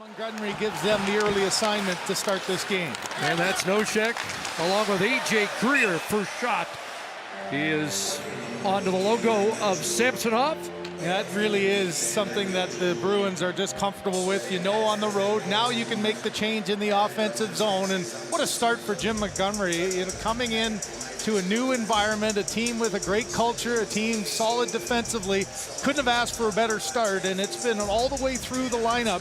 Montgomery gives them the early assignment to start this game. And that's Noshek along with A.J. Greer, first shot. He is onto the logo of Samsonov. That really is something that the Bruins are just comfortable with. You know, on the road, now you can make the change in the offensive zone. And what a start for Jim Montgomery, you know, coming in to a new environment, a team with a great culture, a team solid defensively. Couldn't have asked for a better start, and it's been all the way through the lineup.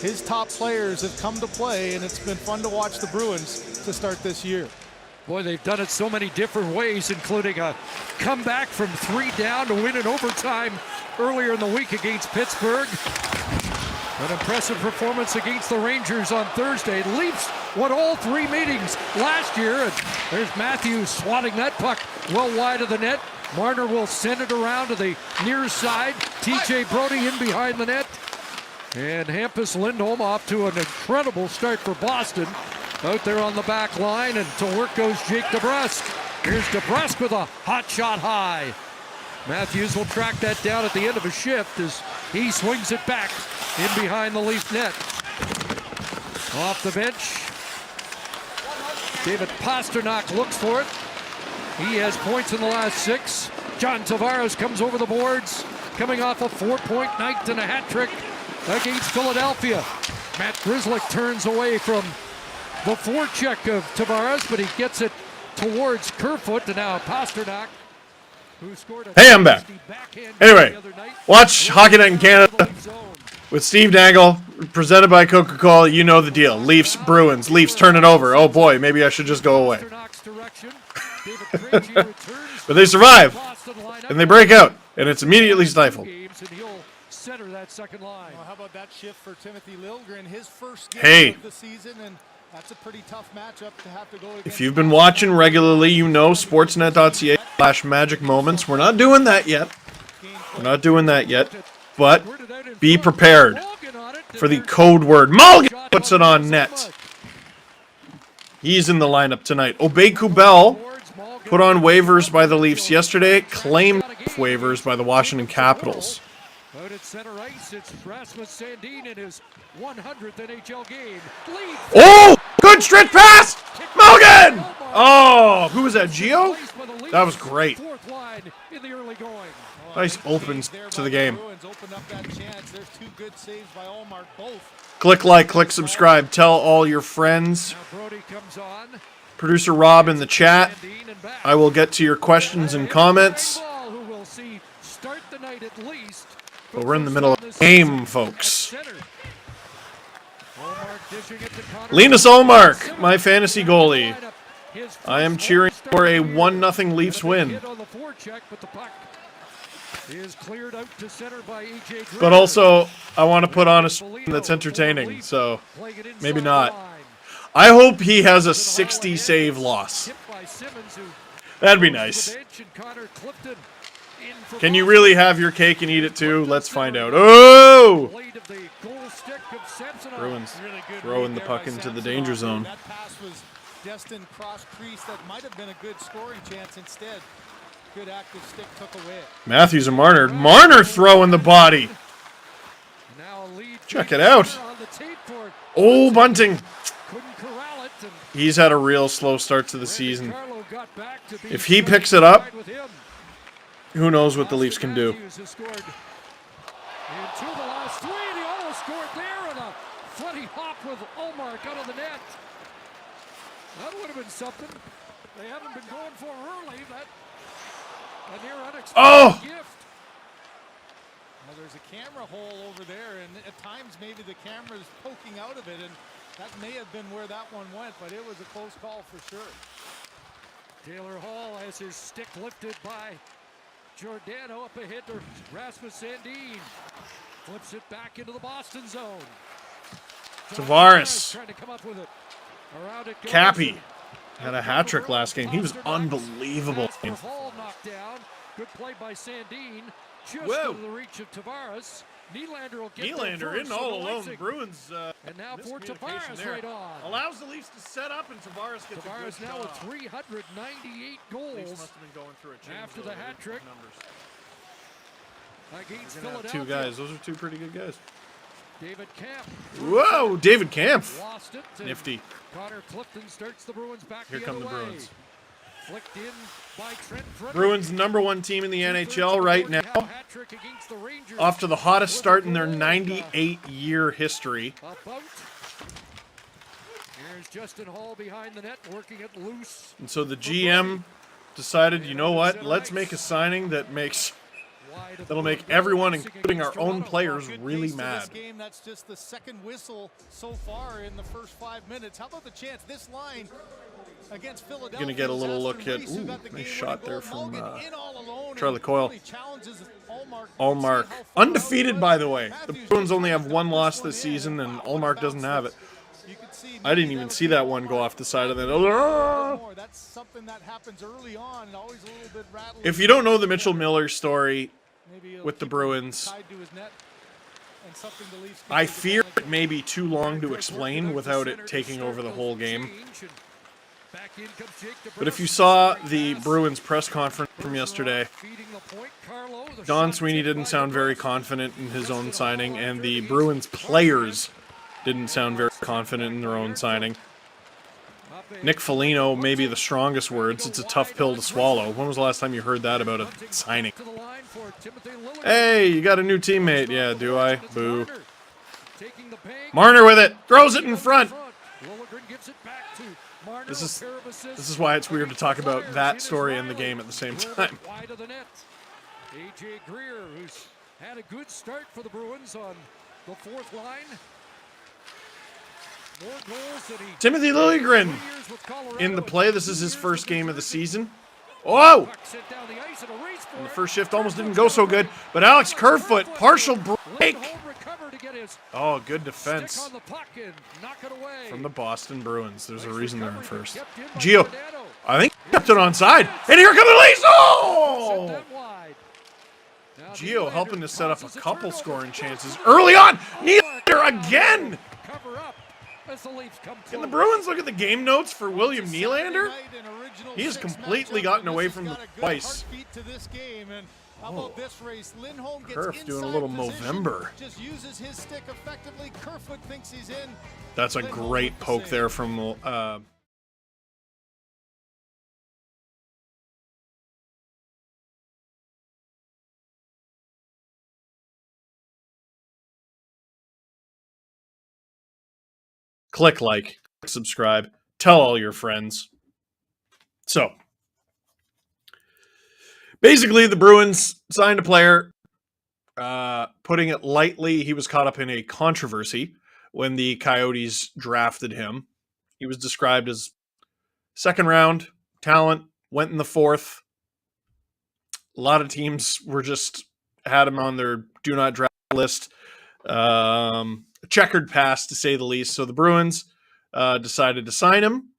His top players have come to play, and it's been fun to watch the Bruins to start this year. Boy, they've done it so many different ways, including a comeback from 3 down to win in overtime earlier in the week against Pittsburgh. An impressive performance against the Rangers on Thursday. Leafs won all 3 meetings last year. And there's Matthews swatting that puck well wide of the net. Marner will send it around to the near side. TJ Brodie in behind the net. And Hampus Lindholm off to an incredible start for Boston. Out there on the back line, and to work goes Jake DeBrusk. Here's DeBrusk with a hot shot high. Matthews will track that down at the end of a shift as he swings it back in behind the Leaf net. Off the bench, David Pastrnak looks for it. He has points in the last 6. John Tavares comes over the boards, coming off a 4-point night and a hat trick against Philadelphia. Matt Grzelcyk turns away from the forecheck of Tavares, but he gets it towards Kerfoot, and now Pastrnak, who scored a... Hey, I'm back. Anyway, watch Hockey Night in Canada with Steve Dangle, presented by Coca-Cola. You know the deal. Leafs, Bruins. Leafs turn it over. Oh boy, maybe I should just go away. But they survive, and they break out, and it's immediately stifled. Well, how about that shift for Timothy Liljegren, his first Hey. game of the season, and that's a pretty tough matchup to have to go against. If you've been watching regularly, you know sportsnet.ca/magic moments. We're not doing that yet. We're not doing that yet. But be prepared for the code word. Mulligan puts it on net. He's in the lineup tonight. Obey Kubel, put on waivers by the Leafs yesterday, claimed waivers by the Washington Capitals. Out at center ice, it's Rasmus Sandin in his 100th NHL game. Oh! Good stretch pass! Mulligan! Oh, who was that, Gio? That was great. Nice opens to the game. Click like, click subscribe. Tell all your friends. Producer Rob in the chat. I will get to your questions and comments. But we're in the middle of the game, folks. Linus Ullmark, my fantasy goalie. I am cheering for a 1-0 Leafs win. But also, I want to put on a stream that's entertaining, so maybe not. I hope he has a 60 save loss. That'd be nice. Can you really have your cake and eat it too? Let's find out. Oh! Bruins throwing the puck into the danger zone. That pass was destined cross crease. That might have been a good scoring chance instead. Good active stick took away. Matthews and Marner. Marner throwing the body. Check it out. Oh, Bunting. He's had a real slow start to the season. If he picks it up, who knows what the Leafs can do. With Ullmark out of the net. That would have been something. They haven't been going for early. That a near unexpected gift. Well, there's a camera hole over there, and at times maybe the camera's poking out of it, and that may have been where that one went, but it was a close call for sure. Taylor Hall has his stick lifted by Giordano up ahead to Rasmus Sandin. Flips it back into the Boston zone. Tavares. Cappy had a hat trick last game. He was unbelievable. Good play by Sandin. Just to the reach of Tavares. Nylander will get Nylander in all alone. Bruins and now for Tavares there. right on. Allows the Leafs to set up, and Tavares gets Tavares now with 398 goals. Leafs must have been going through a change after the hat trick. Numbers. Against Philadelphia. 2 guys. Those are 2 pretty good guys. David Camp. Whoa, David Camp. Lost it. Nifty. Connor Clifton starts the Bruins back Here the come other the way. Bruins. Flicked in by Trent Frederick. Bruins #1 team in the NHL right now. Hat-trick against the Rangers. Off to the hottest start in their 98-year history. About. Here's Justin Hall behind the net, working it loose. And so the GM decided, you know what? Let's make a signing that'll make everyone, including our own players, really mad. Game. That's just the second whistle so far in the first 5 minutes. How about the chance this line against Philadelphia? Gonna get a little look at. Ooh, nice shot there from Charlie Coyle. Allmark. Undefeated, by the way. The Bruins only have one loss this season, and Allmark doesn't have it. I didn't even see that one go off the side of the net. That's something that happens early on and always a little bit rattling. If you don't know the Mitchell Miller story with the Bruins, I fear it may be too long to explain without it taking over the whole game. But if you saw the Bruins press conference from yesterday, Don Sweeney didn't sound very confident in his own signing, and the Bruins players didn't sound very confident in their own signing. Nick Foligno may be the strongest words. It's a tough pill to swallow. When was the last time you heard that about a signing? Hey, you got a new teammate. Yeah, do I? Boo. Marner with it. Throws it in front. This is why it's weird to talk about that story and the game at the same time. AJ Greer, who's had a good start for the Bruins on the fourth line. Timothy Liljegren in the play. This is his first game of the season. Whoa! And the first shift almost didn't go so good, but Alex Kerfoot, partial break. Oh, good defense from the Boston Bruins. There's a reason they're in first. Gio, I think he kept it onside. And here come the Leafs. Oh! Gio helping to set up a couple scoring chances early on. Nylander again. Can the Bruins look at the game notes for William Nylander? He has completely gotten away from the twice. Oh. Kerf doing a little Movember. That's a great poke there from click like, subscribe, tell all your friends. So, basically, the Bruins signed a player. Putting it lightly, he was caught up in a controversy when the Coyotes drafted him. He was described as second round talent, went in the fourth. A lot of teams were just had him on their do not draft list. A checkered past, to say the least. So the Bruins decided to sign him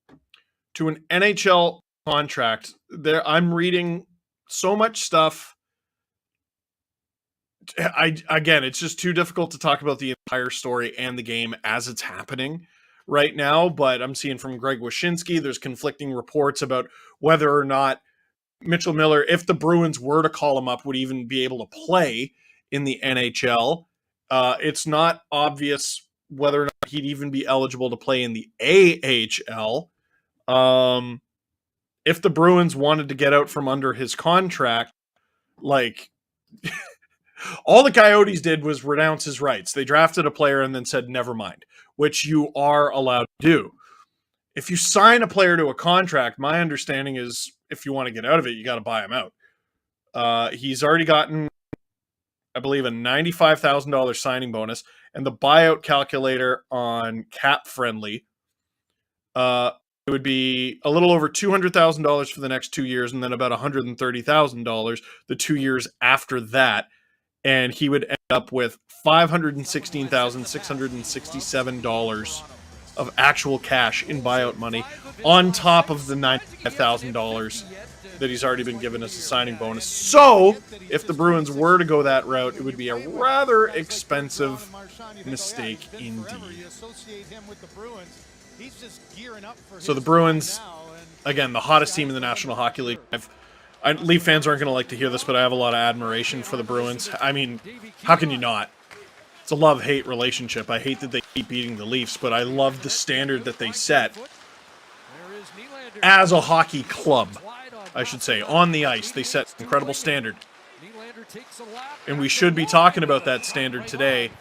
to an NHL contract. I'm reading so much stuff. Again, it's just too difficult to talk about the entire story and the game as it's happening right now. But I'm seeing from Greg Wyshynski, there's conflicting reports about whether or not Mitchell Miller, if the Bruins were to call him up, would even be able to play in the NHL. It's not obvious whether or not he'd even be eligible to play in the AHL. If the Bruins wanted to get out from under his contract, like all the Coyotes did was renounce his rights. They drafted a player and then said, never mind, which you are allowed to do. If you sign a player to a contract, my understanding is if you want to get out of it, you got to buy him out. He's already gotten, I believe, a $95,000 signing bonus, and the buyout calculator on Cap Friendly, it would be a little over $200,000 for the next 2 years, and then about $130,000 the 2 years after that, and he would end up with $516,667 of actual cash in buyout money on top of the $95,000 that he's already been given as a signing bonus. So, if the Bruins were to go that route, it would be a rather expensive mistake indeed. So the Bruins, again, the hottest team in the National Hockey League. Leaf fans aren't going to like to hear this, but I have a lot of admiration for the Bruins. I mean, how can you not? It's a love-hate relationship. I hate that they keep beating the Leafs, but I love the standard that they set as a hockey club, I should say. On the ice, they set an incredible standard. And we should be talking about that standard today,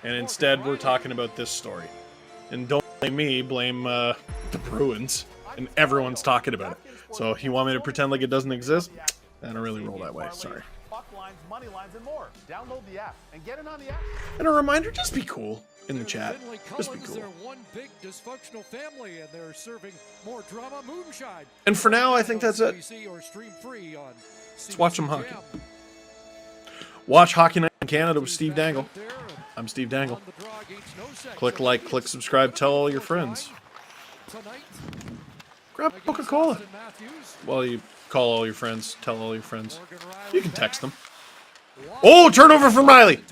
and instead we're talking about this story. And don't blame me, blame the Bruins, and everyone's talking about it. So you want me to pretend like it doesn't exist? I don't really roll that way, sorry. Money lines, and more. Download the app and get it on the app. And a reminder, just be cool in the chat. Just be cool. They're one big dysfunctional family, and they're serving more drama moonshine. And for now, I think that's it. Let's watch some hockey. Watch Hockey Night in Canada with Steve Dangle. I'm Steve Dangle. Click like, click subscribe, tell all your friends. Grab Coca-Cola. Well, you call all your friends, tell all your friends. You can text them. Oh, turnover from Riley.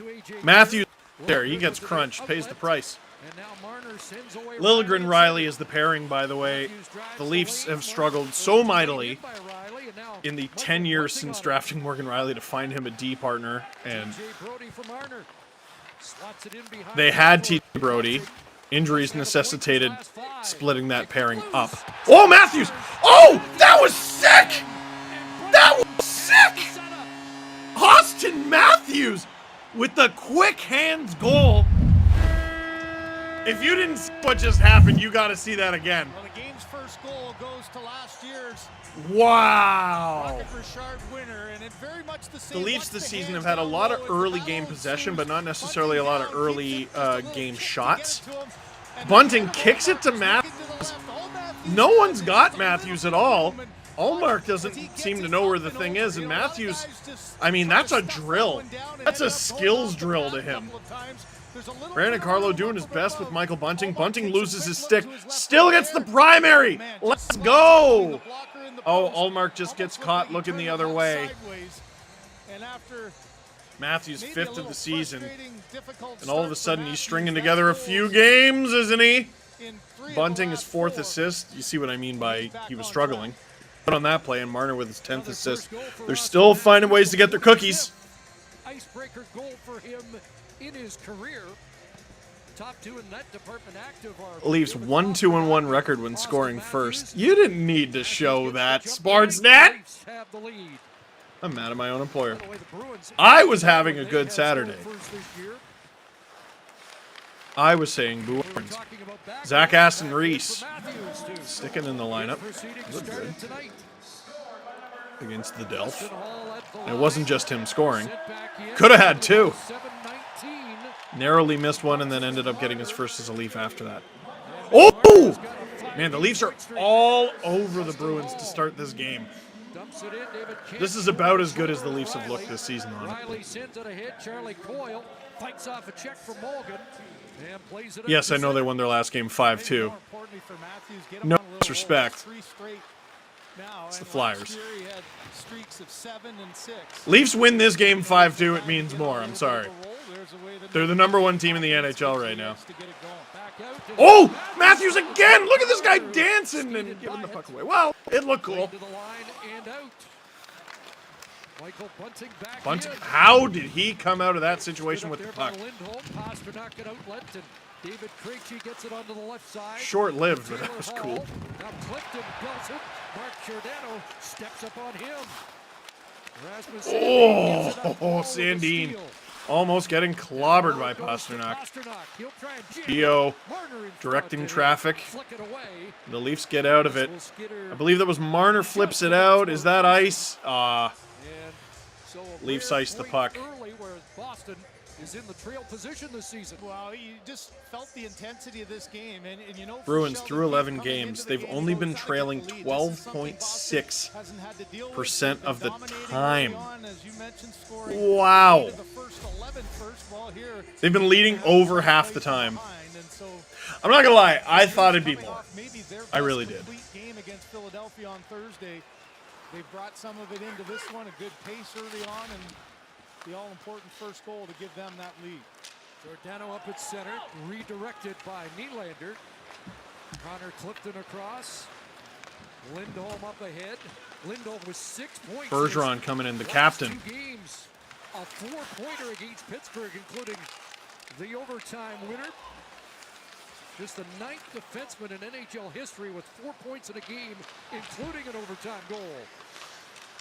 Matthews there. He gets crunched, pays the price. Liljegren Riley is the pairing, by the way. The Leafs have struggled so mightily in the 10 years since drafting Morgan Riley to find him a D partner, and they had TJ Brody. Injuries necessitated splitting that pairing up. Oh, Matthews! Oh, that was sick! That was sick! Austin Matthews with the quick hands goal. If you didn't see what just happened, you got to see that again. Well, the game's first goal goes to last year's Wow. winner, and it very much the same. The Leafs this season have had a lot of early game possession, but not necessarily a lot of early game shots. Bunting kicks it to Matthews. No one's got Matthews at all. Allmark doesn't seem to know where the thing is, and Matthews, I mean, that's a drill. That's a skills drill to him. Brandon Carlo doing his best with Michael Bunting. Bunting loses his stick. Still gets the primary. Let's go. Oh, Allmark just gets caught looking the other way. Matthews, 5th of the season. And all of a sudden, he's stringing together a few games, isn't he? Bunting is 4th assist. You see what I mean by he was struggling. But on that play, and Marner with his 10th assist. They're still finding ways to get their cookies. Icebreaker goal for him in his career. Top 2 in that department active are Leafs 1-2-1 record when scoring first. You didn't need to show that, Sportsnet. I'm mad at my own employer. I was having a good Saturday. I was saying Bruins. Zach Aston Reese sticking in the lineup. Looked good against the Delph. And it wasn't just him scoring. Could have had 2. Narrowly missed one and then ended up getting his first as a Leaf after that. Oh! Man, the Leafs are all over the Bruins to start this game. This is about as good as the Leafs have looked this season on it. Yes, I know they won their last game 5-2. No disrespect. It's the Flyers. Leafs win this game 5-2, it means more. I'm sorry. They're the #1 team in the NHL right now. Oh! Matthews again! Look at this guy dancing and giving the puck away. Well, it looked cool. Bunting, how did he come out of that situation with the puck? Short-lived, but that was cool. Oh, Sandin. Almost getting clobbered by Pasternak. Gio directing traffic. The Leafs get out of it. I believe that was Marner flips it out. Is that ice? Leafs ice the puck. Is in the trail position this season. Well, you just felt the intensity of this game, and you know, Bruins through 11 games, they've only been trailing 12.6% of the time. Wow. They've been leading over half the time. I'm not gonna lie, I thought it'd be more. I really did. They brought some of it into this one, a good pace early on, and the all-important first goal to give them that lead. Giordano up at center, redirected by Nylander. Connor Clifton across. Lindholm up ahead. Lindholm with 6 points. Bergeron coming in, the captain. 2 games. A 4-pointer against Pittsburgh, including the overtime winner. Just the 9th defenseman in NHL history with 4 points in a game, including an overtime goal.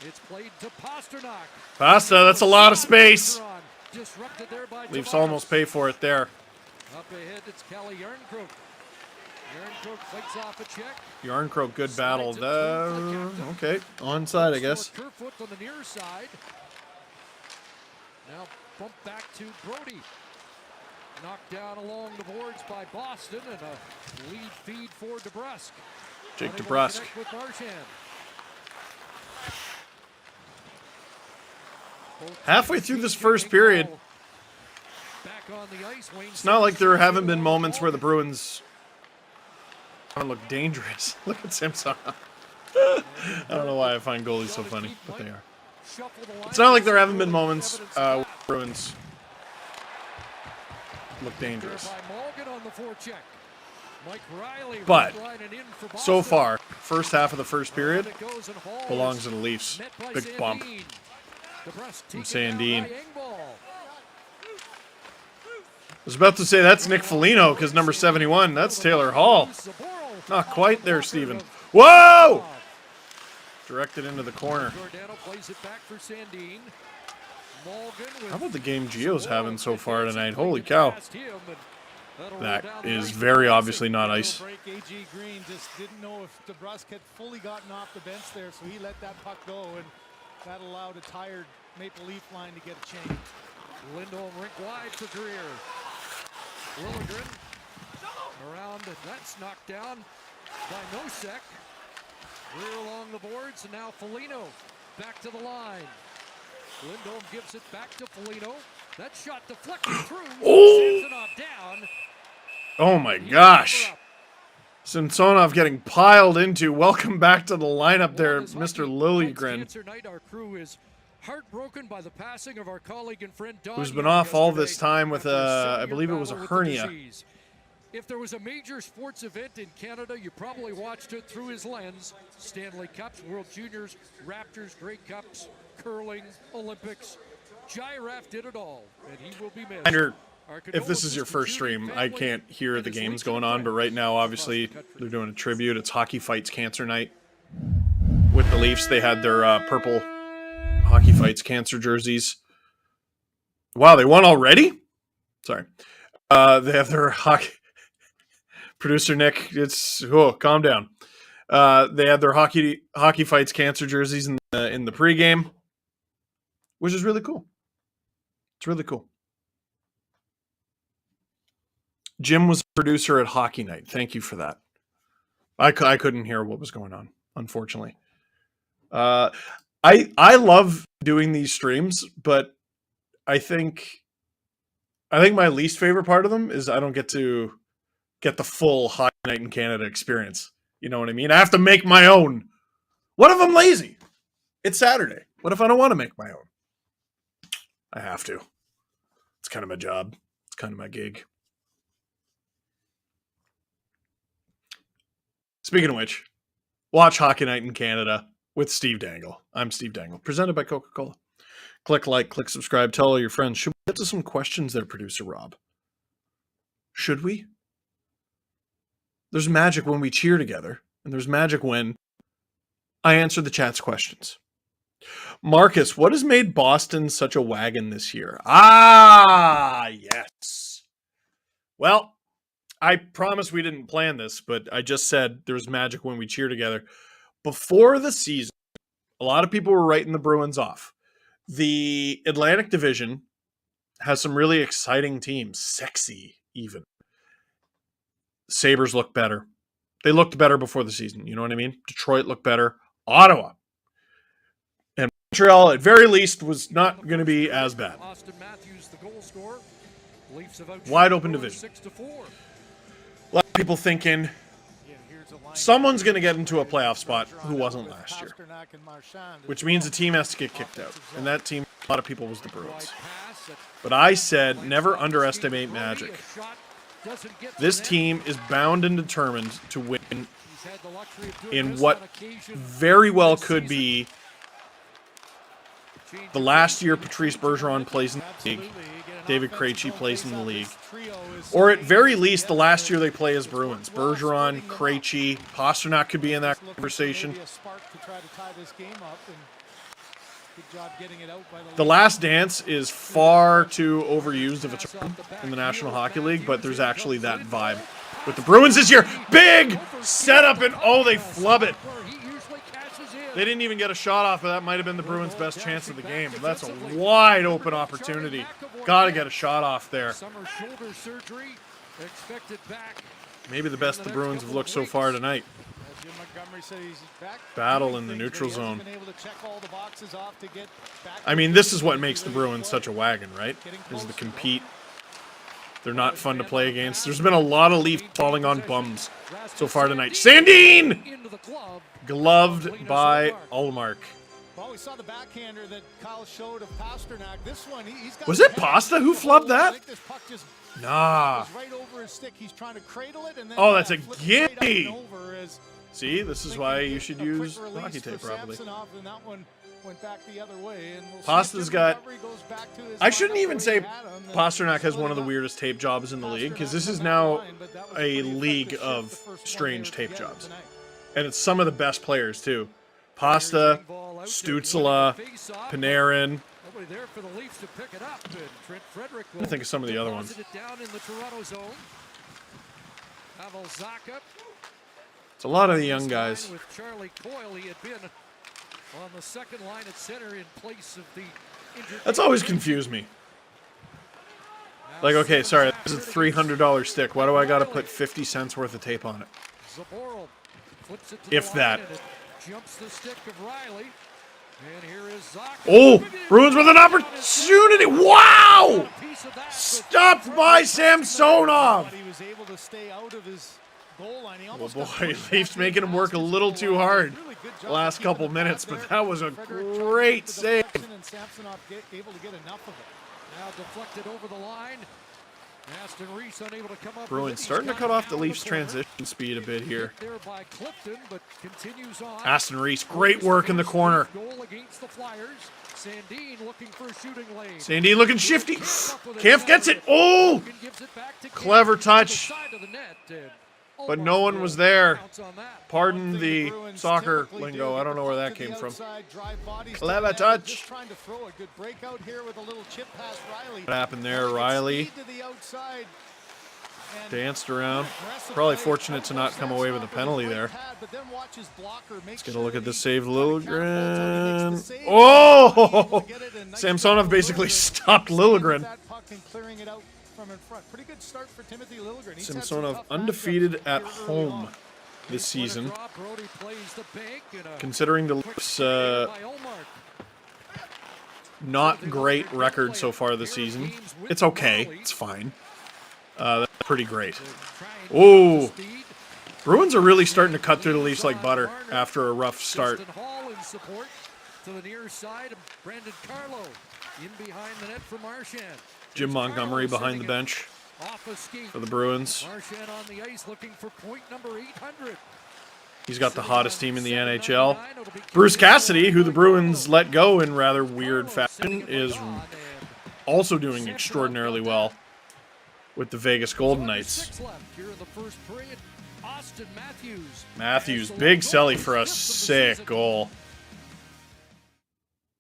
It's played to Pasternak. Pasta, that's a lot of space. Disrupted there by Leafs Tavares. almost pay for it there. Up ahead, it's Kelly Yarncroke. Yarncroke fights off a check. Yarncroke, good battle. Okay, onside, I guess. Kerfoot on the near side. Now bump back to Brody. Knocked down along the boards by Boston, and a lead feed for DeBrusk. Jake Unable to DeBrusk. connect with Marchand. Halfway through this first period, Back on the ice, Wayne it's not like there haven't been moments where the Bruins haven't looked dangerous. Look at Simpson. I don't know why I find goalies so funny, but they are. It's not like there haven't been moments where Bruins look dangerous. But so far, first half of the first period belongs to the Leafs. Big bump from Sandin. I was about to say that's Nick Foligno because number 71, that's Taylor Hall. Not quite there, Steven. Whoa! Directed into the corner. How about the game Gio's having so far tonight? Holy cow. That is very obviously not ice. AG Green just didn't know if DeBrusk had fully gotten off the bench there, so he let that puck go, and that allowed a tired Maple Leaf line to get a change. Lindholm rink wide for Greer. Liljegren around, and that's knocked down by Nosek. Greer along the boards, and now Foligno back to the line. Lindholm gives it back to Foligno. That shot deflected through. Samsonov down. Oh my gosh. Samsonov getting piled into. Welcome back to the lineup there, Mr. Liljegren. Our crew is heartbroken by the passing of our colleague and friend Don, who's been off all this time with I believe it was a hernia. If there was a major sports event in Canada, you probably watched it through his lens. Stanley Cups, World Juniors, Raptors, Grey Cups, curling, Olympics. Jiraf did it all, and he will be missed. If this is your first stream, I can't hear the games going on, but right now, obviously, they're doing a tribute. It's Hockey Fights Cancer Night. With the Leafs, they had their purple Hockey Fights Cancer jerseys. Wow, they won already? Sorry. They have their hockey... Producer Nick, calm down. They had their Hockey Fights Cancer jerseys in the pregame, which is really cool. It's really cool. Jim was a producer at Hockey Night. Thank you for that. I couldn't hear what was going on, unfortunately. I love doing these streams, but I think my least favorite part of them is I don't get to get the full Hockey Night in Canada experience. You know what I mean? I have to make my own. What if I'm lazy? It's Saturday. What if I don't want to make my own? I have to. It's kind of my job. It's kind of my gig. Speaking of which, watch Hockey Night in Canada with Steve Dangle. I'm Steve Dangle, presented by Coca-Cola. Click like, click subscribe, tell all your friends. Should we get to some questions there, producer Rob? Should we? There's magic when we cheer together, and there's magic when I answer the chat's questions. Marcus, what has made Boston such a wagon this year? Ah, yes. Well, I promise we didn't plan this, but I just said there's magic when we cheer together. Before the season, a lot of people were writing the Bruins off. The Atlantic Division has some really exciting teams, sexy even. Sabres look better. They looked better before the season. You know what I mean? Detroit looked better. Ottawa. And Montreal, at very least, was not going to be as bad. Austin Matthews, the goal scorer. Wide open division. A lot of people thinking someone's going to get into a playoff spot who wasn't last year. Which means a team has to get kicked out. And that team, a lot of people, was the Bruins. But I said never underestimate magic. This team is bound and determined to win in what very well could be the last year Patrice Bergeron plays in the league, David Krejci plays in the league, or at very least the last year they play as Bruins. Bergeron, Krejci, Pasternak could be in that conversation. The Last Dance is far too overused of a term in the National Hockey League, but there's actually that vibe with the Bruins this year. Big setup, and oh, they flub it. They didn't even get a shot off, but that might have been the Bruins' best chance of the game. That's a wide open opportunity. Got to get a shot off there. Maybe the best the Bruins have looked so far tonight. Battle in the neutral zone. I mean, this is what makes the Bruins such a wagon, right? Is the compete. They're not fun to play against. There's been a lot of Leafs falling on bums so far tonight. Sandin! Gloved by Ullmark. Well, we saw the backhander that Kyle showed of Pasternak. This one, he's got. Was it Pasta who flubbed that? I think this puck just nah. right over his stick. He's trying to cradle it, and then oh, that's a gimme. See, this is why you should use hockey tape properly. Pasta's got. I shouldn't even say Pasternak has one of the weirdest tape jobs in the league, because this is now a league of strange tape jobs. And it's some of the best players, too. Pasta, Stützle, Panarin. I think of some of the other ones. It's a lot of the young guys. That's always confused me. Like, okay, sorry, this is a $300 stick. Why do I got to put 50 cents worth of tape on it? If that. Oh, Bruins with an opportunity. Wow! Stopped by Samsonov. Oh boy, Leafs making him work a little too hard the last couple minutes, but that was a great save. Now deflected over the line. Aston Reese unable to come up. Bruins starting to cut off the Leafs' transition speed a bit here. Aston Reese, great work in the corner. Sandin looking shifty. Kampf gets it. Oh! Clever touch. But no one was there. Pardon the soccer lingo. I don't know where that came from. Clever touch. What happened there? Riley danced around. Probably fortunate to not come away with a penalty there. Let's get a look at this save. Liljegren. Oh! Samsonov basically stopped Liljegren. Pretty good start for Timothy Liljegren. Samsonov undefeated at home this season. Considering the Leafs' not great record so far this season, it's okay. It's fine. That's pretty great. Oh, Bruins are really starting to cut through the Leafs like butter after a rough start. To the near side of Brandon Carlo. In behind the net for Marchand. Jim Montgomery behind the bench for the Bruins. Marchand on the ice looking for point number 800. He's got the hottest team in the NHL. Bruce Cassidy, who the Bruins let go in rather weird fashion, is also doing extraordinarily well with the Vegas Golden Knights. Matthews, big celly for a sick goal.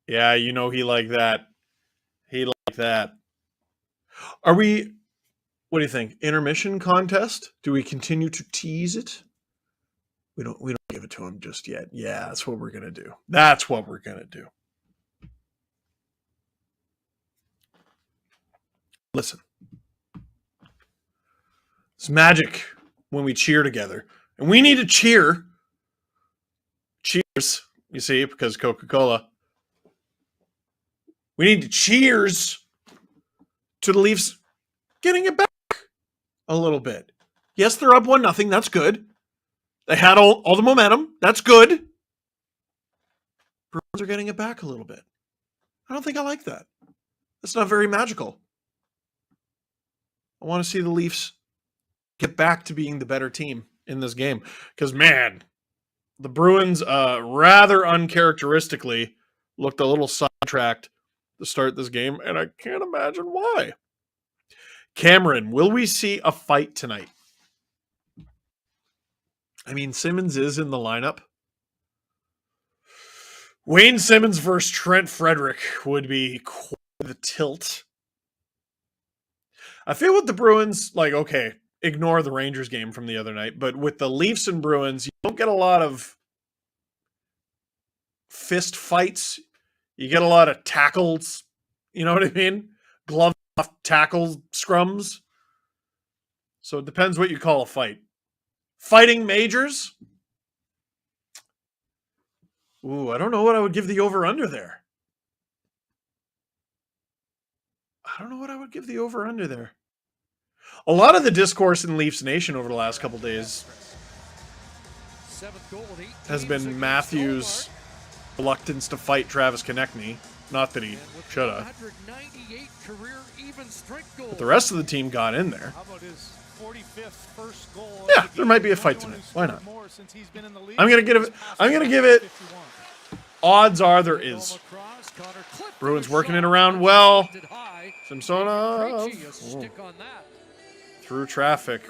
Yeah, you know he liked that. He liked that. Are we, what do you think? Intermission contest? Do we continue to tease it? We don't give it to him just yet. Yeah, that's what we're going to do. That's what we're going to do. Listen. It's magic when we cheer together. And we need to cheer. Cheers, you see, because Coca-Cola. We need to cheers to the Leafs getting it back a little bit. Yes, they're up 1-0. That's good. They had all the momentum. That's good. Bruins are getting it back a little bit. I don't think I like that. That's not very magical. I want to see the Leafs get back to being the better team in this game. Because, man, the Bruins rather uncharacteristically looked a little sidetracked to start this game, and I can't imagine why. Cameron, will we see a fight tonight? I mean, Simmons is in the lineup. Wayne Simmons versus Trent Frederick would be quite the tilt. I feel with the Bruins, like, okay, ignore the Rangers game from the other night, but with the Leafs and Bruins, you don't get a lot of fist fights. You get a lot of tackles. You know what I mean? Glove off tackle scrums. So it depends what you call a fight. Fighting majors? Ooh, I don't know what I would give the over-under there. I don't know what I would give the over-under there. A lot of the discourse in Leafs Nation over the last couple days has been Matthews' reluctance to fight Travis Konechny. Not that he should have. But the rest of the team got in there. Yeah, there might be a fight tonight. Why not? I'm gonna give it. Odds are there is. Bruins working it around well. Samsonov through traffic.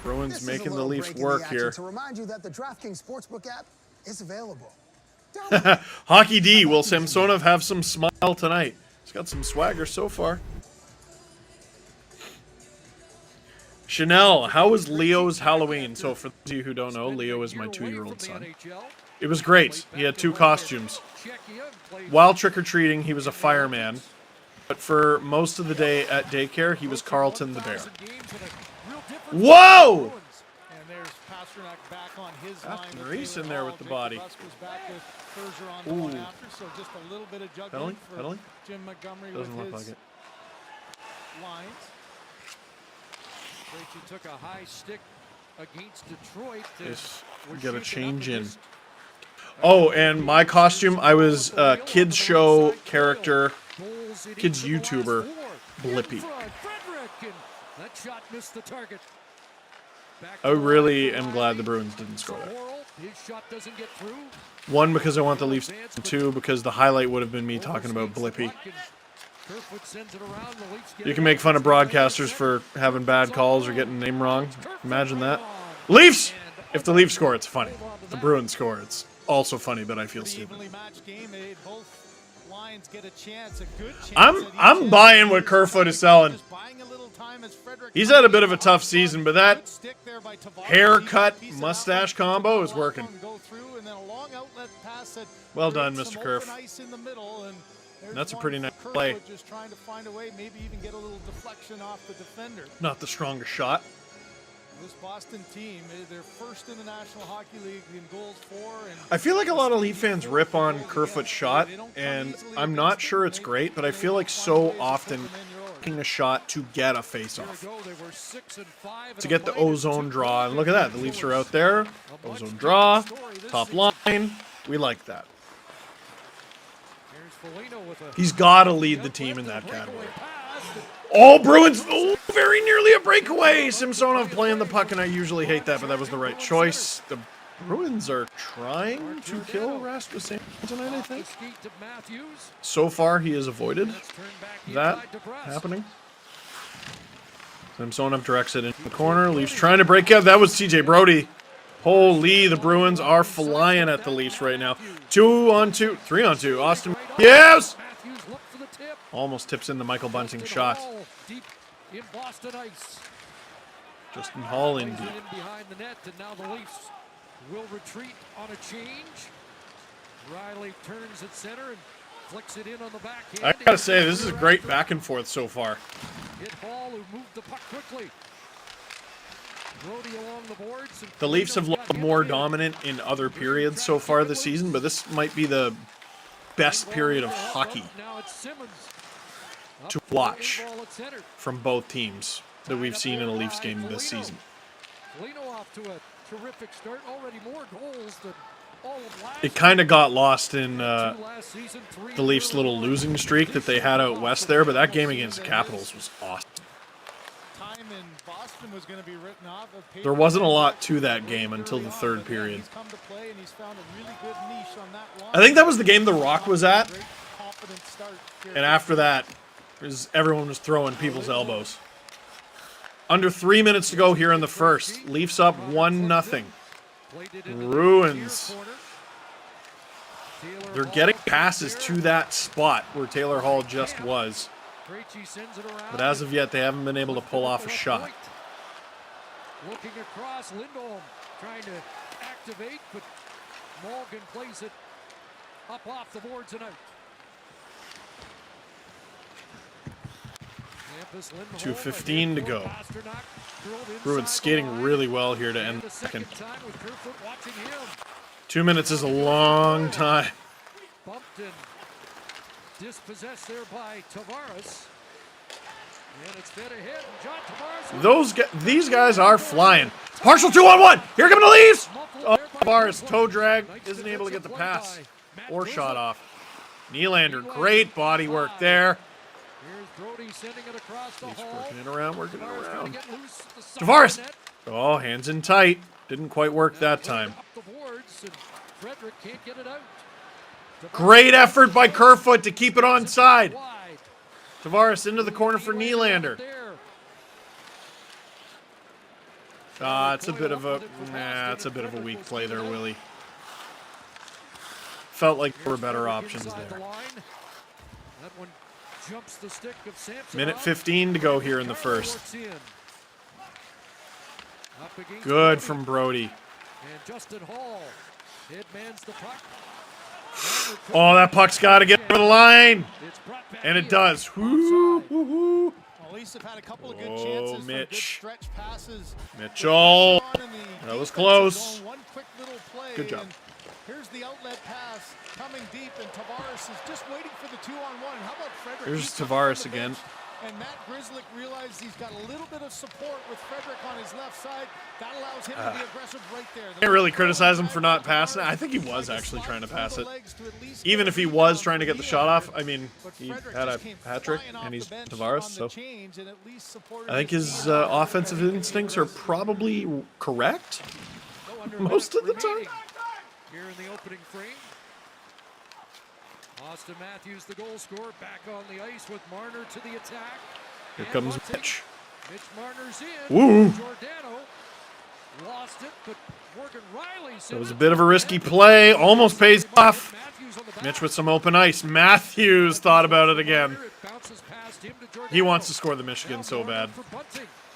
Bruins making the Leafs work here. To remind you that the DraftKings Sportsbook app is available. Hockey D, will Samsonov have some smile tonight? He's got some swagger so far. Chanel, how was Leo's Halloween? So for those of you who don't know, Leo is my 2-year-old son. It was great. He had 2 costumes. While trick-or-treating, he was a fireman. But for most of the day at daycare, he was Carlton the Bear. Whoa! Maurice in there with the body. Ooh. Penalty? Penalty? Doesn't look like it. Took a high stick against Detroit. Just get a change in. Oh, and my costume, I was a kids show character, kids YouTuber, Blippi. I really am glad the Bruins didn't score that. 1, because I want the Leafs, 2, because the highlight would have been me talking about Blippi. You can make fun of broadcasters for having bad calls or getting the name wrong. Imagine that. Leafs! If the Leafs score, it's funny. If the Bruins score, it's also funny, but I feel stupid. I'm buying what Kerfoot is selling. He's had a bit of a tough season, but that haircut mustache combo is working. Well done, Mr. Kerf. That's a pretty nice play. Just trying to find a way, maybe even get a little deflection off the defender. Not the strongest shot. This Boston team, they're first in the National Hockey League in goals for. And I feel like a lot of Leaf fans rip on Kerfoot's shot, and I'm not sure it's great, but I feel like so often taking a shot to get a face-off. To get the ozone draw, and look at that, the Leafs are out there. Ozone draw, top line. We like that. He's got to lead the team in that category. Oh, Bruins! Oh, very nearly a breakaway! Samsonov playing the puck, and I usually hate that, but that was the right choice. The Bruins are trying to kill Rasmussen tonight, I think. So far, he has avoided that happening. Samsonov directs it into the corner. Leafs trying to break out. That was TJ Brody. Holy, the Bruins are flying at the Leafs right now. 2-on-2, 3-on-2. Austin, yes! Almost tips in the Michael Bunting shot. Justin Hall in deep. Behind the net, and now the Leafs will retreat on a change. Riley turns at center and flicks it in on the backhand. I gotta say, this is a great back and forth so far. Hit Hall, who moved the puck quickly. Brody along the boards. The Leafs have looked more dominant in other periods so far this season, but this might be the best period of hockey to watch from both teams that we've seen in a Leafs game this season. Off to a terrific start. Already more goals than all of last. It kind of got lost in the Leafs' little losing streak that they had out west there, but that game against the Capitals was awesome. And Boston was going to be written off of paper. There wasn't a lot to that game until the third period. He's come to play and he's found a really good niche on that line. I think that was the game The Rock was at. Great, confident start here. And after that, everyone was throwing people's elbows. Under 3 minutes to go here in the first. Leafs up 1-0. Bruins. They're getting passes to that spot where Taylor Hall just was. But as of yet, they haven't been able to pull off a shot. Looking across, Lindholm trying to activate, but Morgan plays it up off the boards and out. 2:15 to go. Bruins skating really well here to end the second. 2 minutes is a long time. Bumped and dispossessed there by Tavares. And it's fed ahead, and John Tavares. These guys are flying. Partial 2-on-1. Here come the Leafs. Oh, Tavares toe drag, isn't able to get the pass or shot off. Nylander, great body work there. Here's Brody sending it across the hall. Working it around. Tavares. Oh, hands in tight. Didn't quite work that time. Great effort by Kerfoot to keep it onside. Tavares into the corner for Nylander. It's a bit of a weak play there, Willie. Felt like there were better options there. Minute 15 to go here in the first. Good from Brody. Oh, that puck's got to get over the line. And it does. Woo, woo, woo. Leafs have had a couple of good chances from good Mitch. stretch passes. Mitchell. That was close. One quick little play. Good job. And here's the outlet pass coming deep, and Tavares is just waiting for the 2-on-1. How about Frederick? Here's He's Tavares on the again. bench, and Matt Grzelcyk realized he's got a little bit of support with Frederick on his left side. That allows him to be aggressive right there. Can't really criticize him for not passing it. I think he was actually trying to pass it. Even if he was trying to get the shot off, I mean, he had a hat trick, and he's Tavares, so I think his offensive instincts are probably correct most of the time. Here in the opening frame. Austin Matthews, the goal scorer, back on the ice with Marner to the attack. Here comes Mitch. Mitch Marner's in. Woo. Giordano lost it, but Morgan Riley. That was a bit of a risky play. Almost pays off. Mitch with some open ice. Matthews thought about it again. He wants to score the Michigan so bad.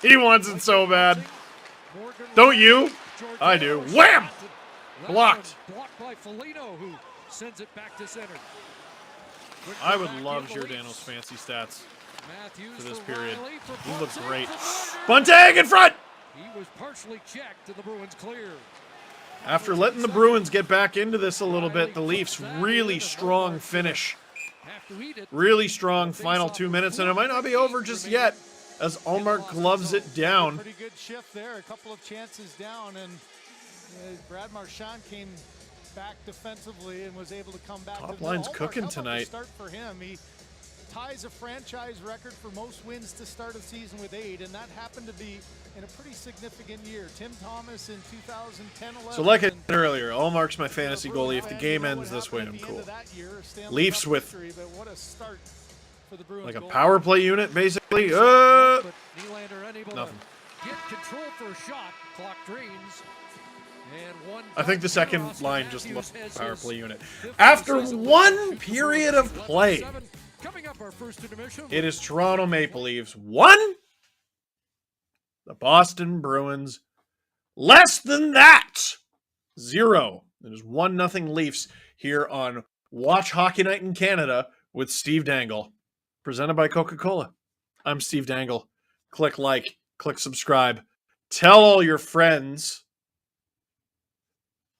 He wants it so bad. Don't you? I do. Wham! Blocked. Blocked by Foligno, who sends it back to center. I would love Giordano's fancy stats for this period. He looks great. Bunting in front! He was partially checked, and the Bruins clear. After letting the Bruins get back into this a little bit, the Leafs really strong finish. Really strong final 2 minutes, and it might not be over just yet as Ullmark gloves it down. Pretty good shift there. A couple of chances down, and Brad Marchand came back defensively and was able to come back. Top line's cooking tonight. Start for him. He ties a franchise record for most wins to start a season with 8, and that happened to be in a pretty significant year. Tim Thomas in 2010-11. So like I said earlier, Ullmark's my fantasy goalie. If the game ends this way, I'm cool. Leafs with like a power play unit, basically. Nothing. Get control for a shot. Clock drains. I think the second line just looks power play unit. After one period of play, it is Toronto Maple Leafs 1, the Boston Bruins less than that 0. It is 1-0 Leafs here on Watch Hockey Night in Canada with Steve Dangle, presented by Coca-Cola. I'm Steve Dangle. Click like, click subscribe. Tell all your friends.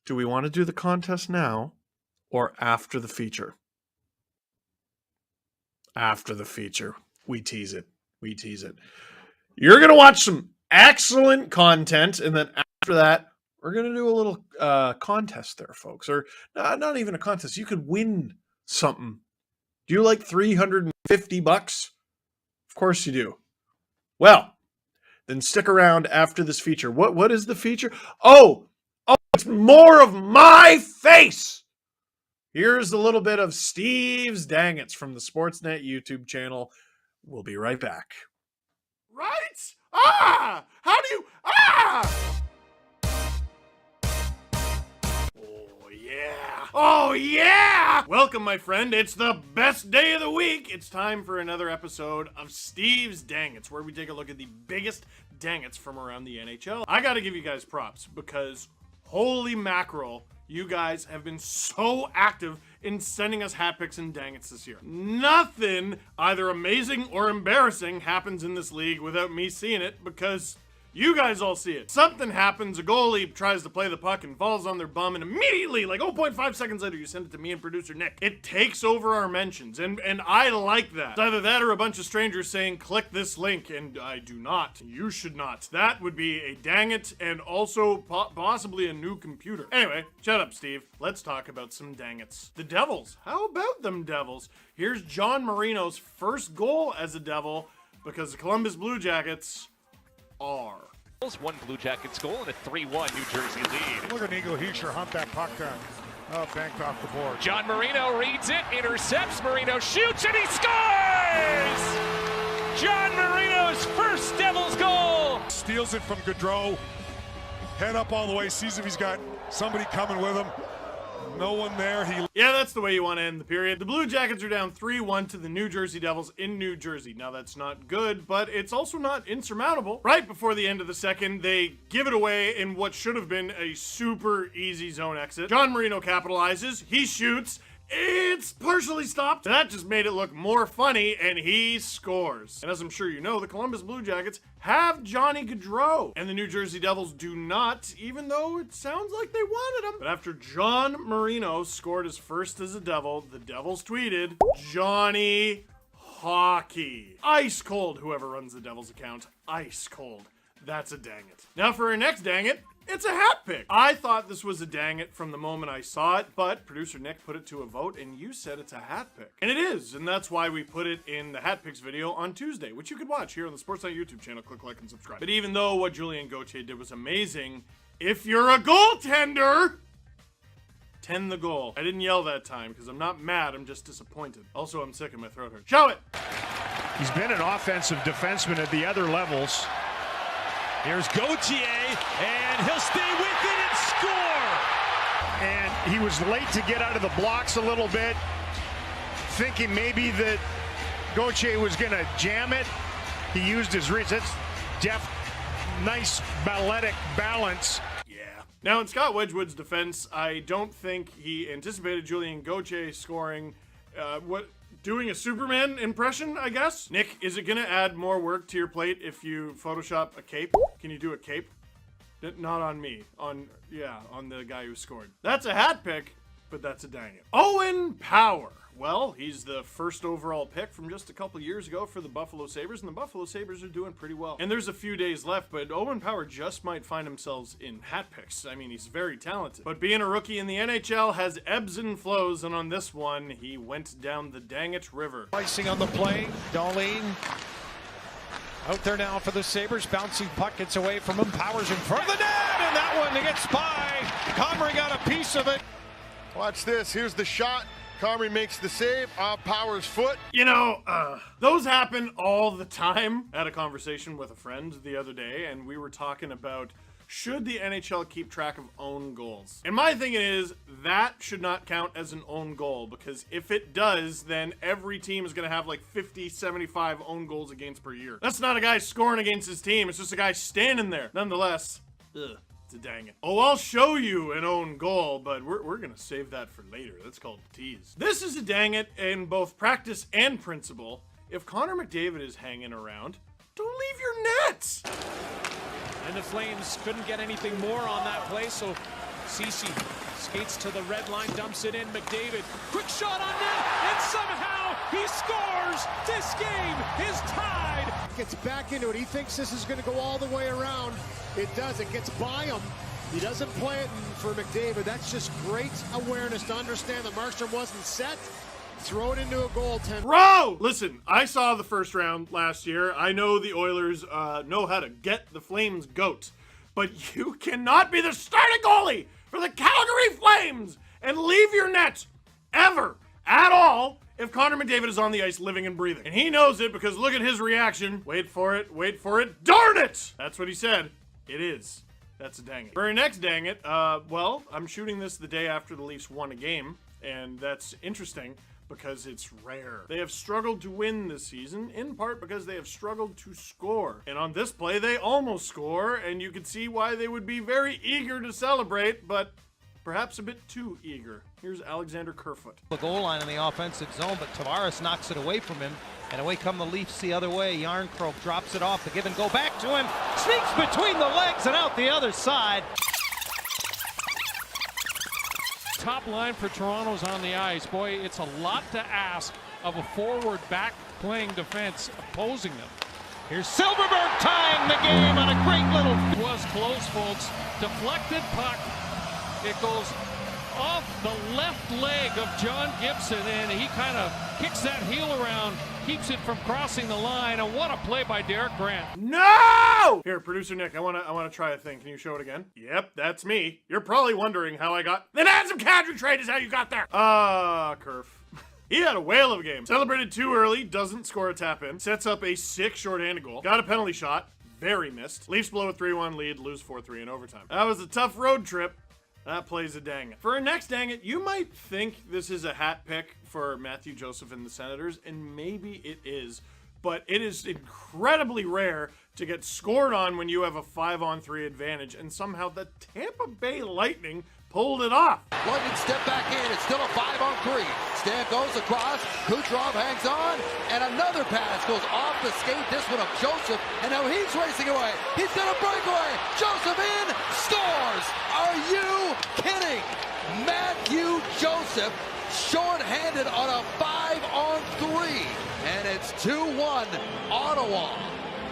Do we want to do the contest now or after the feature? After the feature. We tease it. We tease it. You're going to watch some excellent content, and then after that, we're going to do a little contest there, folks. Or not even a contest. You could win something. Do you like $350? Of course you do. Well, then stick around after this feature. What is the feature? Oh, it's more of my face. Here's a little bit of Steve's Dangets from the Sportsnet YouTube channel. We'll be right back. Right? How do you... Oh, yeah! Welcome, my friend. It's the best day of the week. It's time for another episode of Steve's Dangets, where we take a look at the biggest dangets from around the NHL. I gotta give you guys props, because holy mackerel, you guys have been so active in sending us hat picks and dangets this year. Nothing either amazing or embarrassing happens in this league without me seeing it, because you guys all see it. Something happens, a goalie tries to play the puck and falls on their bum, and immediately, like 0.5 seconds later, you send it to me and producer Nick. It takes over our mentions, and I like that. It's either that or a bunch of strangers saying, click this link, and I do not. You should not. That would be a dang it, and also possibly a new computer. Anyway, shut up, Steve. Let's talk about some dangets. The Devils. How about them Devils? Here's John Marino's first goal as a Devil, because the Columbus Blue Jackets are. One Blue Jackets goal and a 3-1 New Jersey lead. Look at Nico Hischier hunt that puck down. Oh, banked off the board. John Marino reads it, intercepts, Marino shoots, and he scores! John Marino's first Devils goal! Steals it from Gaudreau. Head up all the way, sees if he's got somebody coming with him. No one there. Yeah, that's the way you want to end the period. The Blue Jackets are down 3-1 to the New Jersey Devils in New Jersey. Now, that's not good, but it's also not insurmountable. Right before the end of the second, they give it away in what should have been a super easy zone exit. John Marino capitalizes. He shoots. It's partially stopped. That just made it look more funny, and he scores. And as I'm sure you know, the Columbus Blue Jackets have Johnny Gaudreau, and the New Jersey Devils do not, even though it sounds like they wanted him. But after John Marino scored his first as a Devil, the Devils tweeted, Johnny Hockey. Ice cold, whoever runs the Devils account. Ice cold. That's a dang it. Now for our next dang it, it's a hat pick. I thought this was a dang it from the moment I saw it, but producer Nick put it to a vote and you said it's a hat pick. And it is, and that's why we put it in the hat picks video on Tuesday, which you could watch here on the Sportsnet YouTube channel. Click like and subscribe. But even though what Julien Gauthier did was amazing, if you're a goaltender, tend the goal. I didn't yell that time because I'm not mad, I'm just disappointed. Also, I'm sick and my throat hurts. Show it! He's been an offensive defenseman at the other levels. Here's Gauthier, and he'll stay with it and score! And he was late to get out of the blocks a little bit, thinking maybe that Gauthier was going to jam it. He used his reach. That's deft, nice balletic balance. Yeah. Now, in Scott Wedgwood's defense, I don't think he anticipated Julien Gauthier scoring doing a Superman impression, I guess. Nick, is it gonna add more work to your plate if you Photoshop a cape? Can you do a cape? Not on me, on the guy who scored. That's a hat pick, but that's a dang it. Owen Power. Well, he's the first overall pick from just a couple years ago for the Buffalo Sabres, and the Buffalo Sabres are doing pretty well. And there's a few days left, but Owen Power just might find himself in hat picks. I mean, he's very talented. But being a rookie in the NHL has ebbs and flows, and on this one, he went down the dang it river. Icing on the play, Darlene. Out there now for the Sabres. Bouncing puck gets away from him. Powers in front of the net, and that one gets by. Comrie got a piece of it. Watch this. Here's the shot. Comrie makes the save off Power's foot. You know, those happen all the time. I had a conversation with a friend the other day, and we were talking about should the NHL keep track of own goals? And my thing is that should not count as an own goal, because if it does, then every team is going to have like 50, 75 own goals against per year. That's not a guy scoring against his team. It's just a guy standing there. Nonetheless, it's a dang it. Oh, I'll show you an own goal, but we're going to save that for later. That's called tease. This is a dang it in both practice and principle. If Connor McDavid is hanging around, don't leave your nets. And the Flames couldn't get anything more on that play, so Ceci skates to the red line, dumps it in. McDavid, quick shot on net, and somehow he scores. This game is tied. Gets back into it. He thinks this is going to go all the way around. It does. It gets by him. He doesn't play it for McDavid. That's just great awareness to understand that Markstrom wasn't set. throw it into a goaltender. Bro! Listen, I saw the first round last year. I know the Oilers know how to get the Flames goat. But you cannot be the starting goalie for the Calgary Flames and leave your net ever, at all, if Connor McDavid is on the ice living and breathing. And he knows it because look at his reaction. Wait for it, wait for it. Darn it! That's what he said. It is. That's a dang it. For our next dang it, well, I'm shooting this the day after the Leafs won a game, and that's interesting because it's rare. They have struggled to win this season, in part because they have struggled to score. And on this play, they almost score, and you can see why they would be very eager to celebrate, but perhaps a bit too eager. Here's Alexander Kerfoot. The goal line in the offensive zone, but Tavares knocks it away from him, and away come the Leafs the other way. Yarncroke drops it off. The give and go back to him. Sneaks between the legs and out the other side. Top line for Toronto's on the ice. Boy, it's a lot to ask of a forward back playing defense opposing them. Here's Silverberg tying the game on a great little... It was close, folks. Deflected puck. It goes off the left leg of John Gibson, and he kind of kicks that heel around, keeps it from crossing the line, and what a play by Derek Grant. No! Here, producer Nick, I want to try a thing. Can you show it again? Yep, that's me. You're probably wondering how I got... The Nazem Kadri trade is how you got there. Kerf. He had a whale of a game. Celebrated too early, doesn't score a tap-in, sets up a sick shorthanded goal, got a penalty shot, very missed. Leafs blow a 3-1 lead, lose 4-3 in overtime. That was a tough road trip. That plays a dang it. For our next dang it, you might think this is a hat pick for Matthew Joseph and the Senators, and maybe it is, but it is incredibly rare to get scored on when you have a 5-on-3 advantage, and somehow the Tampa Bay Lightning pulled it off. Lightning step back in. It's still a 5-on-3. Stamp goes across. Kucherov hangs on. And another pass goes off the skate. This one of Joseph. And now he's racing away. He's got a breakaway. Joseph in. Scores. Are you kidding? Matthew Joseph shorthanded on a 5-on-3. And it's 2-1 Ottawa.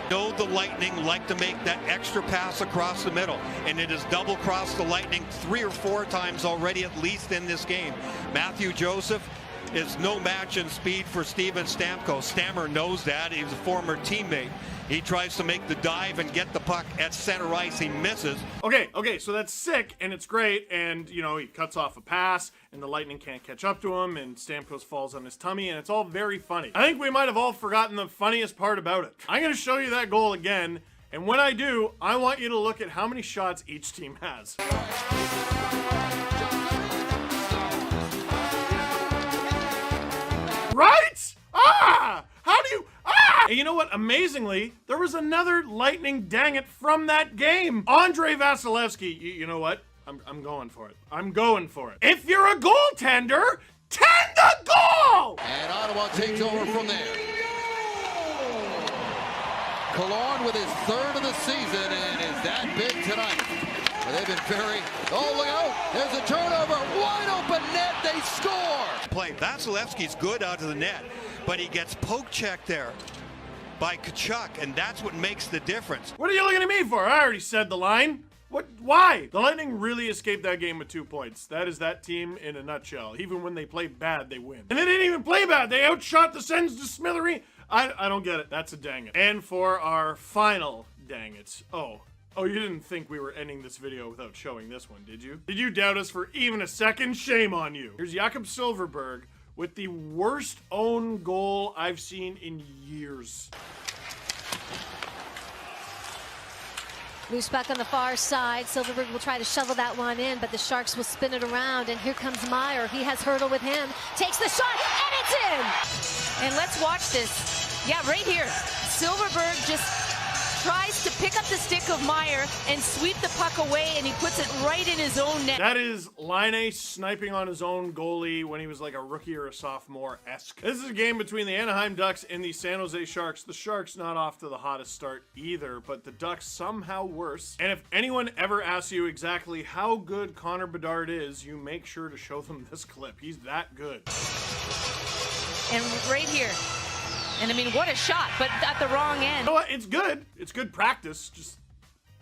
Know the Lightning like to make that extra pass across the middle, and it has double-crossed the Lightning 3 or 4 times already, at least in this game. Matthew Joseph is no match in speed for Steven Stamkos. Stammer knows that. He's a former teammate. He tries to make the dive and get the puck at center ice. He misses. Okay, so that's sick, and it's great, and, you know, he cuts off a pass, and the Lightning can't catch up to him, and Stamkos falls on his tummy, and it's all very funny. I think we might have all forgotten the funniest part about it. I'm going to show you that goal again, and when I do, I want you to look at how many shots each team has. Right? How do you... And you know what? Amazingly, there was another Lightning dang it from that game. Andrei Vasilevsky. You know what? I'm going for it. I'm going for it. If you're a goaltender, tend the goal! And Ottawa takes over from there. Killorn with his 3rd of the season, and is that big tonight. Well, they've been very... Oh, look out! There's a turnover. Wide open net. They score! Play. Vasilevsky's good out of the net, but he gets poke-checked there by Tkachuk, and that's what makes the difference. What are you looking at me for? I already said the line. What? Why? The Lightning really escaped that game with 2 points. That is that team in a nutshell. Even when they play bad, they win. And they didn't even play bad. They outshot the Sens to smithereens. I don't get it. That's a dang it. And for our final dang it. Oh, you didn't think we were ending this video without showing this one, did you? Did you doubt us for even a second? Shame on you. Here's Jakob Silfverberg with the worst own goal I've seen in years. Loose puck on the far side. Silfverberg will try to shovel that one in, but the Sharks will spin it around, and here comes Meyer. He has Hurdle with him. Takes the shot, and it's in! And let's watch this. Yeah, right here. Silfverberg just tries to pick up the stick of Meyer and sweep the puck away, and he puts it right in his own net. That is Laine sniping on his own goalie when he was like a rookie or a sophomore-esque. This is a game between the Anaheim Ducks and the San Jose Sharks. The Sharks not off to the hottest start either, but the Ducks somehow worse. And if anyone ever asks you exactly how good Connor Bedard is, you make sure to show them this clip. He's that good. And right here. And I mean, what a shot, but at the wrong end. You know what? It's good. It's good practice. Just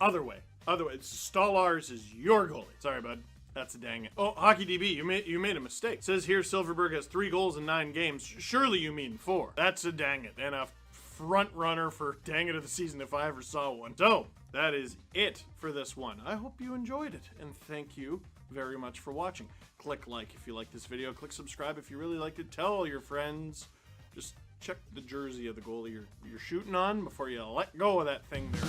other way. Other way. Stolarz is your goalie. Sorry, bud. That's a dang it. Oh, Hockey DB, you made a mistake. It says here Silverberg has 3 goals in 9 games. Surely you mean 4. That's a dang it. And a front runner for dang it of the season if I ever saw one. So, that is it for this one. I hope you enjoyed it. And thank you very much for watching. Click like if you like this video. Click subscribe if you really liked it. Tell all your friends. Just check the jersey of the goalie you're shooting on before you let go of that thing there.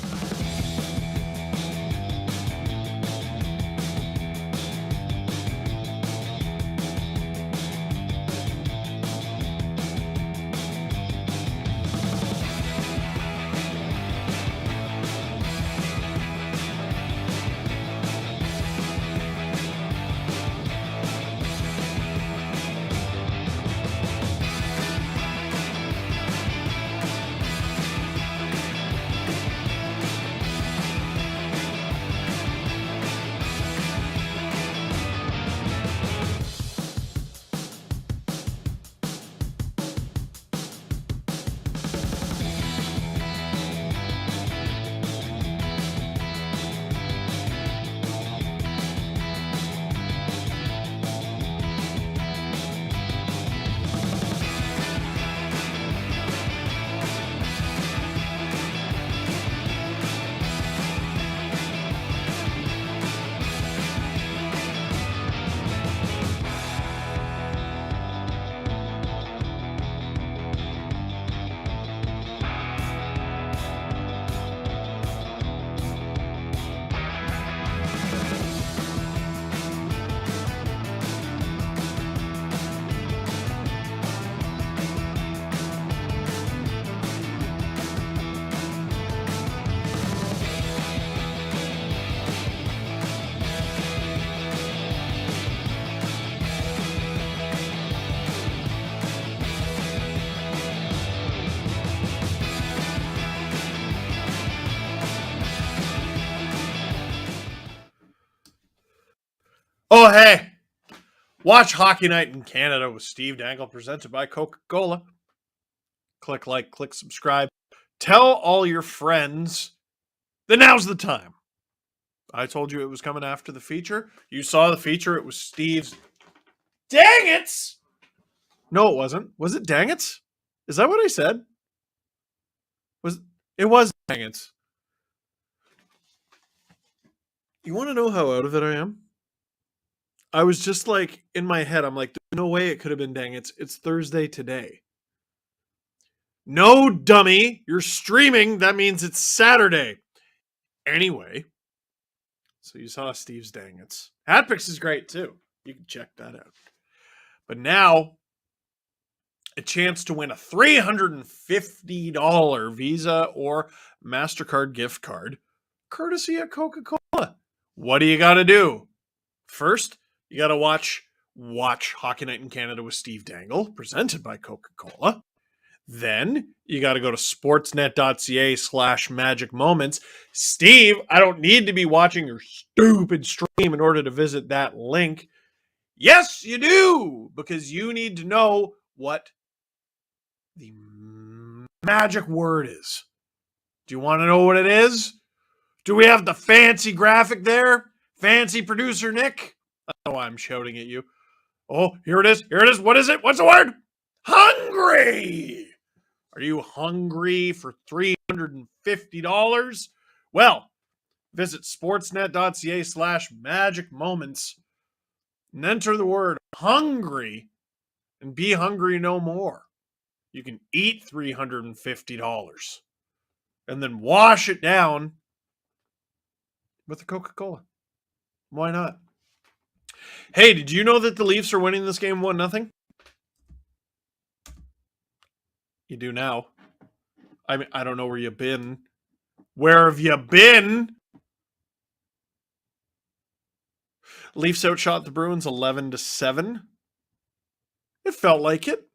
Oh, hey! Watch Hockey Night in Canada with Steve Dangle, presented by Coca-Cola. Click like, click subscribe. Tell all your friends that now's the time. I told you it was coming after the feature. You saw the feature. It was Steve's Dang It's! No, it wasn't. Was it Dang It's? Is that what I said? It was Dang It's. You want to know how out of it I am? I was just like, in my head, I'm like, there's no way it could have been Dang It's. It's Thursday today. No, dummy. You're streaming. That means it's Saturday. Anyway, so you saw Steve's Dang It's. Hat Picks is great, too. You can check that out. But now, a chance to win a $350 Visa or MasterCard gift card, courtesy of Coca-Cola. What do you got to do? First, you got to watch Hockey Night in Canada with Steve Dangle, presented by Coca-Cola. Then you got to go to sportsnet.ca/magic moments. Steve, I don't need to be watching your stupid stream in order to visit that link. Yes, you do, because you need to know what the magic word is. Do you want to know what it is? Do we have the fancy graphic there? Fancy producer Nick? Oh, I'm shouting at you. Oh, here it is. Here it is. What is it? What's the word? Hungry! Are you hungry for $350? Well, visit sportsnet.ca/magic moments and enter the word hungry and be hungry no more. You can eat $350 and then wash it down with a Coca-Cola. Why not? Hey, did you know that the Leafs are winning this game 1-0? You do now. I mean, I don't know where you've been. Where have you been? Leafs outshot the Bruins 11-7. It felt like it.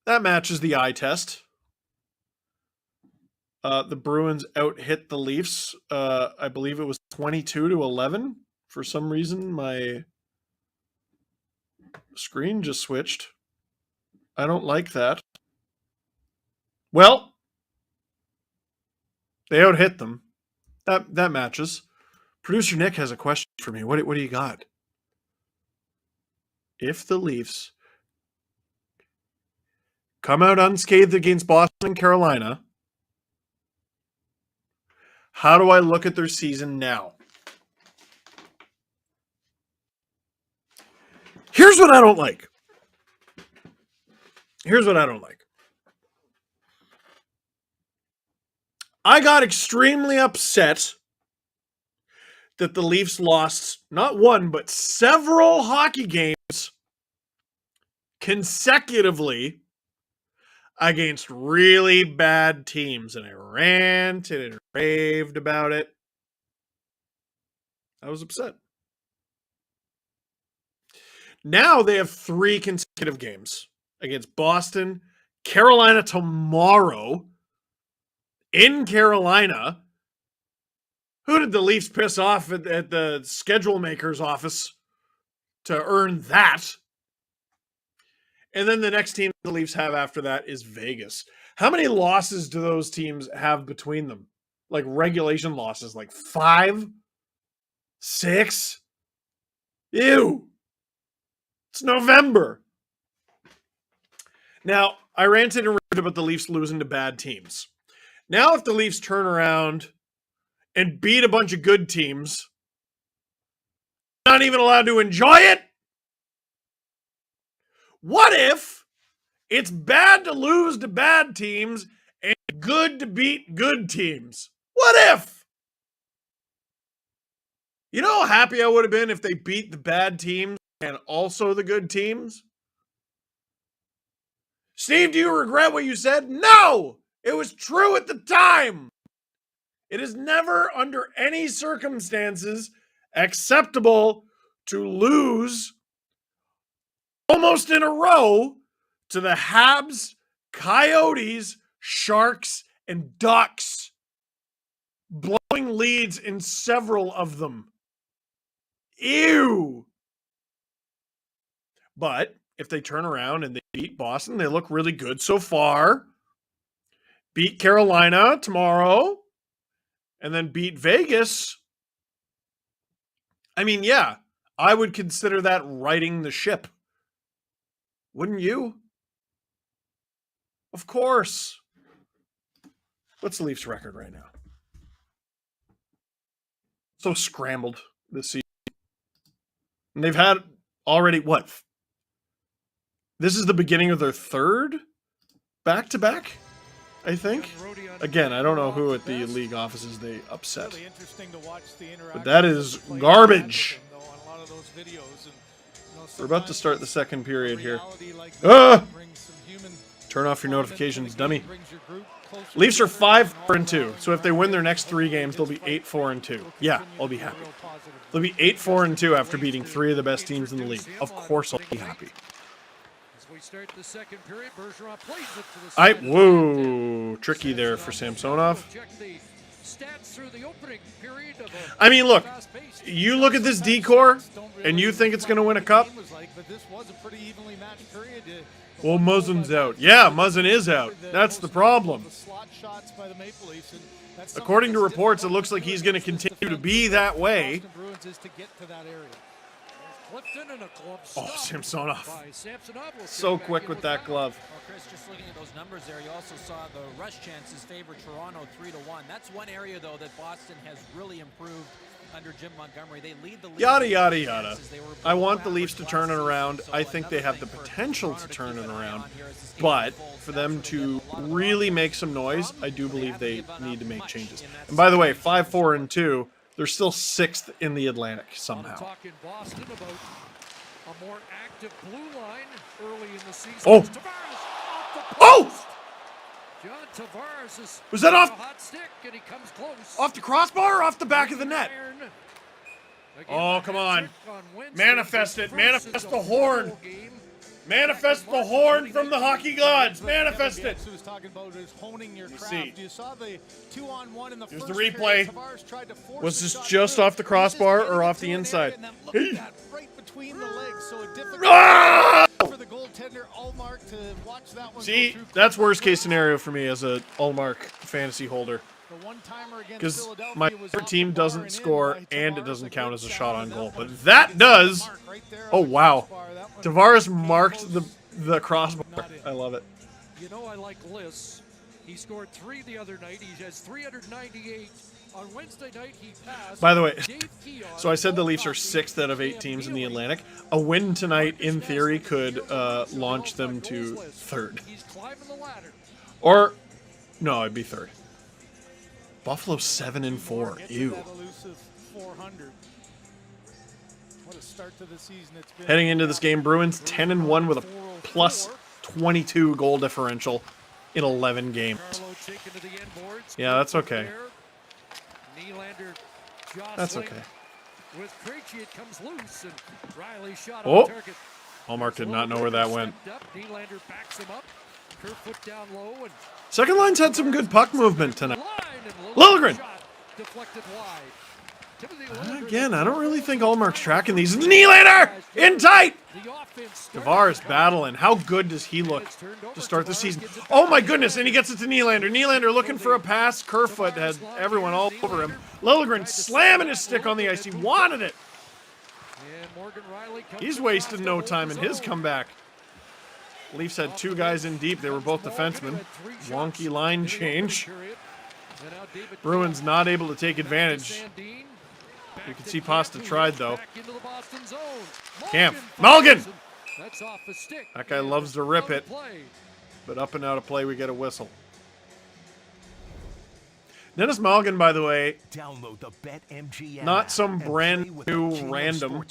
That matches the eye test. The Bruins out-hit the Leafs. I believe it was 22-11. For some reason, my screen just switched. I don't like that. Well, they out-hit them. That matches. Producer Nick has a question for me. What do you got? If the Leafs come out unscathed against Boston and Carolina, how do I look at their season now? Here's what I don't like. I got extremely upset that the Leafs lost not one, but several hockey games consecutively against really bad teams. And I ranted and raved about it. I was upset. Now they have 3 consecutive games against Boston, Carolina tomorrow, in Carolina. Who did the Leafs piss off at the schedule maker's office to earn that? And then the next team the Leafs have after that is Vegas. How many losses do those teams have between them? Like regulation losses, like 5? 6? Ew. It's November. Now, I ranted and raved about the Leafs losing to bad teams. Now, if the Leafs turn around and beat a bunch of good teams, not even allowed to enjoy it? What if it's bad to lose to bad teams and good to beat good teams? What if? You know how happy I would have been if they beat the bad teams and also the good teams? Steve, do you regret what you said? No! It was true at the time. It is never, under any circumstances, acceptable to lose almost in a row to the Habs, Coyotes, Sharks, and Ducks, blowing leads in several of them. Ew! But if they turn around and they beat Boston, they look really good so far. Beat Carolina tomorrow, and then beat Vegas. I mean, yeah, I would consider that righting the ship. Wouldn't you? Of course. What's the Leafs record right now? So scrambled this season. And they've had already, what? This is the beginning of their 3rd back-to-back, I think. Again, I don't know who at the league offices they upset. But that is garbage. We're about to start the second period here. Turn off your notifications, dummy. Leafs are 5-4-2. So if they win their next 3 games, they'll be 8-4-2. Yeah, I'll be happy. They'll be 8-4-2 after beating 3 of the best teams in the league. Of course I'll be happy. Whoa, tricky there for Samsonov. I mean, look, you look at this decor and you think it's going to win a cup? Well, Muzzin's out. Yeah, Muzzin is out. That's the problem. According to reports, it looks like he's going to continue to be that way. Oh, Samsonov. So quick with that glove. Well, Chris, just looking at those numbers there, you also saw the rush chances favor Toronto 3-1. That's one area, though, that Boston has really improved under Jim Montgomery. They lead the league. Yada, yada, yada. I want the Leafs to turn it around. I think they have the potential to turn it around. But for them to really make some noise, I do believe they need to make changes. And by the way, 5-4-2. They're still 6th in the Atlantic somehow. Talking Boston about a more active blue line early in the season. Oh! Oh! John Tavares is was that off? a hot stick, and he comes close. Off the crossbar or off the back of the net? Oh, come on. Manifest it. Manifest the horn. Manifest the horn from the hockey gods. Manifest it. Who was talking about is honing your craft. See. You saw the 2-on-1 in the Here's first the replay. period. Was this just off the crossbar or off the inside? Right between the legs, so a difficult for the goaltender Allmark to watch that one. See, that's worst case scenario for me as a Allmark fantasy holder. Because my team doesn't score and it doesn't count as a shot on goal. But that does. Oh, wow. Tavares marked the crossbar. I love it. You know I like lists. He scored 3 the other night. He has 398. On Wednesday night, he passed. By the way, so I said the Leafs are 6th out of 8 teams in the Atlantic. A win tonight, in theory, could launch them to 3rd. Or, no, it'd be 3rd. Buffalo 7-4. Ew. Heading into this game, Bruins 10-1 with a plus 22 goal differential in 11 games. Yeah, that's okay. That's okay. Oh! Hallmark did not know where that went. Second line's had some good puck movement tonight. Liljegren! Again, I don't really think Hallmark's tracking these. Nylander! In tight! Tavares battling. How good does he look to start the season? Oh my goodness, and he gets it to Nylander. Nylander looking for a pass. Kerfoot had everyone all over him. Liljegren slamming his stick on the ice. He wanted it. He's wasted no time in his comeback. Leafs had 2 guys in deep. They were both defensemen. Wonky line change. Bruins not able to take advantage. You can see Pasta tried, though. Camp. Malgin! That guy loves to rip it. But up and out of play, we get a whistle. Dennis Malgin, by the way, not some brand new random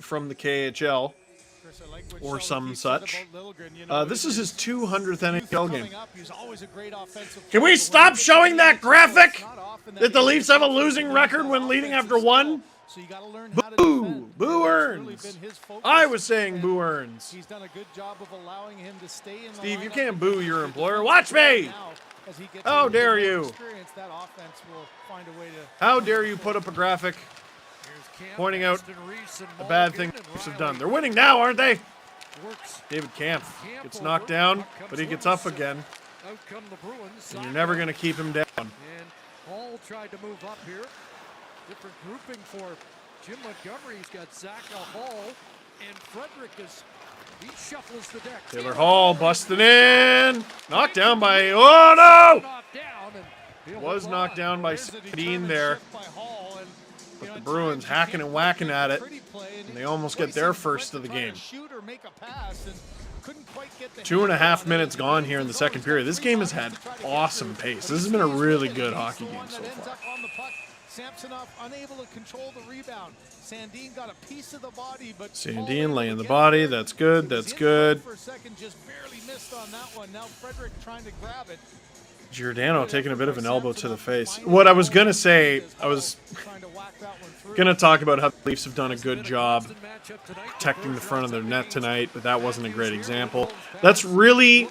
from the KHL or some such. This is his 200th NHL game. Can we stop showing that graphic that the Leafs have a losing record when leading after 1? Boo! Boo Earns! I was saying Boo Earns. Steve, you can't boo your employer. Watch me! How dare you? How dare you put up a graphic pointing out a bad thing the Leafs have done? They're winning now, aren't they? David Kampf gets knocked down, but he gets up again. And you're never going to keep him down. And Hall tried to move up here. Different grouping for Jim Montgomery. He's got Zach Hall, and Frederick is... He shuffles the deck. Taylor Hall busting in. Knocked down by... Oh, no! Was knocked down by Dean there. But the Bruins hacking and whacking at it. And they almost get their first of the game. 2.5 minutes gone here in the second period. This game has had awesome pace. This has been a really good hockey game so far. Samsonov unable to control the rebound. Sandin got a piece of the body, but Sandin laying the body. That's good. That's good. For a second, just barely missed on that one. Now Frederick trying to grab it. Giordano taking a bit of an elbow to the face. What I was gonna say, I was gonna talk about how the Leafs have done a good job protecting the front of their net tonight, but that wasn't a great example. That's really...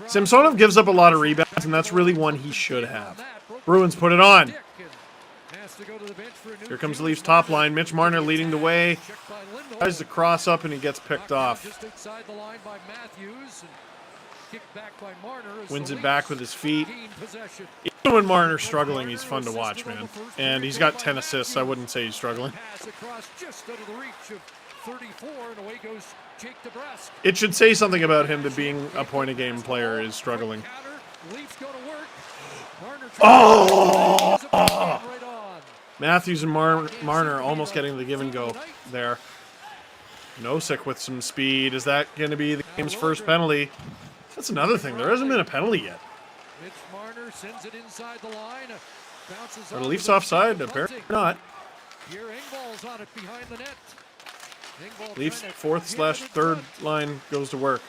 Samsonov gives up a lot of rebounds, and that's really one he should have. Bruins put it on. Here comes the Leafs top line. Mitch Marner leading the way. Tries to cross up and he gets picked off. Wins it back with his feet. Even when Marner's struggling, he's fun to watch, man. And he's got 10 assists. I wouldn't say he's struggling. It should say something about him that being a point-a-game player is struggling. Oh! Matthews and Marner almost getting the give and go there. Nosek with some speed. Is that going to be the game's first penalty? That's another thing. There hasn't been a penalty yet. Are the Leafs offside? Apparently not. Leafs 4th/3rd line goes to work.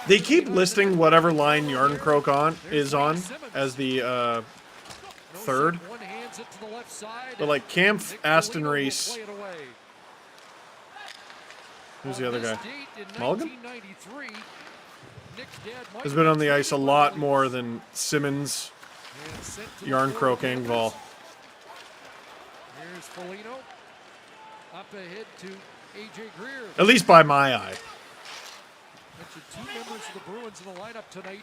They keep listing whatever line Yarncroke is on as the third. But like Kampf, Aston Reese. Who's the other guy? Mulligan? Has been on the ice a lot more than Simmons, Yarncroke, Engvall. Here's Foligno. Up ahead to AJ Greer. At least by my eye. Mentioned 2 members of the Bruins in the lineup tonight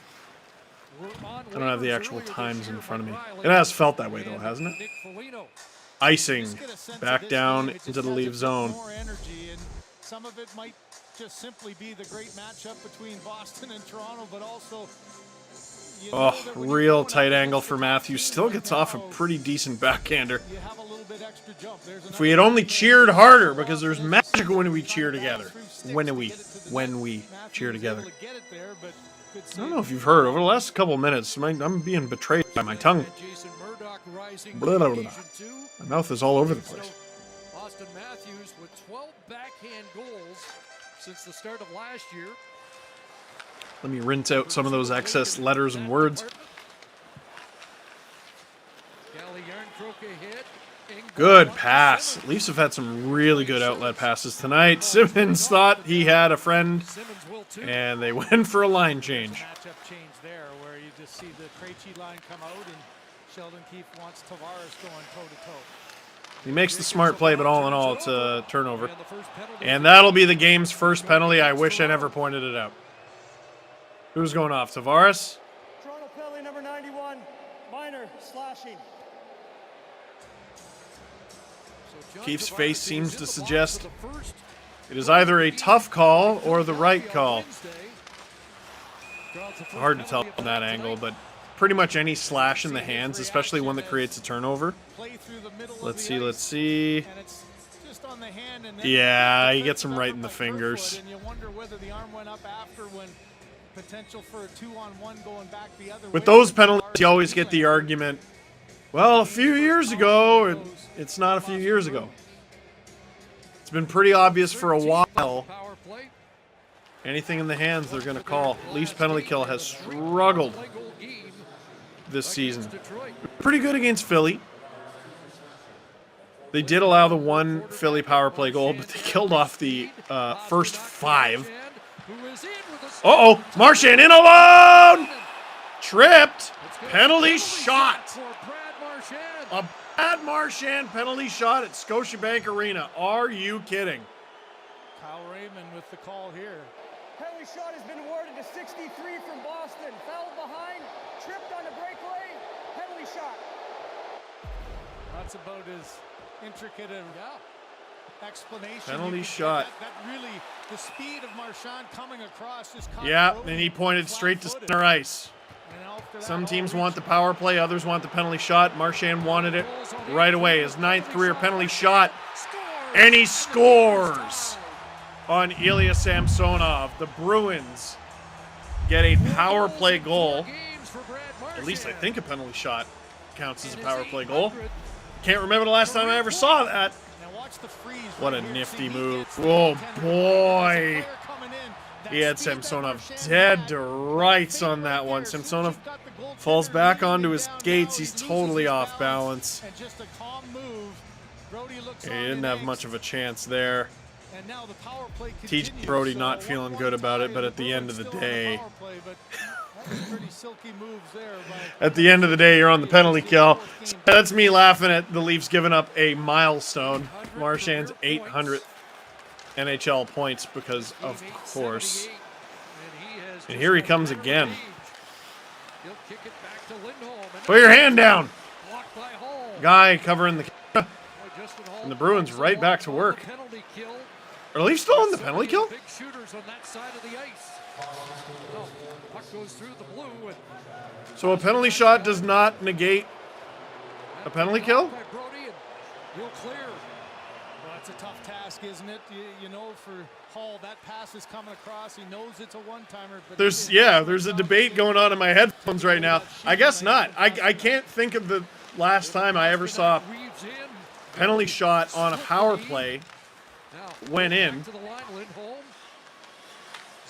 I don't have the actual times in front of me. It has felt that way, though, hasn't it? Icing back down into the Leaf zone. More energy, and some of it might just simply be the great matchup between Boston and Toronto, but also oh, real tight angle for Matthews. Still gets off a pretty decent backhander. If we had only cheered harder, because there's magic when we cheer together. When we cheer together. I don't know if you've heard, over the last couple of minutes, I'm being betrayed by my tongue. Blah, blah, blah. My mouth is all over the place. Austin Matthews with 12 backhand goals since the start of last year. Let me rinse out some of those excess letters and words. Good pass. Leafs have had some really good outlet passes tonight. Simmons thought he had a friend, and they went for a line change. Matchup change there, where you just see the Krejci line come out, and Sheldon Keefe wants Tavares going toe-to-toe. He makes the smart play, but all in all, it's a turnover. And that'll be the game's first penalty. I wish I never pointed it out. Who's going off? Tavares? Toronto penalty number 91, minor slashing. Keefe's face seems to suggest it is either a tough call or the right call. Hard to tell from that angle, but pretty much any slash in the hands, especially one that creates a turnover. Let's see. Yeah, he gets him right in the fingers. With those penalties, you always get the argument, well, a few years ago, it's not a few years ago. It's been pretty obvious for a while. Anything in the hands, they're going to call. Leafs penalty kill has struggled this season. Pretty good against Philly. They did allow the one Philly power play goal, but they killed off the first 5. Uh-oh, Marchand in alone! Tripped. Penalty shot. A bad Marchand penalty shot at Scotiabank Arena. Are you kidding? Kyle Raymond with the call here. Penalty shot has been awarded to 63 from Boston. Foul behind, tripped on a breakaway, penalty shot. That's about as intricate an explanation. Penalty shot. That really, the speed of Marchand coming across just caught. Yeah, and he pointed straight to center ice. Some teams want the power play, others want the penalty shot. Marchand wanted it right away. His 9th career penalty shot. And he scores on Ilya Samsonov. The Bruins get a power play goal. At least I think a penalty shot counts as a power play goal. Can't remember the last time I ever saw that. What a nifty move. Oh, boy. He had Samsonov dead to rights on that one. Samsonov falls back onto his skates. He's totally off balance. He didn't have much of a chance there. TJ Brody not feeling good about it, but at the end of the day, you're on the penalty kill. So that's me laughing at the Leafs giving up a milestone. Marchand's 800th NHL points because, of course. And here he comes again. Put your hand down. Guy covering the... And the Bruins right back to work. Are the Leafs still on the penalty kill? So a penalty shot does not negate a penalty kill? It's a tough task, isn't it? You know, for Hall, that pass is coming across. He knows it's a one-timer. There's a debate going on in my headphones right now. I guess not. I can't think of the last time I ever saw a penalty shot on a power play went in.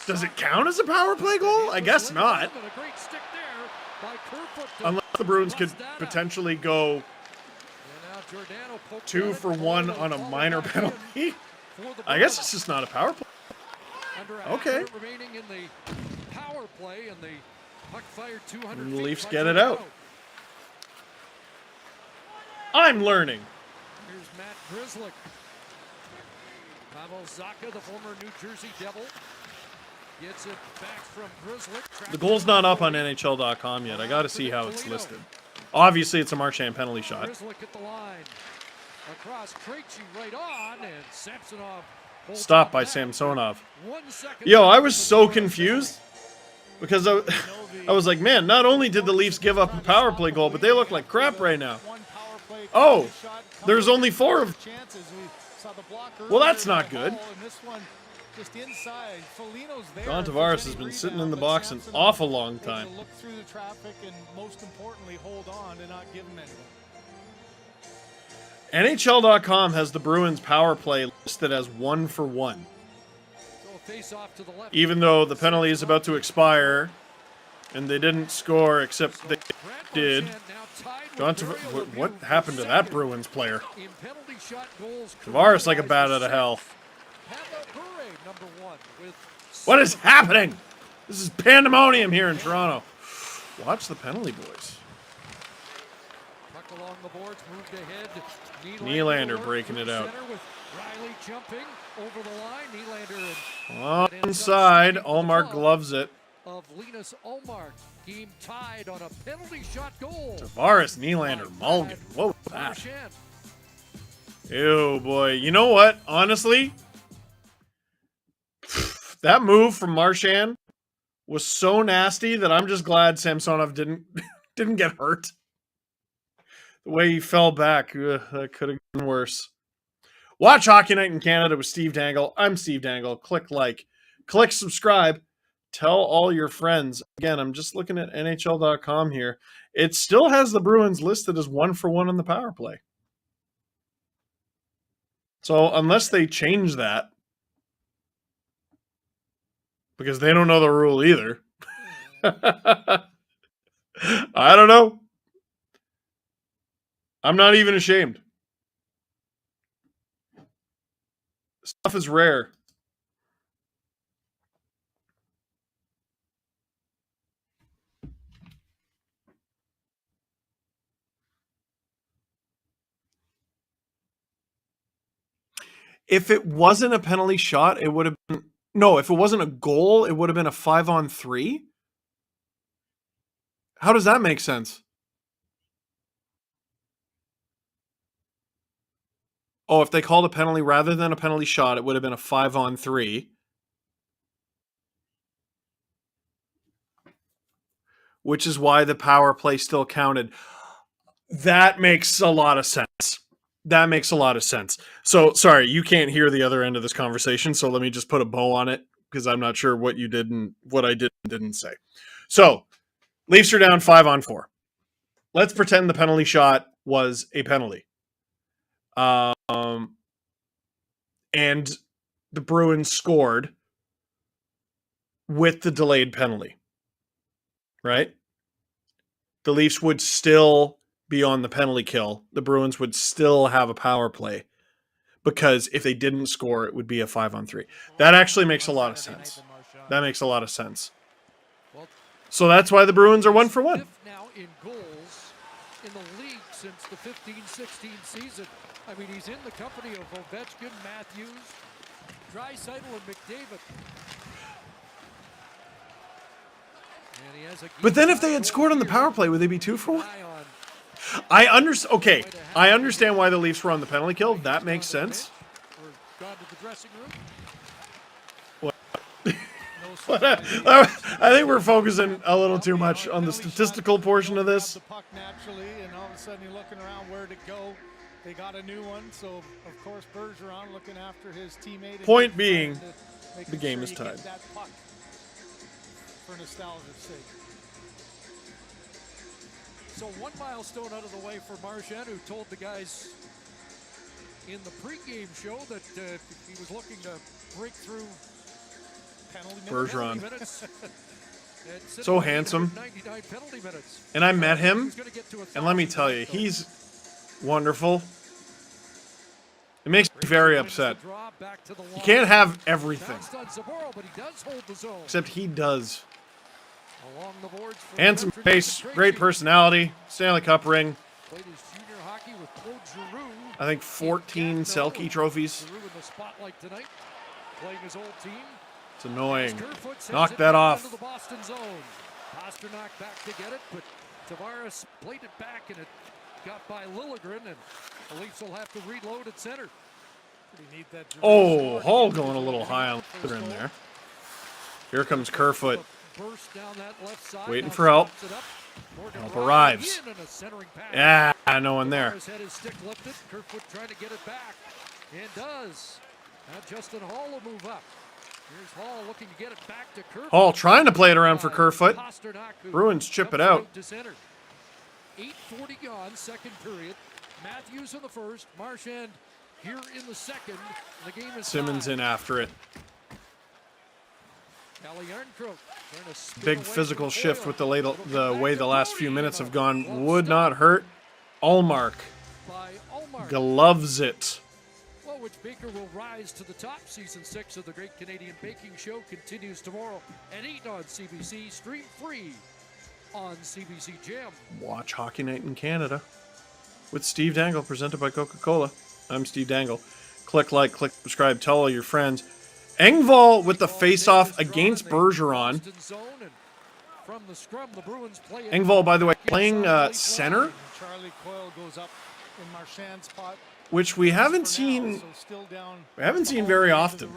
Does it count as a power play goal? I guess not. Unless the Bruins could potentially go 2 for 1 on a minor penalty. I guess it's just not a power play. Okay. And the Leafs get it out. I'm learning. Here's Matt Grzelcyk. Pavel Zacha, the former New Jersey Devil. Gets it back from Grizzly. The goal's not up on NHL.com yet. I got to see how it's listed. Obviously, it's a Marchand penalty shot. Grizzly at the line. Across Krejci right on, and Samsonov. Stopped by Samsonov. Yo, I was so confused because I was like, man, not only did the Leafs give up a power play goal, but they look like crap right now. Oh, there's only 4 of... Well, that's not good. John Tavares has been sitting in the box an awful long time. Look through the traffic and most importantly, hold on and not give them anything. NHL.com has the Bruins power play listed as 1 for 1. Even though the penalty is about to expire and they didn't score except they did. What happened to that Bruins player? Tavares like a bat out of hell. What is happening? This is pandemonium here in Toronto. Watch the penalty, boys. Along the boards, moved ahead. Nylander breaking it out. Riley jumping over the line. Nylander Onside. Allmark gloves it. Of Linus Ullmark. Game tied on a penalty shot goal. Tavares, Nylander, Mulligan. What was that? Ew, boy. You know what? Honestly, that move from Marchand was so nasty that I'm just glad Samsonov didn't get hurt. The way he fell back, that could have been worse. Watch Hockey Night in Canada with Steve Dangle. I'm Steve Dangle. Click like. Click subscribe. Tell all your friends. Again, I'm just looking at NHL.com here. It still has the Bruins listed as 1 for 1 on the power play. So unless they change that, because they don't know the rule either. I don't know. I'm not even ashamed. Stuff is rare. If it wasn't a penalty shot, it would have been... No, if it wasn't a goal, it would have been a 5-on-3? How does that make sense? Oh, if they called a penalty rather than a penalty shot, it would have been a 5-on-3. Which is why the power play still counted. That makes a lot of sense. That makes a lot of sense. So, sorry, you can't hear the other end of this conversation, so let me just put a bow on it, because I'm not sure what you did and what I did and didn't say. So, Leafs are down 5-on-4. Let's pretend the penalty shot was a penalty. And the Bruins scored with the delayed penalty, right? The Leafs would still be on the penalty kill. The Bruins would still have a power play because if they didn't score, it would be a 5-on-3. That actually makes a lot of sense. That makes a lot of sense. So that's why the Bruins are 1 for 1. Now in goals in the league since the 15-16 season. I mean, he's in the company of Ovechkin, Matthews, Draisaitl, and McDavid. And he has a... But then if they had scored on the power play, would they be 2 for 1? I understand why the Leafs were on the penalty kill. That makes sense. Gone to the dressing room. I think we're focusing a little too much on the statistical portion of this. The puck naturally, and all of a sudden you're looking around where to go. They got a new one, so of course Bergeron looking after his teammate. Point being, the game is tied. That puck for nostalgia's sake. So one milestone out of the way for Marchand, who told the guys in the pregame show that he was looking to break through Bergeron. minutes. So handsome. And I met him, and let me tell you, he's wonderful. It makes me very upset. You can't have everything. Except he does. Handsome face, great personality, Stanley Cup ring. I think 14 Selke trophies. Playing his old team. It's annoying. Knock that off. The Boston zone. Pasternak back to get it, but Tavares played it back and it got by Liljegren, and the Leafs will have to reload at center. Need that Oh, Hall going a little high on Liljegren there. Here comes Kerfoot. Waiting for help. Help arrives. Yeah, no one there. Kerfoot trying to get it back, and does. Now Justin Hall will move up. Here's Hall looking to get it back to Kerfoot. Hall trying to play it around for Kerfoot. Bruins chip it out. 8:40 gone, second period. Matthews in the first, Marchand here in the second. The game is Simmons in after it. Big physical shift with the way the last few minutes have gone. Would not hurt. Allmark gloves it. Well, which baker will rise to the top? Season 6 of the Great Canadian Baking Show continues tomorrow at 8 on CBC. Stream free on CBC Gem. Watch Hockey Night in Canada with Steve Dangle, presented by Coca-Cola. I'm Steve Dangle. Click like, click subscribe, tell all your friends. Engvall with the face-off against Bergeron. Engvall, by the way, playing center, which we haven't seen. We haven't seen very often.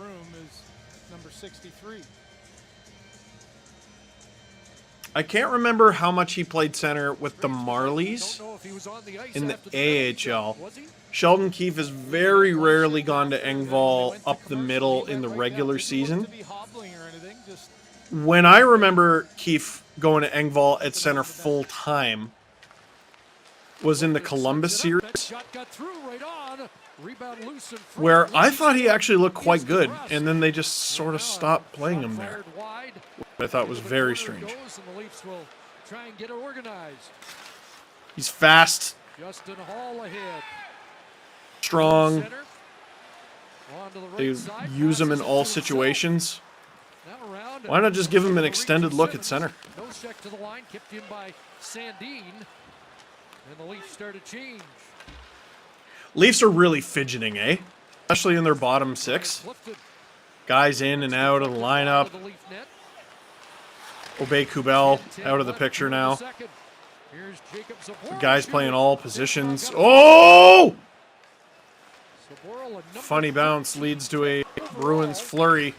I can't remember how much he played center with the Marlies in the AHL. Sheldon Keefe has very rarely gone to Engvall up the middle in the regular season. When I remember Keefe going to Engvall at center full time was in the Columbus series, where I thought he actually looked quite good, and then they just sort of stopped playing him there. I thought was very strange. He's fast, strong. They use him in all situations. Why not just give him an extended look at center? No check to the line, kept in by Sandin, and the Leafs start a change. Leafs are really fidgeting, eh? Especially in their bottom six. Guys in and out of the lineup. Obey Kubel out of the picture now. The guys playing all positions. Oh! Funny bounce leads to a Bruins flurry.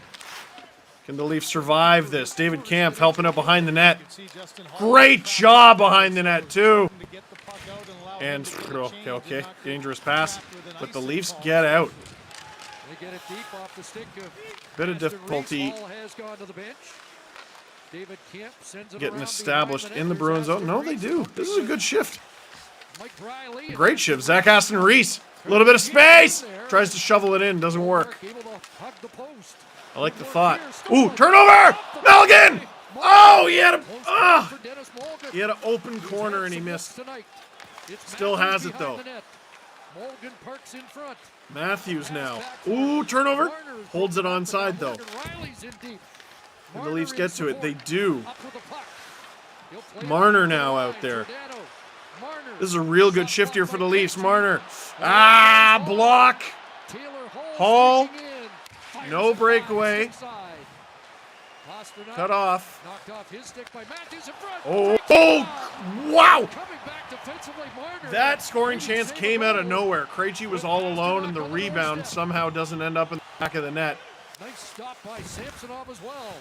Can the Leafs survive this? David Kampf helping out behind the net. Great job behind the net, too. And, okay, dangerous pass. But the Leafs get out. Bit of difficulty getting established in the Bruins zone. No, they do. This is a good shift. Great shift. Zach Aston Reese. A little bit of space. Tries to shovel it in. Doesn't work. I like the thought. Ooh, turnover! Milligan! Oh, he had an open corner and he missed. Still has it, though. Matthews now. Ooh, turnover. Holds it onside, though. And the Leafs get to it. They do. Marner now out there. This is a real good shift here for the Leafs. Marner. Ah, block. Hall. No breakaway. Cut off. Oh, wow. That scoring chance came out of nowhere. Krejci was all alone, and the rebound somehow doesn't end up in the back of the net. Nice stop by Samsonov as well.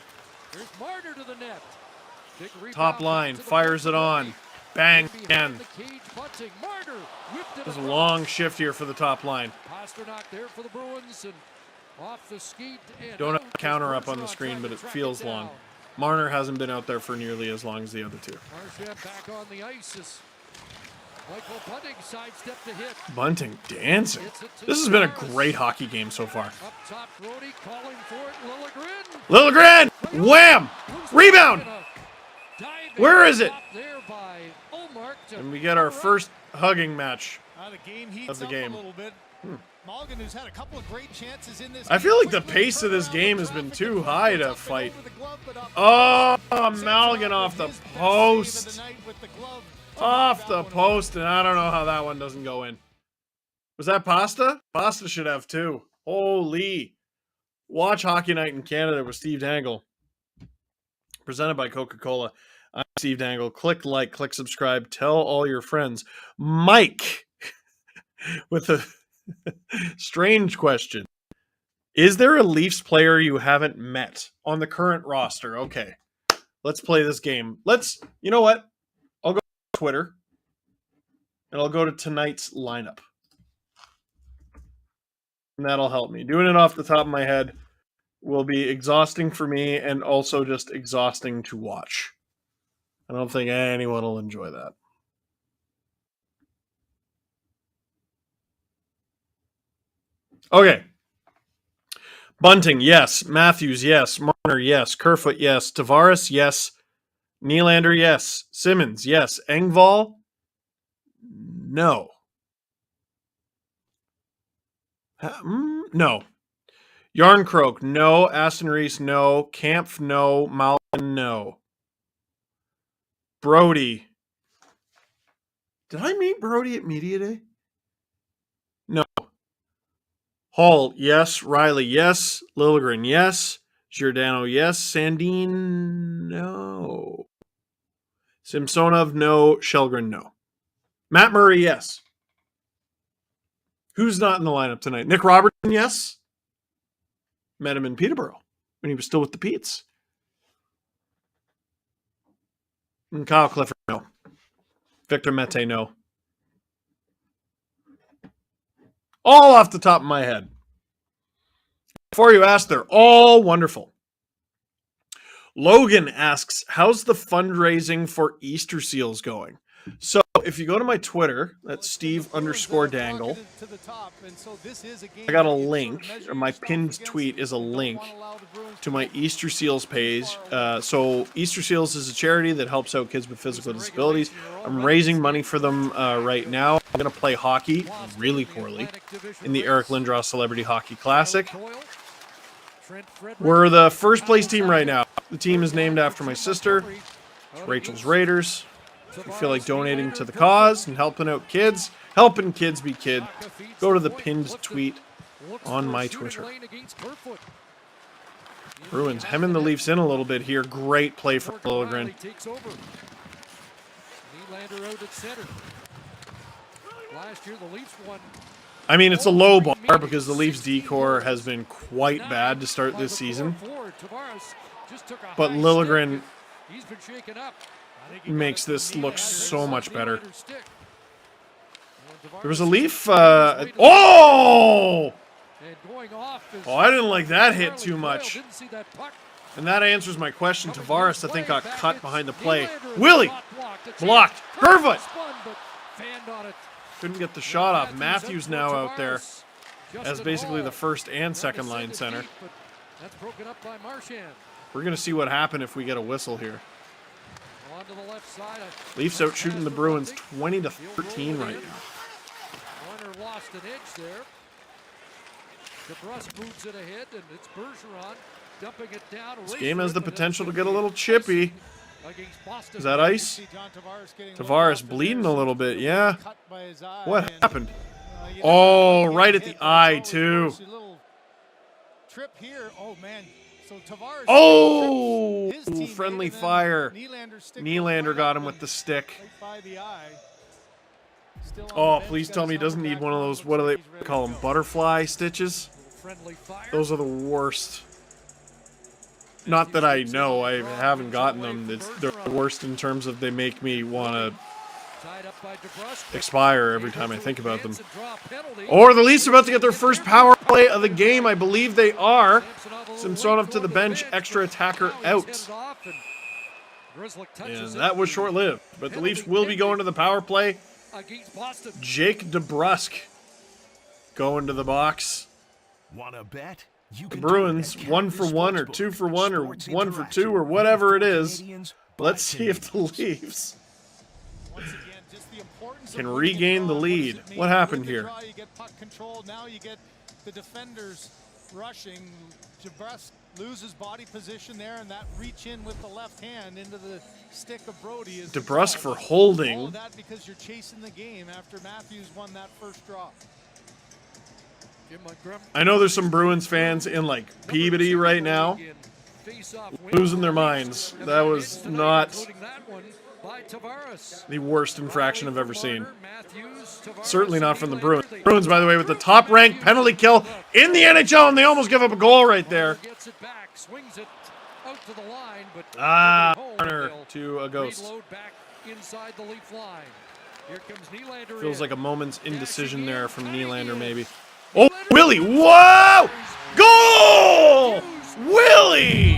There's Marner to the net. Top line, fires it on. Bang, again. There's a long shift here for the top line. Pasternak there for the Bruins, and off the skate. Don't have a counter up on the screen, but it feels long. Marner hasn't been out there for nearly as long as the other two. Marchand back on the ice as Michael Bunting sidestepped the hit. Bunting dancing. This has been a great hockey game so far. Up top, Brody calling for it. Liljegren. Liljegren! Wham! Rebound! Where is it? And we get our first hugging match of the game. Malgin, who's had a couple of great chances in this I feel like the pace of this game has been too high to fight. Oh, Malgin off the post. Off the post, and I don't know how that one doesn't go in. Was that Pasta? Pasta should have two. Holy. Watch Hockey Night in Canada with Steve Dangle. Presented by Coca-Cola. I'm Steve Dangle. Click like, click subscribe, tell all your friends. Mike, with a strange question. Is there a Leafs player you haven't met on the current roster? Okay, let's play this game. You know what? I'll go to Twitter, and I'll go to tonight's lineup. And that'll help me. Doing it off the top of my head will be exhausting for me and also just exhausting to watch. I don't think anyone will enjoy that. Okay. Bunting, yes. Matthews, yes. Marner, yes. Kerfoot, yes. Tavares, yes. Nylander, yes. Simmons, yes. Engvall, no. No. Yarncroke, no. Aston Reese, no. Kampf, no. Malkin, no. Brody. Did I meet Brody at Media Day? No. Hall, yes. Riley, yes. Liljegren, yes. Giordano, yes. Sandin, no. Samsonov, no. Shelgren, no. Matt Murray, yes. Who's not in the lineup tonight? Nick Robertson, yes. Met him in Peterborough when he was still with the Petes. And Kyle Clifford, no. Victor Mete, no. All off the top of my head. Before you ask, they're all wonderful. Logan asks, how's the fundraising for Easter Seals going? So if you go to my Twitter, that's Steve_Dangle, I got a link, or my pinned tweet is a link to my Easter Seals page. So Easter Seals is a charity that helps out kids with physical disabilities. I'm raising money for them right now. I'm going to play hockey really poorly in the Eric Lindros Celebrity Hockey Classic. We're the first place team right now. The team is named after my sister, Rachel's Raiders. If you feel like donating to the cause and helping out kids, helping kids be kid, go to the pinned tweet on my Twitter. Bruins hemming the Leafs in a little bit here. Great play from Liljegren. I mean, it's a low bar because the Leafs decor has been quite bad to start this season. But Liljegren makes this look so much better. There was a Leaf. Oh! Oh, I didn't like that hit too much. And that answers my question. Tavares, I think, got cut behind the play. Willie! Blocked. Kerfoot! Couldn't get the shot off. Matthews now out there as basically the first and second line center. We're going to see what happened if we get a whistle here. Leafs out shooting the Bruins 20-13 right now. Warner lost an edge there. DeBrusk moves it ahead, and it's Bergeron dumping it down. This game has the potential to get a little chippy. Is that ice? Tavares bleeding a little bit, yeah. What happened? Oh, right at the eye, too. Oh, friendly fire. Nylander got him with the stick. Oh, please tell me he doesn't need one of those, what do they call them, butterfly stitches? Those are the worst. Not that I know, I haven't gotten them. They're the worst in terms of they make me want to expire every time I think about them. Or the Leafs are about to get their first power play of the game. I believe they are. Samsonov to the bench, extra attacker out. And that was short-lived. But the Leafs will be going to the power play. Jake DeBrusk going to the box. Wanna bet? The Bruins, 1 for 1 or 2 for 1 or 1 for 2 or whatever it is. Let's see if the Leafs can regain the lead. What happened here? You get puck control. Now you get the defenders rushing. DeBrusk loses body position there, and that reach in with the left hand into the stick of Brody is DeBrusk for holding. All of that because you're chasing the game after Matthews won that first draw. I know there's some Bruins fans in like Peabody right now losing their minds. That was not the worst infraction I've ever seen. Certainly not from the Bruins. Bruins, by the way, with the top-ranked penalty kill in the NHL, and they almost give up a goal right there. Corner to a ghost. Feels like a moment's indecision there from Nylander, maybe. Oh, Willie! Whoa! Goal! Willie!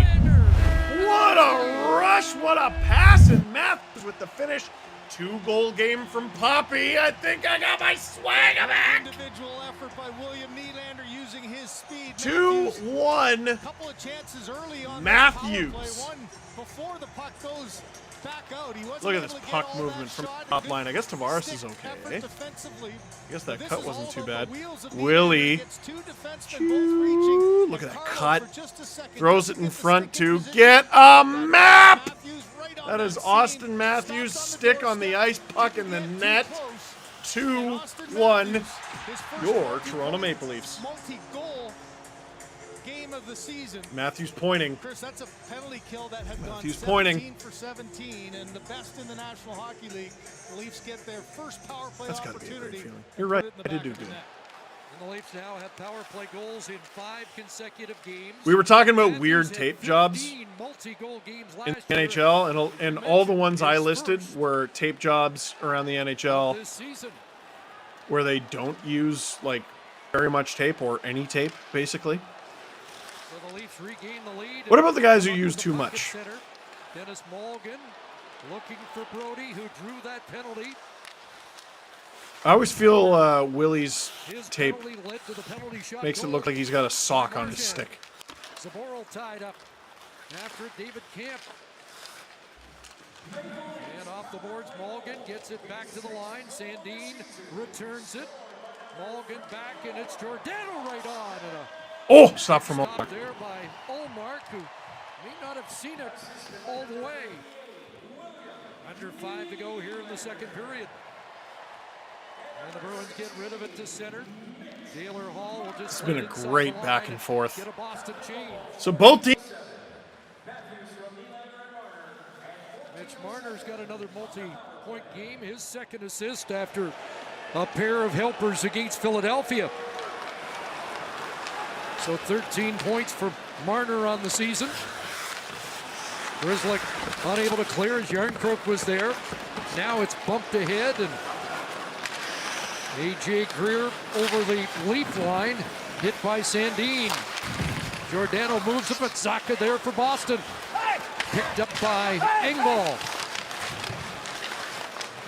What a rush! What a pass! And Matthews with the finish. 2-goal game from Poppy. I think I got my swag back. Individual effort by William Nylander using his speed. 2-1. Couple of chances early on Matthews. One before the puck goes back out. He wasn't Look at this puck movement from the top line. I guess Tavares is okay. I guess that cut wasn't too bad. Willie. Look at that cut. Throws it in front to get a map. That is Austin Matthews' stick on the ice, puck in the net. 2-1. Your Toronto Maple Leafs. Multi-goal game of the season. Matthews pointing. Chris, that's a penalty kill that had Matthews gone 17 pointing. for 17, and the best in the National Hockey League. The Leafs get their first power play That's gotta be a opportunity. great feeling. You're right. I did do good. And the Leafs now have power play goals in 5 consecutive games. We were talking about weird tape jobs in the NHL, and all the ones I listed were tape jobs around the NHL where they don't use like very much tape or any tape, basically. So the Leafs regain the lead. What about the guys who use too much? Dennis Morgan looking for Brody, who drew that penalty. I always feel Willie's tape makes it look like he's got a sock on his stick. Zaboral tied up after David Camp. And off the boards, Morgan gets it back to the line. Sandin returns it. Morgan back, and it's Giordano right on. Oh, stop from Omar. There by Ullmark, who may not have seen it all the way. Under 5 to go here in the second period. And the Bruins get rid of it to center. Taylor Hall will just. It's been a great back and forth. Get a Boston change. So both teams. Mitch Marner's got another multi-point game, his second assist after a pair of helpers against Philadelphia. So 13 points for Marner on the season. Grizzlick unable to clear as Yarncroke was there. Now it's bumped ahead, and A.J. Greer over the Leaf line, hit by Sandin. Giordano moves up, but Zacha there for Boston. Picked up by Engvall.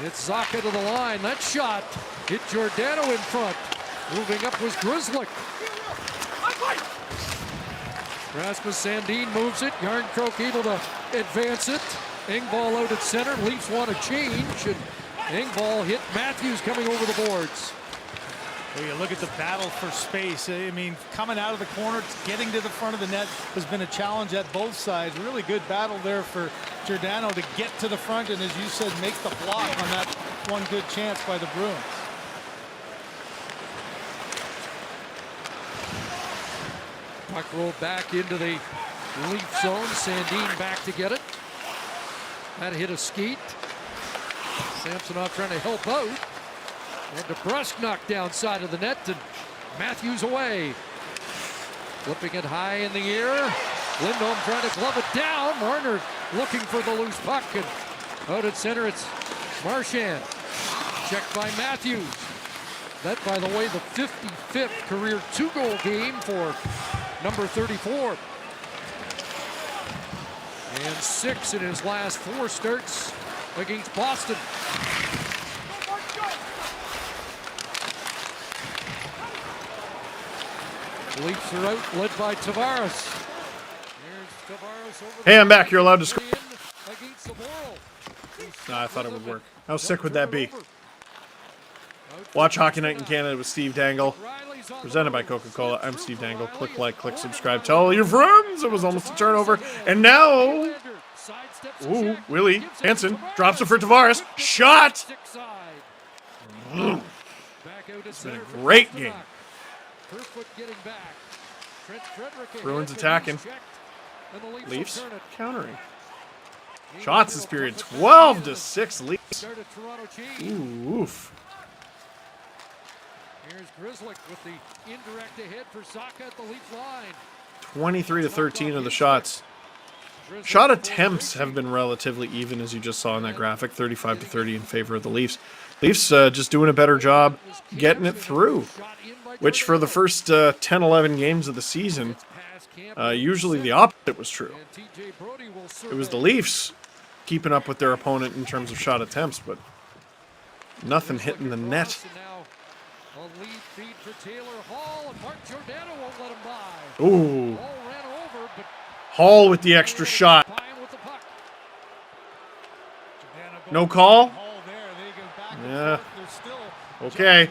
It's Zacha to the line. That shot hit Giordano in front. Moving up was Grizzlick. Rasmus Sandin moves it. Yarncroke able to advance it. Engvall out at center. Leafs want to change, and Engvall hit Matthews coming over the boards. Well, you look at the battle for space. I mean, coming out of the corner, getting to the front of the net has been a challenge at both sides. Really good battle there for Giordano to get to the front, and as you said, make the block on that one good chance by the Bruins. Puck rolled back into the Leaf zone. Sandin back to get it. That hit a skate. Samsonov trying to help out. And DeBrusk knocked down side of the net, and Matthews away. Flipping it high in the air. Lindholm trying to glove it down. Marner looking for the loose puck, and out at center it's Marchand. Checked by Matthews. That, by the way, the 55th career 2-goal game for number 34. And 6 in his last 4 starts against Boston. Leafs are out, led by Tavares. There's Tavares over. Hey, I'm back. You're allowed to score. No, I thought it would work. How sick would that be? Watch Hockey Night in Canada with Steve Dangle. Presented by Coca-Cola. I'm Steve Dangle. Click like, click subscribe. Tell all your friends. It was almost a turnover. And now, ooh, Willie Hansen drops it for Tavares. Shot! It's been a great game Kerfoot getting back. Trent Frederick Bruins attacking. Leafs countering. Shots this period, 12-6 Leafs. Ooh, oof. Here's Grizzlick with the indirect ahead for Saka at the Leaf line. 23-13 of the shots. Shot attempts have been relatively even, as you just saw in that graphic, 35-30 in favor of the Leafs. Leafs just doing a better job getting it through, which for the first 10-11 games of the season, usually the opposite was true. It was the Leafs keeping up with their opponent in terms of shot attempts, but nothing hitting the net. Ooh. Hall with the extra shot. No call? Yeah. Okay.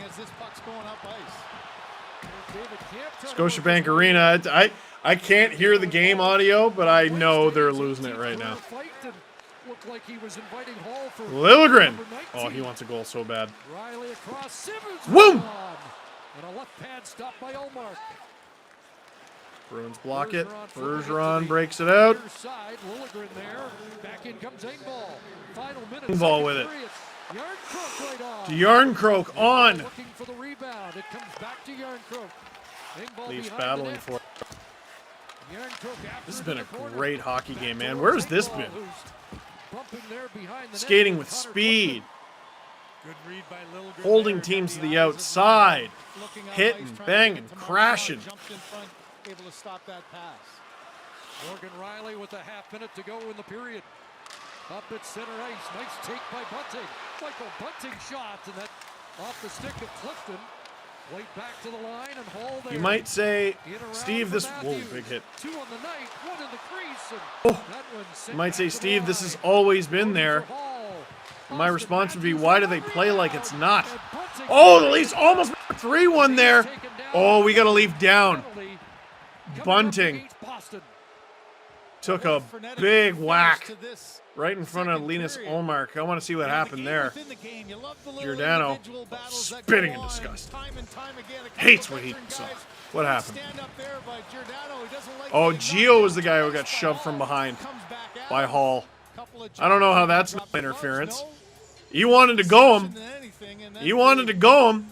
Scotiabank Arena. I can't hear the game audio, but I know they're losing it right now. Liljegren. Oh, he wants a goal so bad. Boom! And a left pad stop by Ullmark. Bruins block it. Bergeron breaks it out. Liljegren there. Back in comes Engvall. Final minute. Engvall with it. Yarncroke right on. To Yarncroke on. Looking for the rebound. It comes back to Yarncroke. Leafs battling for it. This has been a great hockey game, man. Where has this been? Skating with speed. Holding teams to the outside. Hitting, banging, crashing. Able to stop that pass. Morgan Riley with a half minute to go in the period. Up at center ice. Nice take by Bunting. Michael Bunting shot, and that off the stick of Clifton. Right back to the line, and Hall there. You might say, Steve, this... Whoa, big hit. Two on the night, one in the crease. You might say, Steve, this has always been there. And my response would be, why do they play like it's not? Oh, the Leafs almost 3-1 there. Oh, we got to leave down. Bunting took a big whack right in front of Linus Ullmark. I want to see what happened there. Giordano spitting in disgust. Hates what he saw. What happened? Oh, Gio was the guy who got shoved from behind by Hall. I don't know how that's not interference. He wanted to go him. He wanted to go him.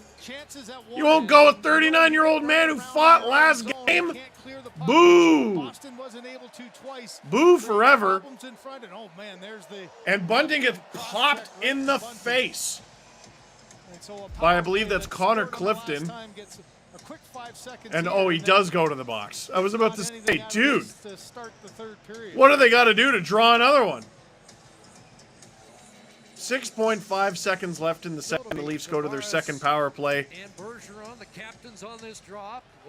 You won't go a 39-year-old man who fought last game? Boo! Boo forever. And Bunting gets popped in the face by, I believe that's Connor Clifton. And oh, he does go to the box. I was about to say, dude, what do they got to do to draw another one? 6.5 seconds left in the second. The Leafs go to their second power play.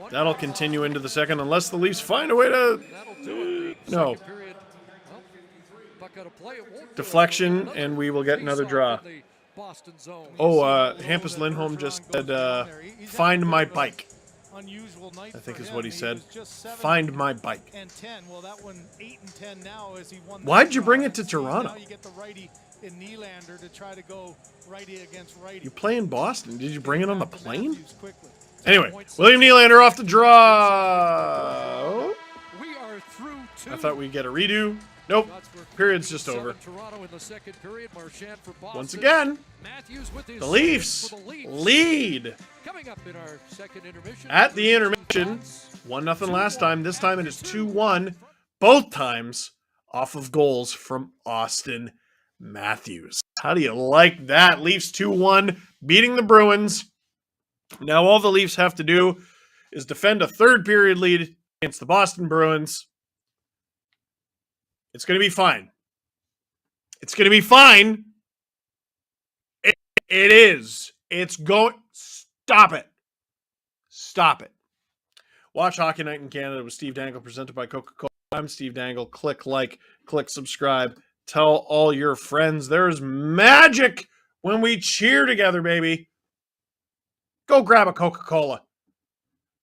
That'll continue into the second unless the Leafs find a way to... No. Deflection, and we will get another draw. Oh, Hampus Lindholm just said, find my bike. I think is what he said. Find my bike. Why'd you bring it to Toronto? In Nylander to try to go righty against righty. You play in Boston. Did you bring it on the plane? Anyway, William Nylander off the draw. I thought we'd get a redo. Nope. Period's just over. Once again, the Leafs lead at the intermission. 1-0 last time. This time it is 2-1. Both times off of goals from Austin Matthews. How do you like that? Leafs 2-1, beating the Bruins. Now all the Leafs have to do is defend a third period lead against the Boston Bruins. It's going to be fine. It's going to be fine. It is. It's going... Stop it. Stop it. Watch Hockey Night in Canada with Steve Dangle, presented by Coca-Cola. I'm Steve Dangle. Click like, click subscribe. Tell all your friends there's magic when we cheer together, baby. Go grab a Coca-Cola.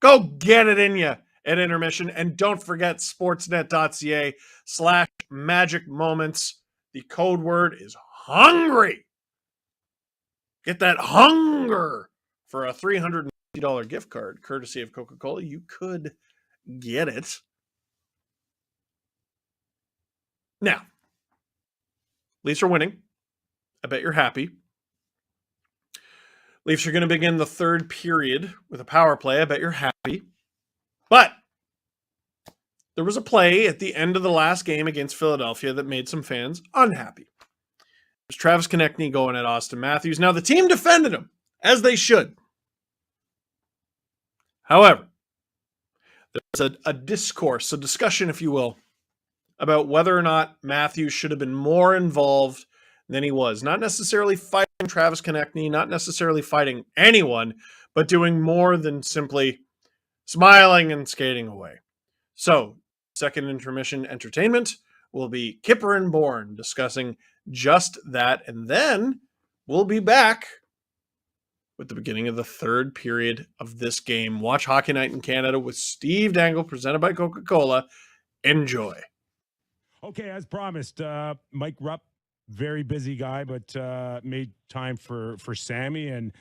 Go get it in you at intermission. And don't forget sportsnet.ca/magic moments. The code word is hungry. Get that hunger for a $350 $50 gift card, courtesy of Coca-Cola. You could get it. Now, Leafs are winning. I bet you're happy. Leafs are going to begin the third period with a power play. I bet you're happy. But there was a play at the end of the last game against Philadelphia that made some fans unhappy. It was Travis Konechny going at Austin Matthews. Now, the team defended him, as they should. However, there's a discourse, a discussion, if you will, about whether or not Matthews should have been more involved than he was. Not necessarily fighting Travis Konechny, not necessarily fighting anyone, but doing more than simply smiling and skating away. So, second intermission entertainment will be Kipper and Bourne discussing just that, and then we'll be back with the beginning of the third period of this game. Watch Hockey Night in Canada with Steve Dangle, presented by Coca-Cola. Enjoy. Okay, as promised, Mike Rupp, very busy guy, but made time for Sammy and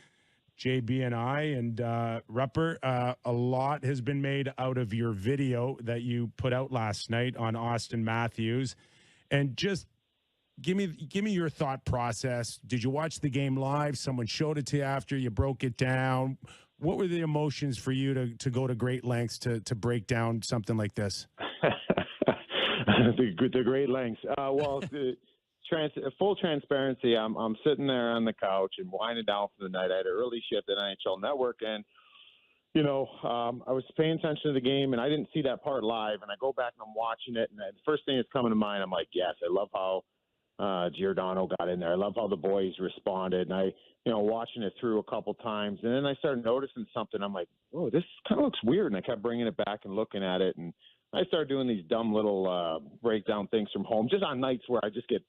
JB and I. And Rupper, a lot has been made out of your video that you put out last night on Austin Matthews. And just give me your thought process. Did you watch the game live? Someone showed it to you after you broke it down? What were the emotions for you to go to great lengths to break down something like this? The great lengths. Full transparency, I'm sitting there on the couch and winding down for the night. I had an early shift at NHL Network, and I was paying attention to the game, and I didn't see that part live. And I go back and I'm watching it, and the first thing that's coming to mind, I'm like, yes, I love how Giordano got in there. I love how the boys responded, and I, watching it through a couple times, and then I started noticing something. I'm like, oh, this kind of looks weird, and I kept bringing it back and looking at it, and I started doing these dumb little breakdown things from home, just on nights where I just get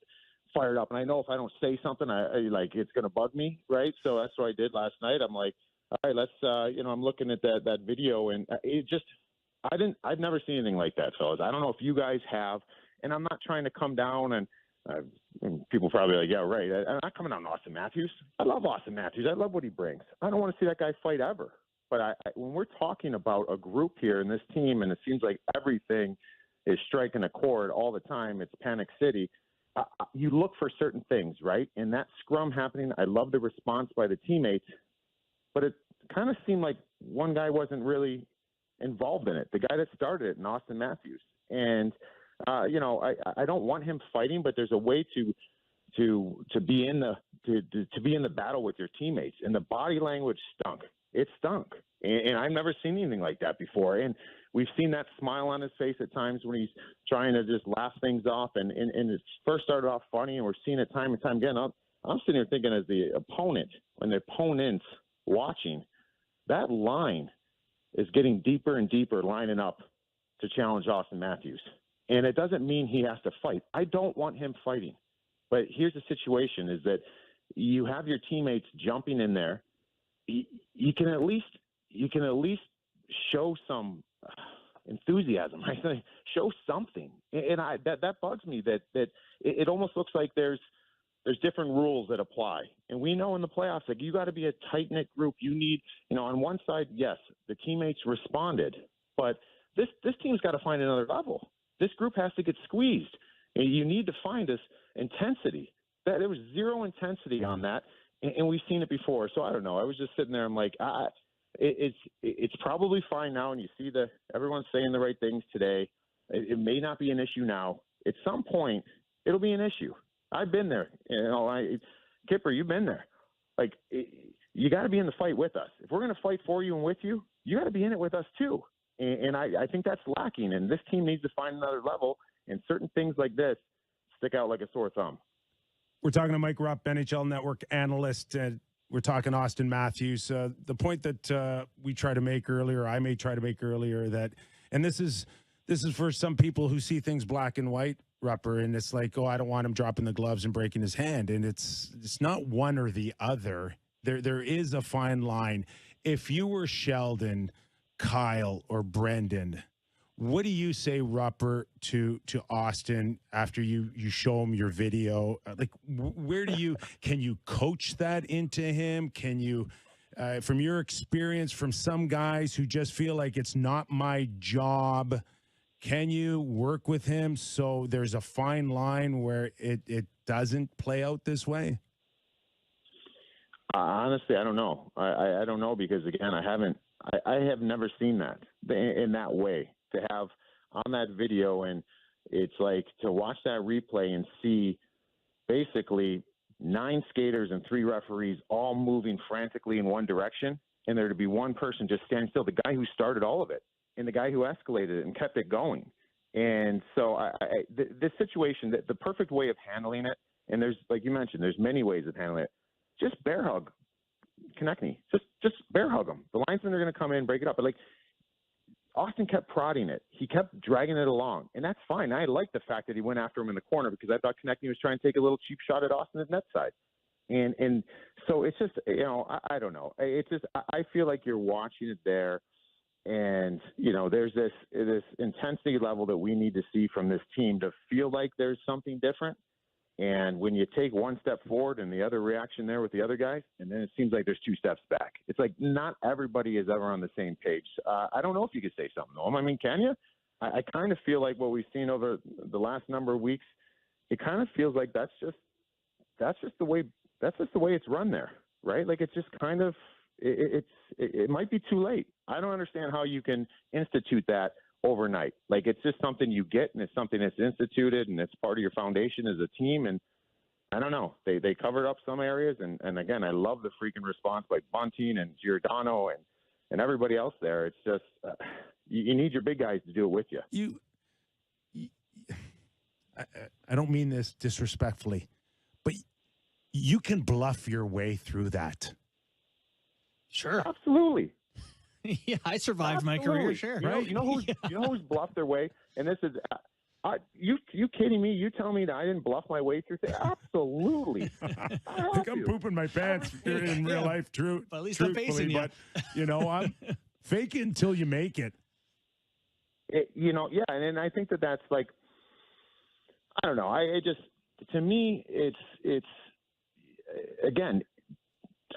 fired up. And I know if I don't say something, I it's going to bug me, right? So that's what I did last night. I'm like, all right, let's, I'm looking at that video, and I've never seen anything like that, fellas. I don't know if you guys have, and I'm not trying to come down and people probably like, yeah, right. I'm not coming down on Austin Matthews. I love Austin Matthews. I love what he brings. I don't want to see that guy fight ever. But when we're talking about a group here in this team, and it seems like everything is striking a chord all the time, it's Panic City, you look for certain things, right? And that scrum happening, I love the response by the teammates, but it kind of seemed like one guy wasn't really involved in it, the guy that started it, in Austin Matthews. And, I don't want him fighting, but there's a way to be in the battle with your teammates. And the body language stunk. It stunk. And I've never seen anything like that before. And we've seen that smile on his face at times when he's trying to just laugh things off. And it first started off funny, and we're seeing it time and time again. I'm sitting here thinking, as the opponent, when the opponent's watching, that line is getting deeper and deeper, lining up to challenge Austin Matthews. And it doesn't mean he has to fight. I don't want him fighting. But here's the situation, is that you have your teammates jumping in there. You can at least show some enthusiasm, right? Show something, and that bugs me. That it almost looks like there's different rules that apply, and we know in the playoffs, like, you got to be a tight knit group. You need, on one side, yes, the teammates responded, but this team's got to find another level. This group has to get squeezed, and you need to find this intensity. That there was zero intensity on that. And we've seen it before, so I don't know. I was just sitting there. I'm like, it's probably fine now, and you see everyone's saying the right things today. It may not be an issue now. At some point, it'll be an issue. I've been there. Kipper, you've been there. Like, you got to be in the fight with us. If we're going to fight for you and with you, you got to be in it with us too. And I think that's lacking, and this team needs to find another level. And certain things like this stick out like a sore thumb. We're talking to Mike Rupp, NHL Network analyst. We're talking Austin Matthews. The point that I may try to make earlier, that, and this is for some people who see things black and white, Rupper, and it's like, oh, I don't want him dropping the gloves and breaking his hand. And it's not one or the other. There is a fine line. If you were Sheldon, Kyle, or Brendan, what do you say, Rupper, to Austin after you show him your video? Like, where can you coach that into him? Can you, from your experience, from some guys who just feel like it's not my job, can you work with him so there's a fine line where it doesn't play out this way? Honestly, I don't know. I don't know because, again, I have never seen that in that way. To have on that video, and it's like to watch that replay and see basically 9 skaters and 3 referees all moving frantically in one direction, and there to be one person just standing still, the guy who started all of it and the guy who escalated it and kept it going. And so this situation, the perfect way of handling it, and there's, like you mentioned, there's many ways of handling it. Just bear hug Konechny. Just bear hug him. The linesmen are going to come in, break it up. But, like, Austin kept prodding it. He kept dragging it along, and that's fine. I like the fact that he went after him in the corner because I thought Konechny was trying to take a little cheap shot at Austin at net side. And so it's just, you know, I don't know. It's just, I feel like you're watching it there, and, you know, there's this intensity level that we need to see from this team to feel like there's something different. And when you take one step forward and the other reaction there with the other guys, and then it seems like there's 2 steps back. It's like not everybody is ever on the same page. I don't know if you could say something, though. I mean, can you? I kind of feel like what we've seen over the last number of weeks, it kind of feels like that's just the way it's run there, right? Like it's just kind of it might be too late. I don't understand how you can institute that overnight. Like it's just something you get, and it's something that's instituted, and it's part of your foundation as a team. And I don't know, they covered up some areas, and again, I love the freaking response by Bunting and Giordano and everybody else there. It's just you need your big guys to do it with you. I don't mean this disrespectfully, but you can bluff your way through that. Sure, absolutely. Yeah, I survived my career. Sure, right? You know who's bluffed their way, and this is you kidding me? You tell me that I didn't bluff my way through things? Absolutely. I think I'm pooping my pants in real life. True, but at least I'm facing you. But you know, I'm fake it until you make it. You know, yeah, and I think that's like, I don't know. I just, to me, it's again.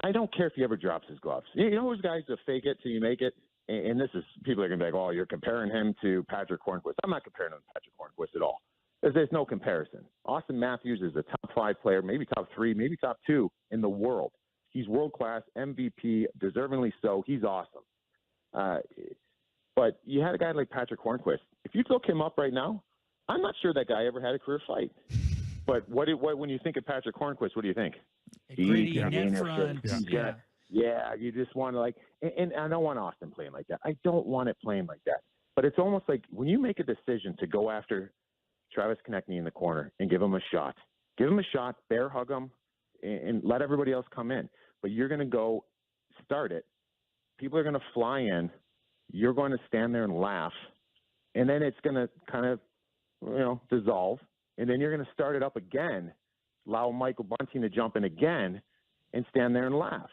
I don't care if he ever drops his gloves. You know those guys that fake it till you make it? And this is, people are going to be like, oh, you're comparing him to Patrick Hornquist. I'm not comparing him to Patrick Hornquist at all. There's no comparison. Austin Matthews is a top 5 player, maybe top 3, maybe top 2 in the world. He's world-class, MVP, deservingly so. He's awesome. But you had a guy like Patrick Hornquist. If you look him up right now, I'm not sure that guy ever had a career fight. But when you think of Patrick Hornquist, what do you think? Gritty, net front. Yeah, you just want to like, and I don't want Austin playing like that. I don't want it playing like that. But it's almost like when you make a decision to go after Travis Konechny in the corner and give him a shot, bear hug him, and let everybody else come in. But you're going to go start it. People are going to fly in. You're going to stand there and laugh. And then it's going to kind of, dissolve. And then you're going to start it up again, allow Michael Bunting to jump in again and stand there and laugh.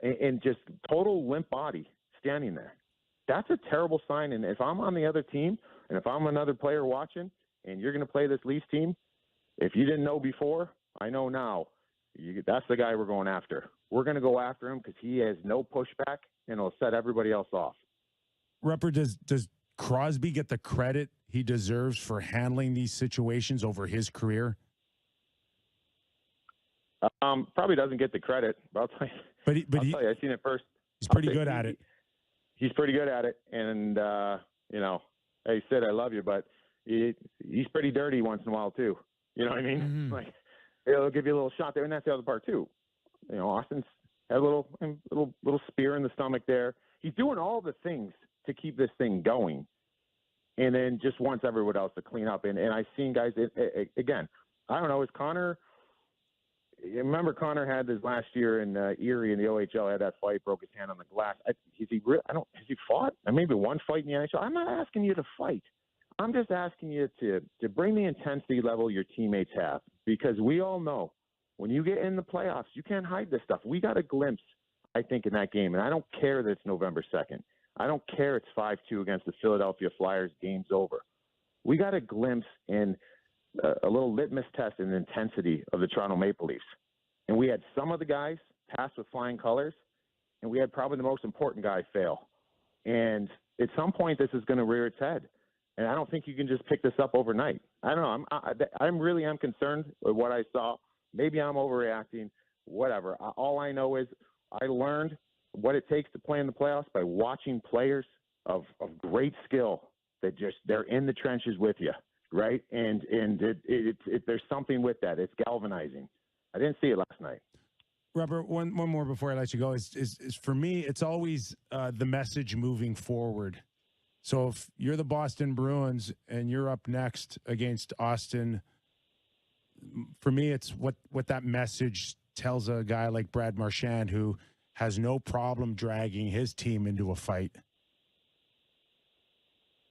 And just total limp body standing there. That's a terrible sign. And if I'm on the other team and if I'm another player watching and you're going to play this Leafs team, if you didn't know before, I know now. That's the guy we're going after. We're going to go after him because he has no pushback and it'll set everybody else off. Rupper, does Crosby get the credit he deserves for handling these situations over his career? Probably doesn't get the credit. But I'll tell you. I'll tell you, I've seen it first. He's pretty good at it. He's pretty good at it. And, hey, Sid, I love you, but he's pretty dirty once in a while, too. You know what I mean? Mm-hmm. Like, it'll give you a little shot there, and that's the other part, too. Austin's had a little spear in the stomach there. He's doing all the things to keep this thing going, and then just wants everyone else to clean up. And I've seen guys, again, I don't know, is Connor – remember Connor had this last year in Erie in the OHL, had that fight, broke his hand on the glass. Has he fought? Maybe one fight in the NHL. I'm not asking you to fight. I'm just asking you to bring the intensity level your teammates have, because we all know when you get in the playoffs, you can't hide this stuff. We got a glimpse, I think, in that game, and I don't care that it's November 2nd. I don't care it's 5-2 against the Philadelphia Flyers. Game's over. We got a glimpse in a little litmus test in the intensity of the Toronto Maple Leafs. And we had some of the guys pass with flying colors, and we had probably the most important guy fail. And at some point, this is going to rear its head. And I don't think you can just pick this up overnight. I don't know. I'm concerned with what I saw. Maybe I'm overreacting, whatever. All I know is I learned what it takes to play in the playoffs by watching players of great skill that they're in the trenches with you, right? And there's something with that. It's galvanizing. I didn't see it last night. Robert, one more before I let you go is for me, it's always the message moving forward. So if you're the Boston Bruins and you're up next against Austin, for me, it's what that message tells a guy like Brad Marchand, who has no problem dragging his team into a fight.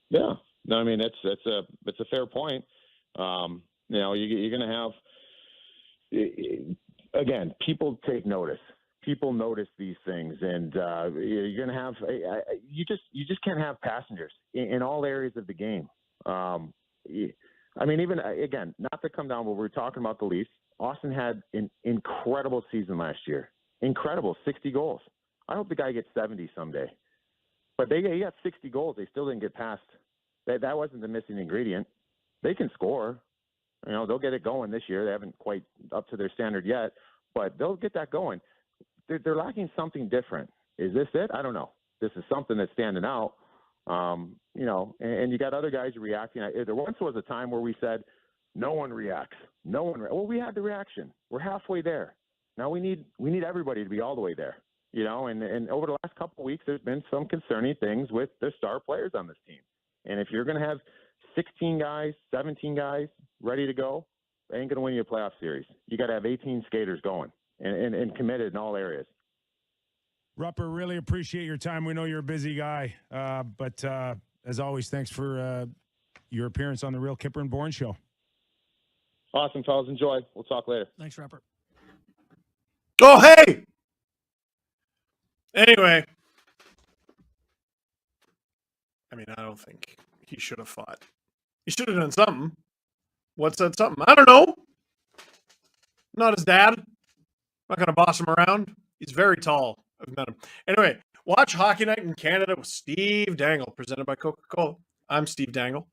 Yeah, no, I mean it's a fair point. You're going to have, again, people take notice. People notice these things, and you're going to have. You just can't have passengers in all areas of the game. I mean, even again, not to come down, but we're talking about the Leafs. Austin had an incredible season last year. Incredible, 60 goals. I hope the guy gets 70 someday. But he got 60 goals. They still didn't get past. That wasn't the missing ingredient. They can score. They'll get it going this year. They haven't quite up to their standard yet, but they'll get that going. They're lacking something different. Is this it? I don't know. This is something that's standing out. And you got other guys reacting. There once was a time where we said, no one reacts. Well, we had the reaction. We're halfway there. Now we need everybody to be all the way there. And over the last couple of weeks, there's been some concerning things with the star players on this team. And if you're going to have 16 guys, 17 guys ready to go, they ain't going to win you a playoff series. You got to have 18 skaters going and committed in all areas. Rupper, really appreciate your time. We know you're a busy guy, but as always, thanks for your appearance on the Real Kipper and Bourne Show. Awesome, fellas. Enjoy. We'll talk later. Thanks, Rupper. Oh, hey! Anyway. I mean, I don't think he should have fought. He should have done something. What's that something? I don't know. Not his dad. I'm not going to boss him around. He's very tall. I've met him. Anyway, watch Hockey Night in Canada with Steve Dangle, presented by Coca-Cola. I'm Steve Dangle.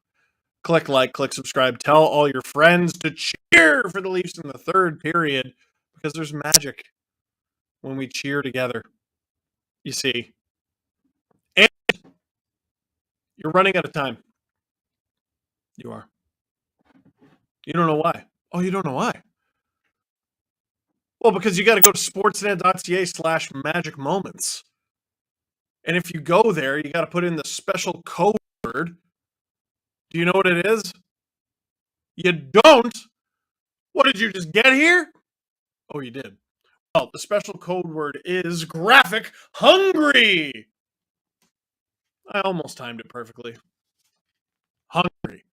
Click like, click subscribe. Tell all your friends to cheer for the Leafs in the third period, because there's magic when we cheer together. You see. And you're running out of time. You are. You don't know why. Oh, you don't know why? Well, because you got to go to sportsnet.ca/magic moments. And if you go there, you got to put in the special code word. Do you know what it is? You don't? What, did you just get here? Oh, you did. Well, the special code word is graphic hungry. I almost timed it perfectly. Hungry.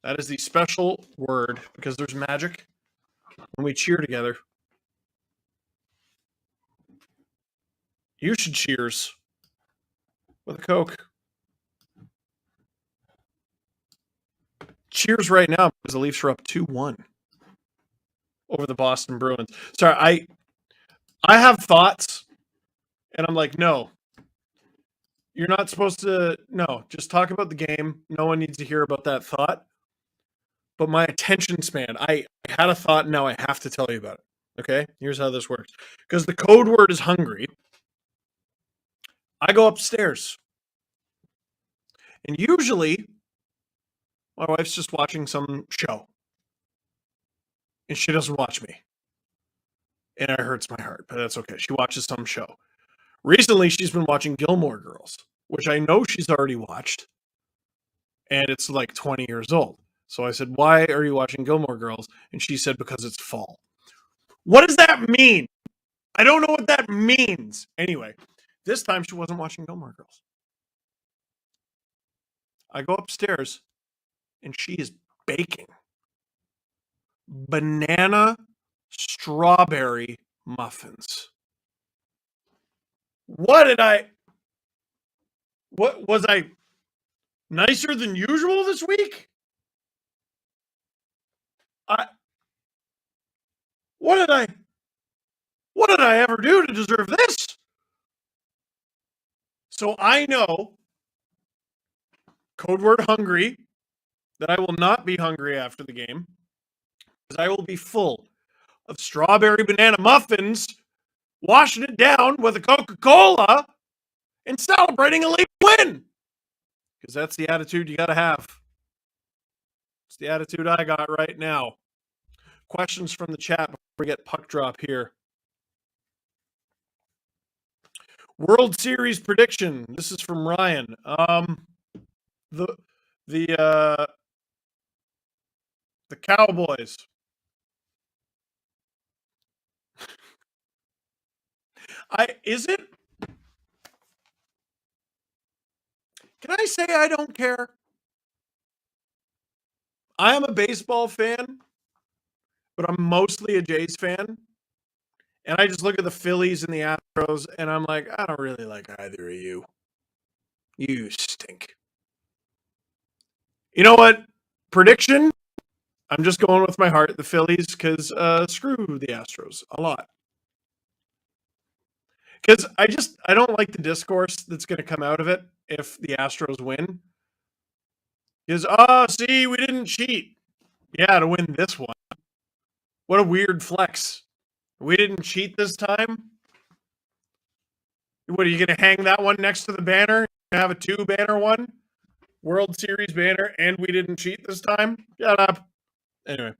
That is the special word, because there's magic when we cheer together. You should cheers with a Coke. Cheers right now, because the Leafs are up 2-1 over the Boston Bruins. Sorry, I have thoughts, and I'm like, no. You're not supposed to, no, just talk about the game. No one needs to hear about that thought. But my attention span, I had a thought, and now I have to tell you about it. Okay? Here's how this works. Because the code word is hungry. I go upstairs. And usually, my wife's just watching some show. And she doesn't watch me. And it hurts my heart, but that's okay. She watches some show. Recently, she's been watching Gilmore Girls, which I know she's already watched. And it's like 20 years old. So I said, why are you watching Gilmore Girls? And she said, because it's fall. What does that mean? I don't know what that means. Anyway, this time she wasn't watching Gilmore Girls. I go upstairs, and she is baking banana strawberry muffins. What was I nicer than usual this week? What did I ever do to deserve this? So I know, code word hungry, that I will not be hungry after the game, because I will be full of strawberry banana muffins, washing it down with a Coca-Cola, and celebrating a Leaf win. Because that's the attitude you got to have. It's the attitude I got right now. Questions from the chat before we get puck drop here. World Series prediction. This is from Ryan. The Cowboys. Is it? Can I say I don't care? I am a baseball fan, but I'm mostly a Jays fan. And I just look at the Phillies and the Astros, and I'm like, I don't really like either of you. You stink. You know what? Prediction? I'm just going with my heart, the Phillies, because screw the Astros a lot. Because I don't like the discourse that's going to come out of it if the Astros win. Because, see, we didn't cheat. Yeah, to win this one. What a weird flex. We didn't cheat this time? What, are you going to hang that one next to the banner? Have a 2-banner one? World Series banner, and we didn't cheat this time? Shut up. Anyway.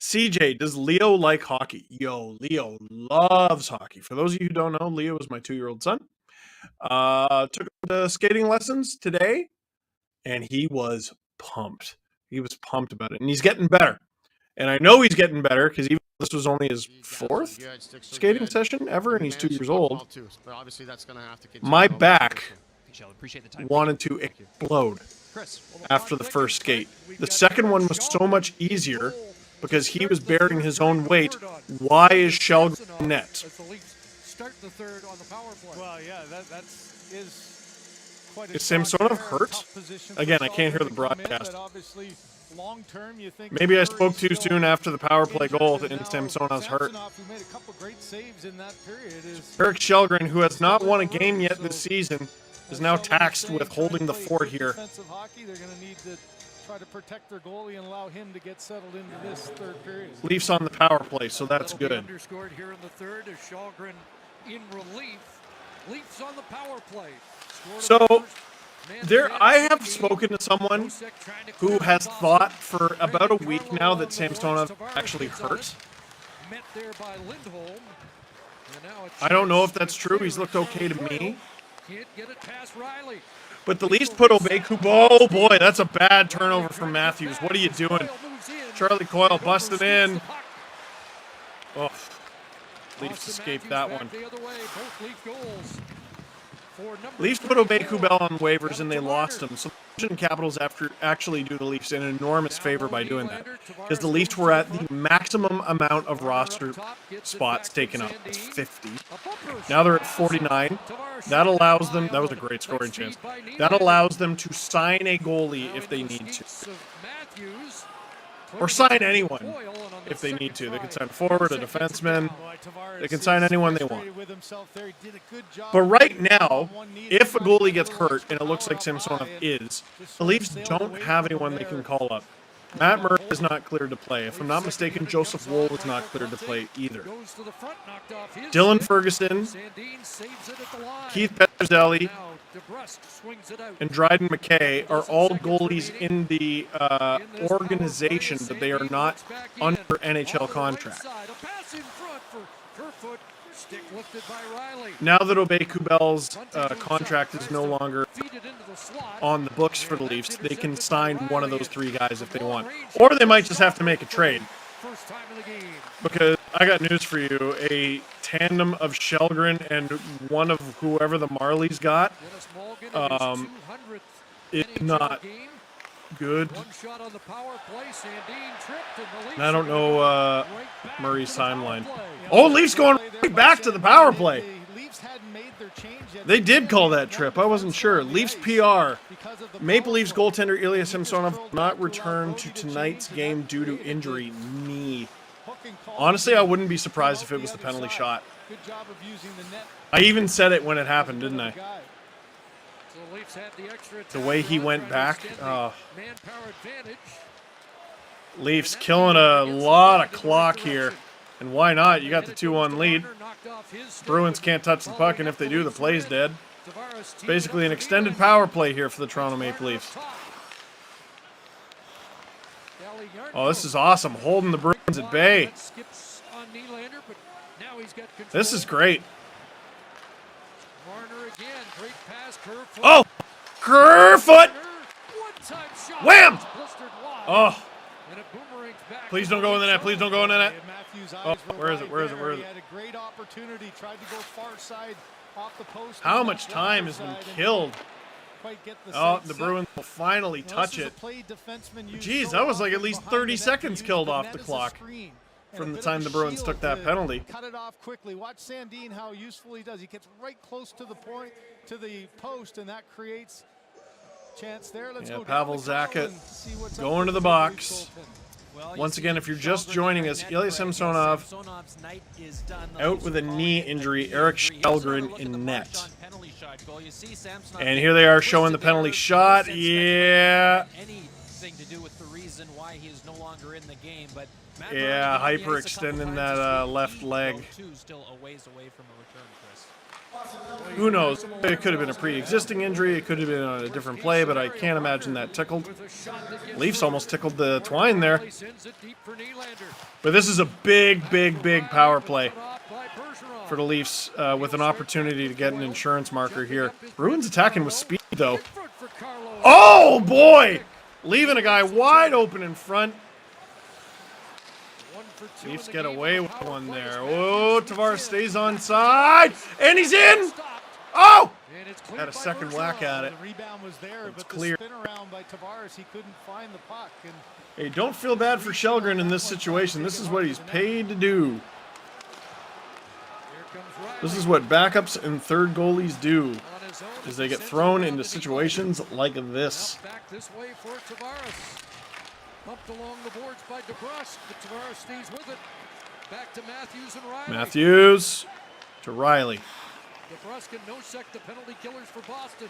CJ, does Leo like hockey? Yo, Leo loves hockey. For those of you who don't know, Leo is my 2-year-old son. Took him to skating lessons today, and he was pumped. He was pumped about it, and he's getting better. And I know he's getting better because even this was only his 4th skating session ever, and he's 2 years old. My back wanted to explode after the first skate. The second one was so much easier because he was bearing his own weight. Why is Shelgren net? Start the third on the power play. Well, yeah, is quite a is Samsonov hurt? Again, I can't hear the broadcast. Maybe I spoke too soon after the power play goal and Samsonov's hurt. Eric Shelgren, who has not won a game yet this season, is now taxed with holding the fort here. They're going to need to try to protect their goalie and allow him to get settled into this third period. Leafs on the power play, so that's good. Underscored here in the third is Shelgren in relief. Leafs on the power play. So I have spoken to someone who has thought for about a week now that Samsonov actually hurt. I don't know if that's true. He's looked okay to me. But the Leafs put Obey-Kubo. Oh boy, that's a bad turnover from Matthews. What are you doing? Charlie Coyle busted in. Oh, Leafs escaped that one. Leafs put Obey-Kubo on waivers and they lost him. So the Washington Capitals actually do the Leafs an enormous favor by doing that. Because the Leafs were at the maximum amount of roster spots taken up. It's 50. Now they're at 49. That allows them, that was a great scoring chance. That allows them to sign a goalie if they need to. Or sign anyone if they need to. They can sign a forward, a defenseman. They can sign anyone they want. But right now, if a goalie gets hurt, and it looks like Samsonov is, the Leafs don't have anyone they can call up. Matt Murray is not cleared to play. If I'm not mistaken, Joseph Woll is not cleared to play either. Dylan Ferguson, Keith Petrzelli, and Dryden McKay are all goalies in the organization, but they are not under NHL contract. Now that Obey-Kubel's contract is no longer on the books for the Leafs, they can sign one of those 3 guys if they want. Or they might just have to make a trade. Because I got news for you. A tandem of Shelgren and one of whoever the Marlies got is not good. I don't know Murray's timeline. Oh, Leafs going right back to the power play. They did call that trip. I wasn't sure. Leafs PR. Maple Leafs goaltender Ilya Samsonov will not return to tonight's game due to injury. Knee. Honestly, I wouldn't be surprised if it was the penalty shot. Good job of using the net. I even said it when it happened, didn't I? So the Leafs had the extra The way he time went back. manpower advantage. Leafs killing a lot of clock here. And why not? You got the 2-1 lead. Bruins can't touch the puck, and if they do, the play's dead. It's basically an extended power play here for the Toronto Maple Leafs. Oh, this is awesome. Holding the Bruins at bay. This is great. Oh! Kerfoot! Wham! Oh. Please don't go in the net. Please don't go in the net. Oh, where is it? Where is it? Where is it? Had a great opportunity. Tried to go far side off the post. How much time has been killed? Oh, the Bruins will finally touch it. Jeez, that was like at least 30 seconds killed off the clock from the time the Bruins took that penalty. Cut it off quickly. Watch Sandin how useful he does. He gets right close to the point, to the post, and that creates chance there. Let's go Pavel Zacha going to the box. Once again, if you're just joining us, Ilya Samsonov out with a knee injury. Eric Källgren in net. And here they are showing the penalty shot. Yeah. Anything to do with the reason why he is no longer in the game, but yeah, hyperextending that left leg. Still a ways away from a return, Chris. Who knows? It could have been a pre-existing injury. It could have been on a different play, but I can't imagine that tickled. Leafs almost tickled the twine there. But this is a big, big, big power play for the Leafs with an opportunity to get an insurance marker here. Bruins attacking with speed, though. Oh, boy! Leaving a guy wide open in front. Leafs get away with one there. Oh, Tavares stays on side, and he's in! Oh! Had a second whack at it. The rebound was there, It's but clear. the spin around by Tavares, he couldn't find the puck. And Hey, don't feel bad for Källgren in this situation. This is what he's paid to do. This is what backups and third goalies do, is they get thrown into situations like this. Back this way for Tavares. Pumped along the boards by DeBrusk, but Tavares stays with it. Back to Matthews and Riley. Matthews to Riley. DeBrusk and Nosek, the penalty killers for Boston.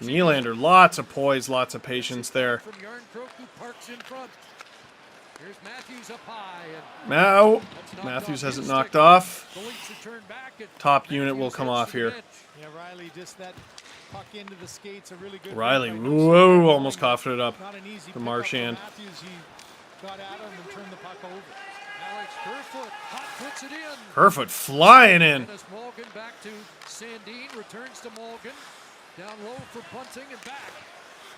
Nylander, lots of poise, lots of patience there. From Yarncroke, who parks in front. Here's Matthews up high. And Now, Matthews has it knocked off. the Leafs return back. And Top unit will come off here. yeah, Riley just that puck into the skates, a really good Riley, run by whoa, almost coughed it up Not an easy for pickup Marchand. Matthews, he got at him and turned the puck over. Alex Kerfoot hot puts it in. Kerfoot flying in. Dennis Morgan back to Sandin, returns to Morgan. Down low for Bunting and back.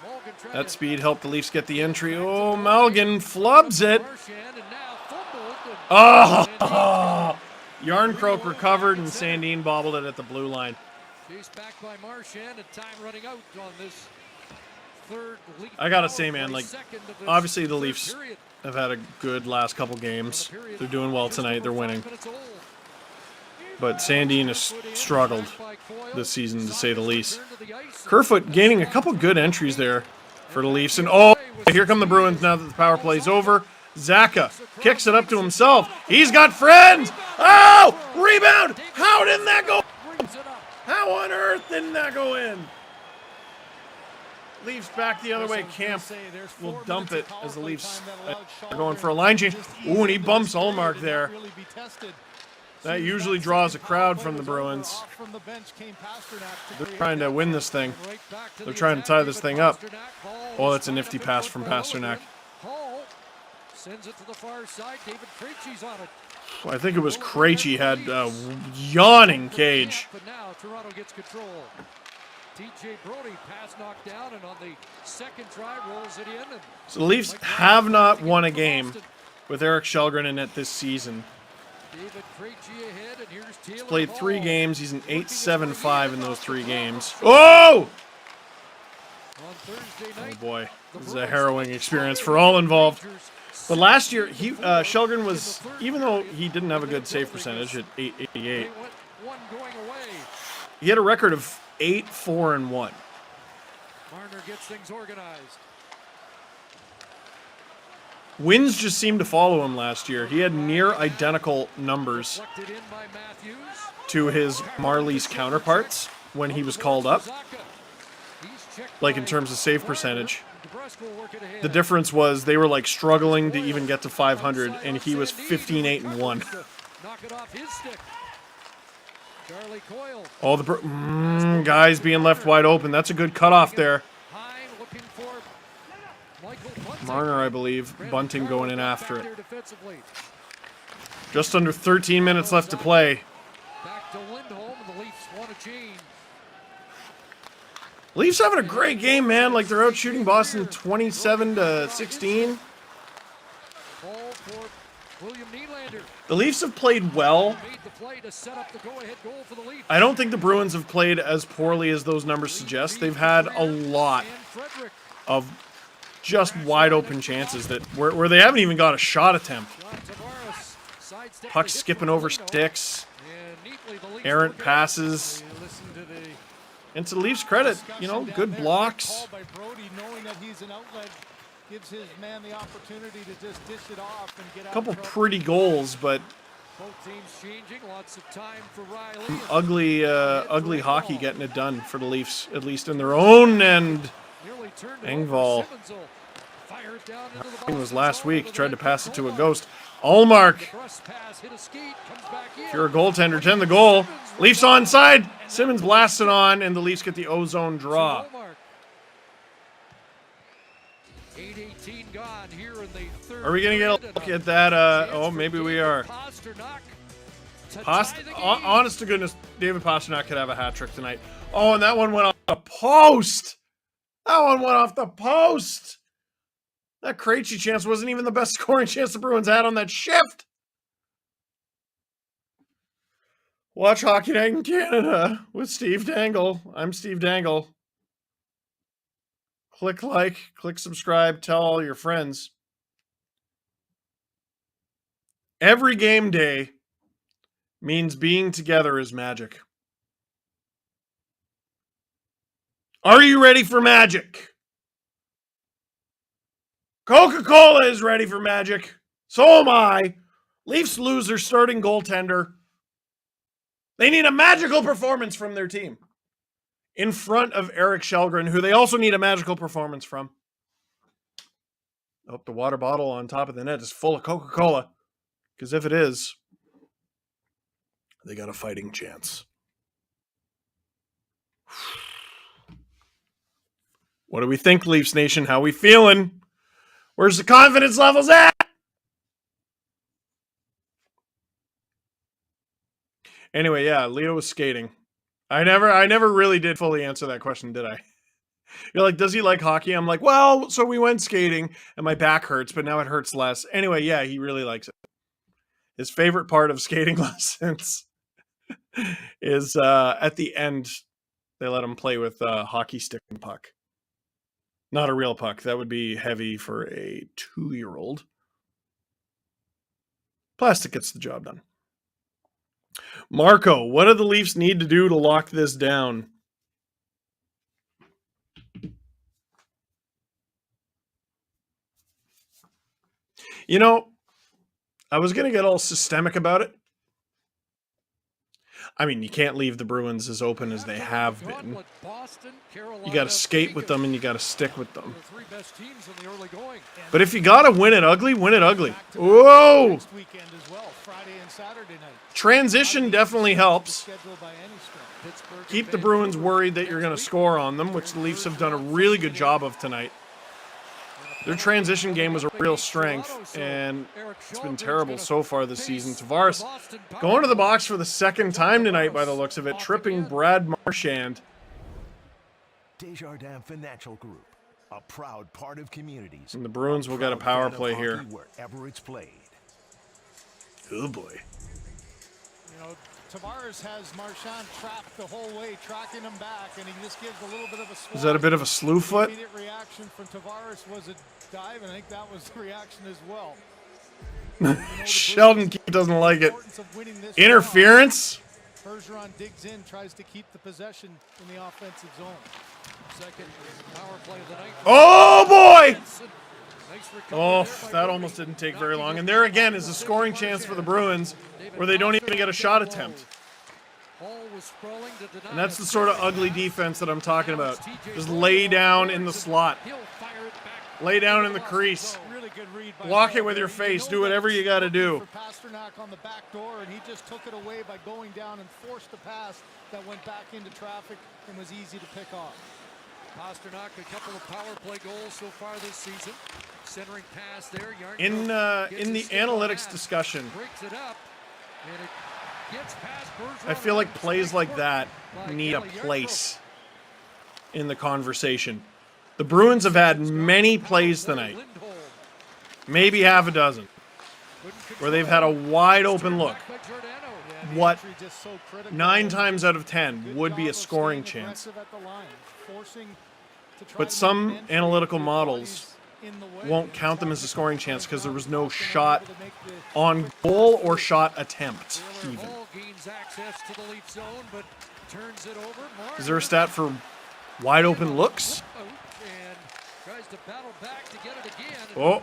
Morgan trying That to speed helped the Leafs get the entry. Oh, Malgin flubs it. Marchand and now fumbled. Oh! Yarncroke recovered and Sandin bobbled it at the blue line. Chased back by Marchand and time running out on this third Leaf. I gotta say, man, like, second of this obviously the third Leafs period. have had a good last couple games. They're doing well tonight. They're winning. But Sandin has struggled this season, to say the least. Kerfoot gaining a couple good entries there for the Leafs. And oh, here come the Bruins now that the power play's over. Zacha kicks it up to himself. He's got friends. Oh, rebound. How didn't that go? How on earth didn't that go in? Leafs back the other way. Camp will dump it as the Leafs are going for a line change. Ooh, and he bumps Ullmark there. That usually draws a crowd from the Bruins. They're trying to win this thing. They're trying to tie this thing up. Oh, that's a nifty pass from Pasternak. Hall sends it to the far side. David Krejci's on it. I think it was Krejci had a yawning cage. But now Toronto gets control. TJ Brody pass knocked down, and on the second try rolls it in. And So the Leafs have not won a game with Eric Källgren in it this season. David Krejci ahead, and here's Taylor He's played Hall. 3 games. He's an 8.75 in those 3 games. Oh! On Thursday Oh night, boy, this is a harrowing experience for all involved. But last year, Källgren was, even though he didn't have a good save percentage at 888, one going away. he had a record of 8-4-1. Marner gets things organized. Wins just seemed to follow him last year. He had near identical numbers to his Marlies counterparts when he was called up, like in terms of save percentage. The difference was they were like struggling to even get to 500, and he was 15-8-1. All the guys being left wide open. That's a good cutoff there. Marner, I believe. Bunting going in after it. Just under 13 minutes left to play. Leafs having a great game, man. Like, they're out shooting Boston 27-16. The Leafs have played well. I don't think the Bruins have played as poorly as those numbers suggest. They've had a lot of just wide open chances that where they haven't even got a shot attempt. Pucks skipping over sticks. Errant passes. And to the Leafs' credit, you know, good blocks. Gives his man the opportunity to just dish it off and get out. Couple pretty goals, but both teams changing, lots of time for Riley. Ugly hockey getting it done for the Leafs, at least in their own end. Engvall. It was last week. He tried to pass it to a ghost. Allmark. If you're a goaltender, 10 the goal. Leafs onside. Simmons blasted on, and the Leafs get the ozone draw. 8:18 gone here in the third. Are we going to get a look at that? Oh, maybe we are. Honest to goodness, David Pastrnak could have a hat trick tonight. Oh, and that one went off the post. That one went off the post. That Krejci chance wasn't even the best scoring chance the Bruins had on that shift. Watch Hockey Night in Canada with Steve Dangle. I'm Steve Dangle. Click like, click subscribe, tell all your friends. Every game day means being together is magic. Are you ready for magic? Coca-Cola is ready for magic. So am I. Leafs lose their starting goaltender. They need a magical performance from their team. In front of Eric Källgren, who they also need a magical performance from. Oh, the water bottle on top of the net is full of Coca-Cola. Because if it is, they got a fighting chance. What do we think, Leafs Nation? How we feeling? Where's the confidence levels at? Anyway, yeah, Leo was skating. I never really did fully answer that question, did I? You're like, does he like hockey? I'm like, well, so we went skating, and my back hurts, but now it hurts less. Anyway, yeah, he really likes it. His favorite part of skating lessons is at the end, they let him play with hockey stick and puck. Not a real puck. That would be heavy for a 2-year-old. Plastic gets the job done. Marco, what do the Leafs need to do to lock this down? You know, I was going to get all systemic about it. I mean, you can't leave the Bruins as open as they have been. You got to skate with them and you got to stick with them. But if you got to win it ugly, win it ugly. Whoa! Transition definitely helps. Keep the Bruins worried that you're going to score on them, which the Leafs have done a really good job of tonight. Their transition game was a real strength, and it's been terrible so far this season. Tavares going to the box for the second time tonight by the looks of it, tripping Brad Marchand. Desjardins Financial Group, a proud part of communities. And the Bruins will get a power play here. Wherever it's played. Oh boy. You know, Tavares has Marchand trapped the whole way, tracking him back, and he just gives a little bit of a swat. Is that a bit of a slew foot? The immediate reaction from Tavares was a dive, and I think that was the reaction as well. Sheldon Keefe doesn't like it. Interference? Bergeron digs in, tries to keep the possession in the offensive zone. Second power play of the night. Oh boy! Oh, that almost didn't take very long. And there again is a scoring chance for the Bruins where they don't even get a shot attempt. And that's the sort of ugly defense that I'm talking about. Just lay down in the slot. Lay down in the crease. Block it with your face. Do whatever you got to do. Pasternak on the back door, and he just took it away by going down and forced a pass that went back into traffic and was easy to pick off. Pasternak, a couple of power play goals so far this season. Centering pass there. In the analytics discussion, breaks it up, and it gets past Bergeron. I feel like plays like that need a place in the conversation. The Bruins have had many plays tonight, maybe half a dozen, where they've had a wide open look. What 9 times out of 10 would be a scoring chance. But some analytical models won't count them as a scoring chance because there was no shot on goal or shot attempt even. Is there a stat for wide open looks? Oh.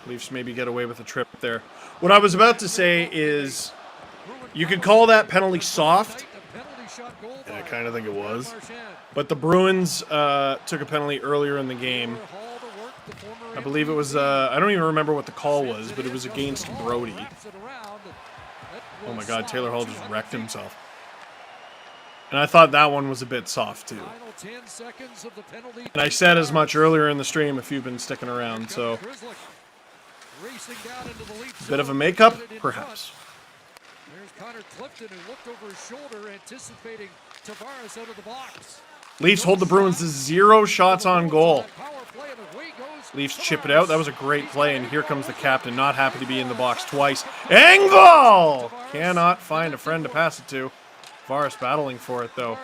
Leafs maybe get away with a trip there. What I was about to say is you could call that penalty soft, and I kind of think it was. But the Bruins took a penalty earlier in the game. I believe it was, I don't even remember what the call was, but it was against Brody. Oh my God, Taylor Hall just wrecked himself. And I thought that one was a bit soft too. And I said as much earlier in the stream if you've been sticking around, so a bit of a makeup, perhaps. There's Connor Clifton, who looked over his shoulder, anticipating Tavares out of the box. Leafs hold the Bruins to 0 shots on goal. Leafs chip it out. That was a great play, and here comes the captain, not happy to be in the box twice. Engvall cannot find a friend to pass it to. Tavares battling for it, though.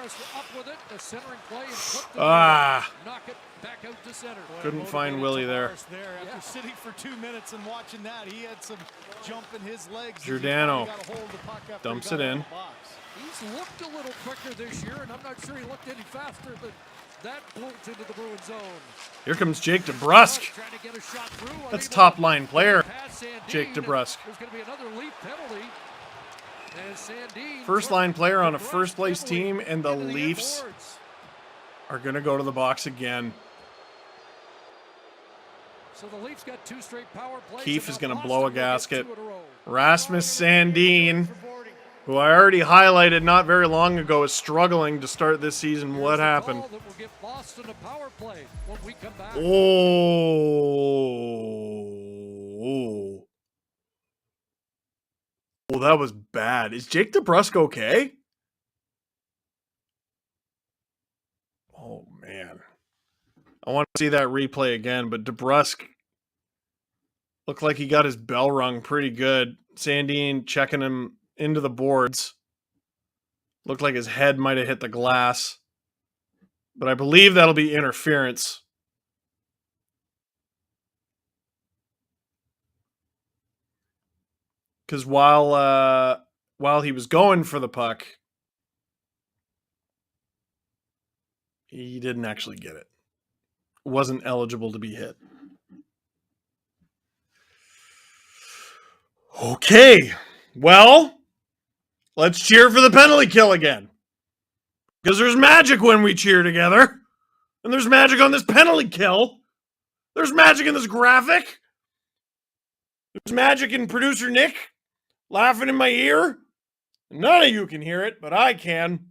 Couldn't find Willie there. After sitting for 2 minutes and watching that, he had some jump in his legs. Giordano dumps it in. He's looked a little quicker this year, and I'm not sure he looked any faster, but that bolts into the Bruins zone. Here comes Jake DeBrusk. That's top line player, Jake DeBrusk. There's going to be another Leaf penalty. First line player on a first place team, and the Leafs are going to go to the box again. So the Leafs got 2 straight power plays. Keefe is going to blow a gasket. Rasmus Sandin, who I already highlighted not very long ago, is struggling to start this season. What happened? Oh. Oh, that was bad. Is Jake DeBrusk okay? Oh, man. I want to see that replay again, but DeBrusk looked like he got his bell rung pretty good. Sandin checking him into the boards. Looked like his head might have hit the glass. But I believe that'll be interference. Because while he was going for the puck, he didn't actually get it. Wasn't eligible to be hit. Okay. Well, let's cheer for the penalty kill again. Because there's magic when we cheer together. And there's magic on this penalty kill. There's magic in this graphic. There's magic in producer Nick laughing in my ear. None of you can hear it, but I can.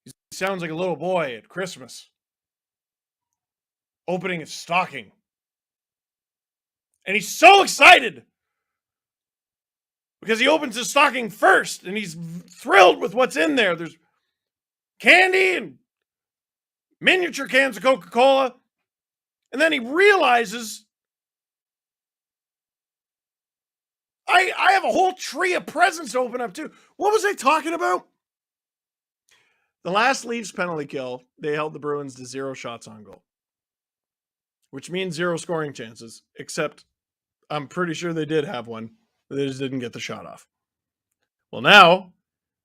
He sounds like a little boy at Christmas, opening his stocking. And he's so excited because he opens his stocking first and he's thrilled with what's in there. There's candy and miniature cans of Coca-Cola. And then he realizes I have a whole tree of presents to open up too. What was I talking about? The last Leafs penalty kill, they held the Bruins to 0 shots on goal, which means 0 scoring chances, except I'm pretty sure they did have one. They just didn't get the shot off. Well, now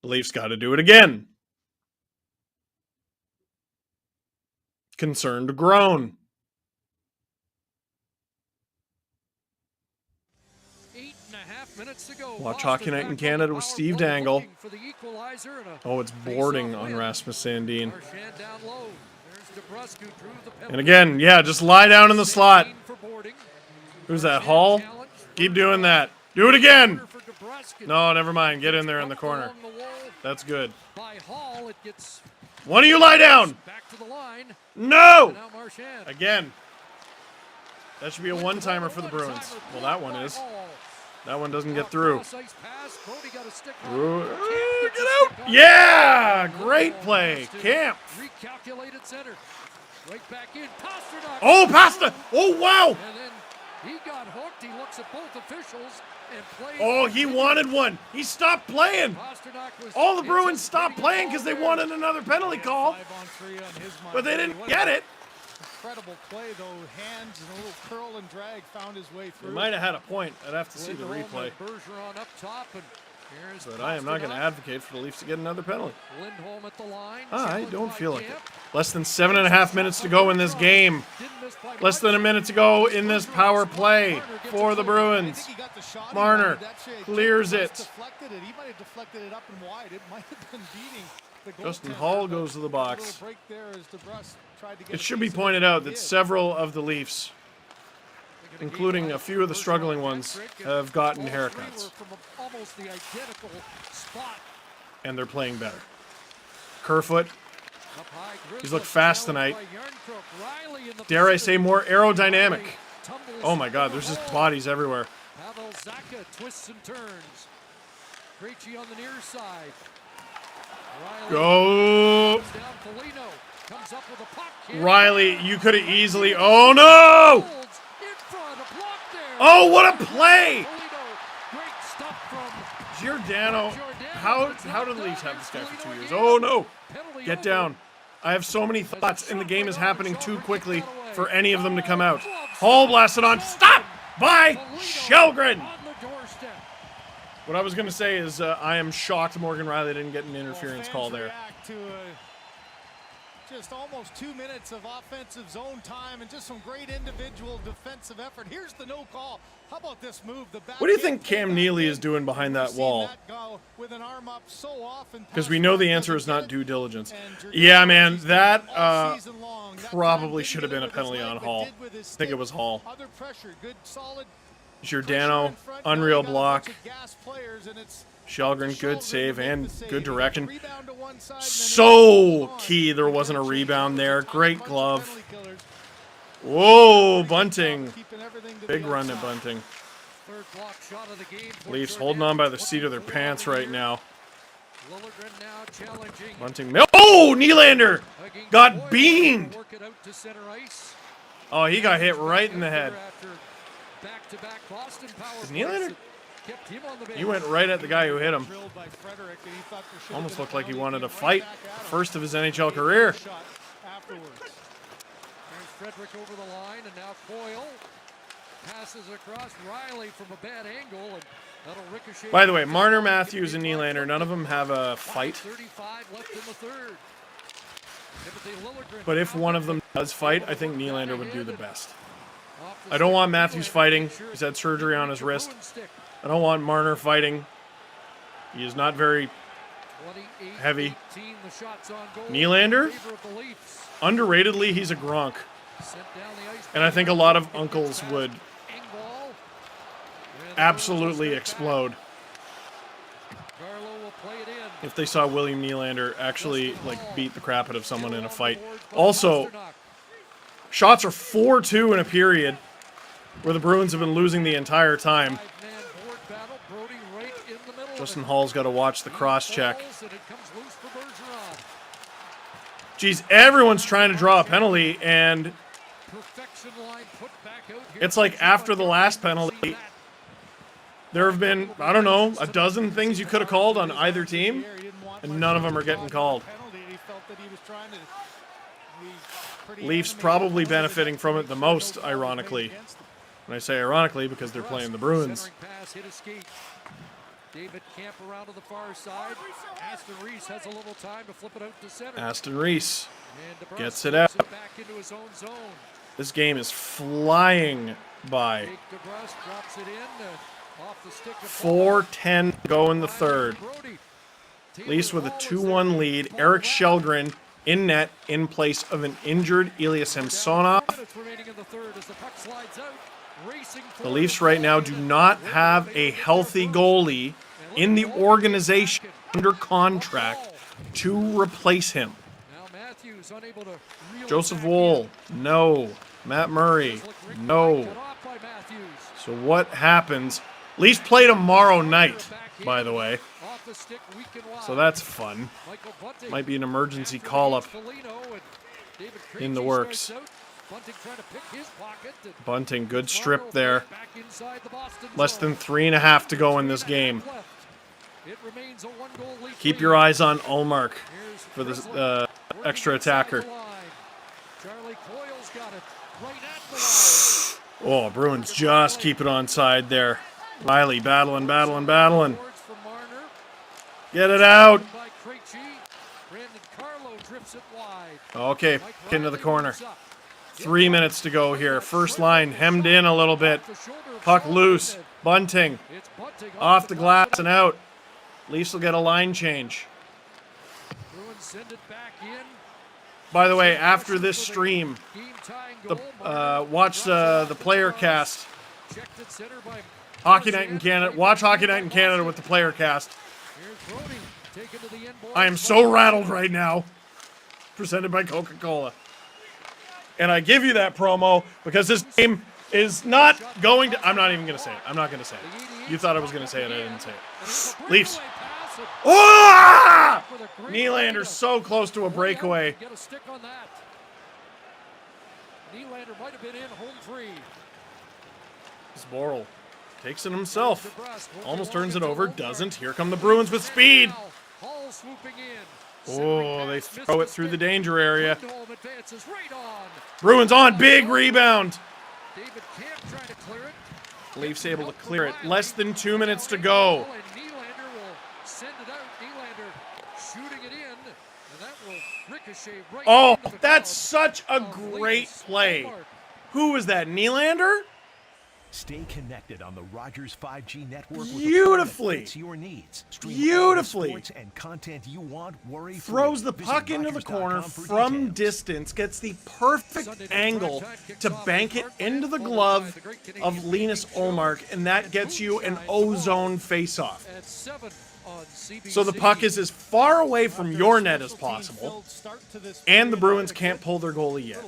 the Leafs got to do it again. concerned groan. 8.5 minutes to go. Watch Hockey Night in Canada with Steve Dangle. For the equalizer and Oh, it's boarding on Rasmus Sandin. Marchand down low. There's DeBrusque, who drew the penalty. And again, yeah, just lie down in the slot. Who's that, Hall? Keep doing that. Do it again. No, never mind. Get in there in the corner. That's good. By Hall, it gets One of you lie down. back to the line. No! Now Marchand. Again. That should be a one-timer for the Bruins. Well, that one is. That one doesn't get through. Ooh, get out! Yeah! Great play. Camp. Recalculated center. Right back in. Pasternak. Oh, Pasta! Oh, wow! And then he got hooked. He looks at both officials and plays. Oh, he wanted one. He stopped playing. All the Bruins stopped playing because they wanted another penalty call. But they didn't get it. Incredible play, though. Hands and a little curl and drag found his way through. He might have had a point. I'd have to see the replay. Bergeron up top, and here's But I am not going to advocate for the Leafs to get another penalty. Lindholm at the line. I don't feel like it. Less than 7.5 minutes to go in this game. Less than a minute to go in this power play for the Bruins. Marner clears it. He might have deflected it up and wide. It might have been beating the Justin goaltender. Hall goes to the box. Little break there as DeBrusque tried to get It should be pointed out that several of the Leafs, including a few of the struggling ones, have gotten haircuts. Almost the identical spot. And they're playing better. Kerfoot, he's looked fast tonight. Dare I say more aerodynamic. Oh my God, there's just bodies everywhere. Pavel Zacha twists and turns. Krejci on the near side. Go! Down Foligno. Comes up with a puck. Riley, you could have easily. Oh no! Oh, what a play! Giordano, how did the Leafs have this guy for 2 years? Oh no! Get down. I have so many thoughts, and the game is happening too quickly for any of them to come out. Hall blasted on. Stop! By Shelgren! What I was going to say is I am shocked Morgan Riley didn't get an interference call there. Just almost 2 minutes of offensive zone time and just some great individual defensive effort. Here's the no call. How about this move? What do you think Cam Neely is doing behind that wall? Because we know the answer is not due diligence. Yeah, man, that probably should have been a penalty on Hall. I think it was Hall. Giordano, unreal block. Shelgren, good save and good direction. So key there wasn't a rebound there. Great glove. Whoa, Bunting. Big run at Bunting. Leafs holding on by the seat of their pants right now. Bunting. Oh, Nylander got beamed. Oh, he got hit right in the head. Is Nylander? He went right at the guy who hit him. Almost looked like he wanted to fight. The first of his NHL career. There's Frederick over the line, and now Coyle passes across Riley from a bad angle, and that'll ricochet. By the way, Marner, Matthews, and Nylander, none of them have a fight. 35 left in the third. But if one of them does fight, I think Nylander would do the best. I don't want Matthews fighting. He's had surgery on his wrist. I don't want Marner fighting. He is not very heavy. Nylander, underratedly, he's a Gronk. And I think a lot of uncles would absolutely explode if they saw William Nylander actually beat the crap out of someone in a fight. Also, shots are 4-2 in a period where the Bruins have been losing the entire time. Justin Hall's got to watch the cross-check. Geez, everyone's trying to draw a penalty, and it's like after the last penalty, there have been, I don't know, a dozen things you could have called on either team, and none of them are getting called. Leafs probably benefiting from it the most, ironically. And I say ironically because they're playing the Bruins. David Camp around to the far side. Aston Reese has a little time to flip it out to center. Aston Reese And gets it out. back into his own zone. This game is flying by. Jake DeBrusque drops it in off the stick of 4:10 to go in the third. Leafs with a 2-1 lead. Eric Shelgren in net in place of an injured Ilya Samsonov. The Leafs right now do not have a healthy goalie in the organization under contract to replace him. Joseph Woll, no. Matt Murray, no. So what happens? Leafs play tomorrow night, by the way. So that's fun. Might be an emergency call-up in the works. Bunting, good strip there. Less than 3.5 to go in this game. Keep your eyes on Ullmark for the extra attacker. Oh, Bruins just keep it onside there. Riley battling. Get it out. Okay, into the corner. 3 minutes to go here. First line hemmed in a little bit. Puck loose. Bunting. Off the glass and out. Leafs will get a line change. By the way, after this stream, watch the player cast. Hockey Night in Canada. Watch Hockey Night in Canada with the player cast. I am so rattled right now. Presented by Coca-Cola. And I give you that promo because this game is not going to... I'm not even going to say it. I'm not going to say it. You thought I was going to say it. I didn't say it. Leafs. Oh! Nylander's so close to a breakaway. Get a stick on that. Nylander might have been in home free. Zboril takes it himself. Almost turns it over. Doesn't. Here come the Bruins with speed. Hall swooping in. Oh, they throw it through the danger area. Bruins on. Big rebound. David Camp trying to clear it. Leafs able to clear it. Less than 2 minutes to go. And Nylander will send it out. Nylander shooting it in. And that will ricochet right into the that's crowd. such a great play. Who was that? Nylander? Stay connected on the Rogers 5G network with Beautifully. a fits your needs. Stream Beautifully. all the sports and content you want, worry-free. Throws the Visit puck into the corner Rogers.com for from details. distance, gets the perfect angle to bank it into the glove of Linus Ullmark, and that gets you an ozone face-off. At 7 on CBC. So the puck is as far away from your net as possible, and the Bruins can't pull their goalie yet.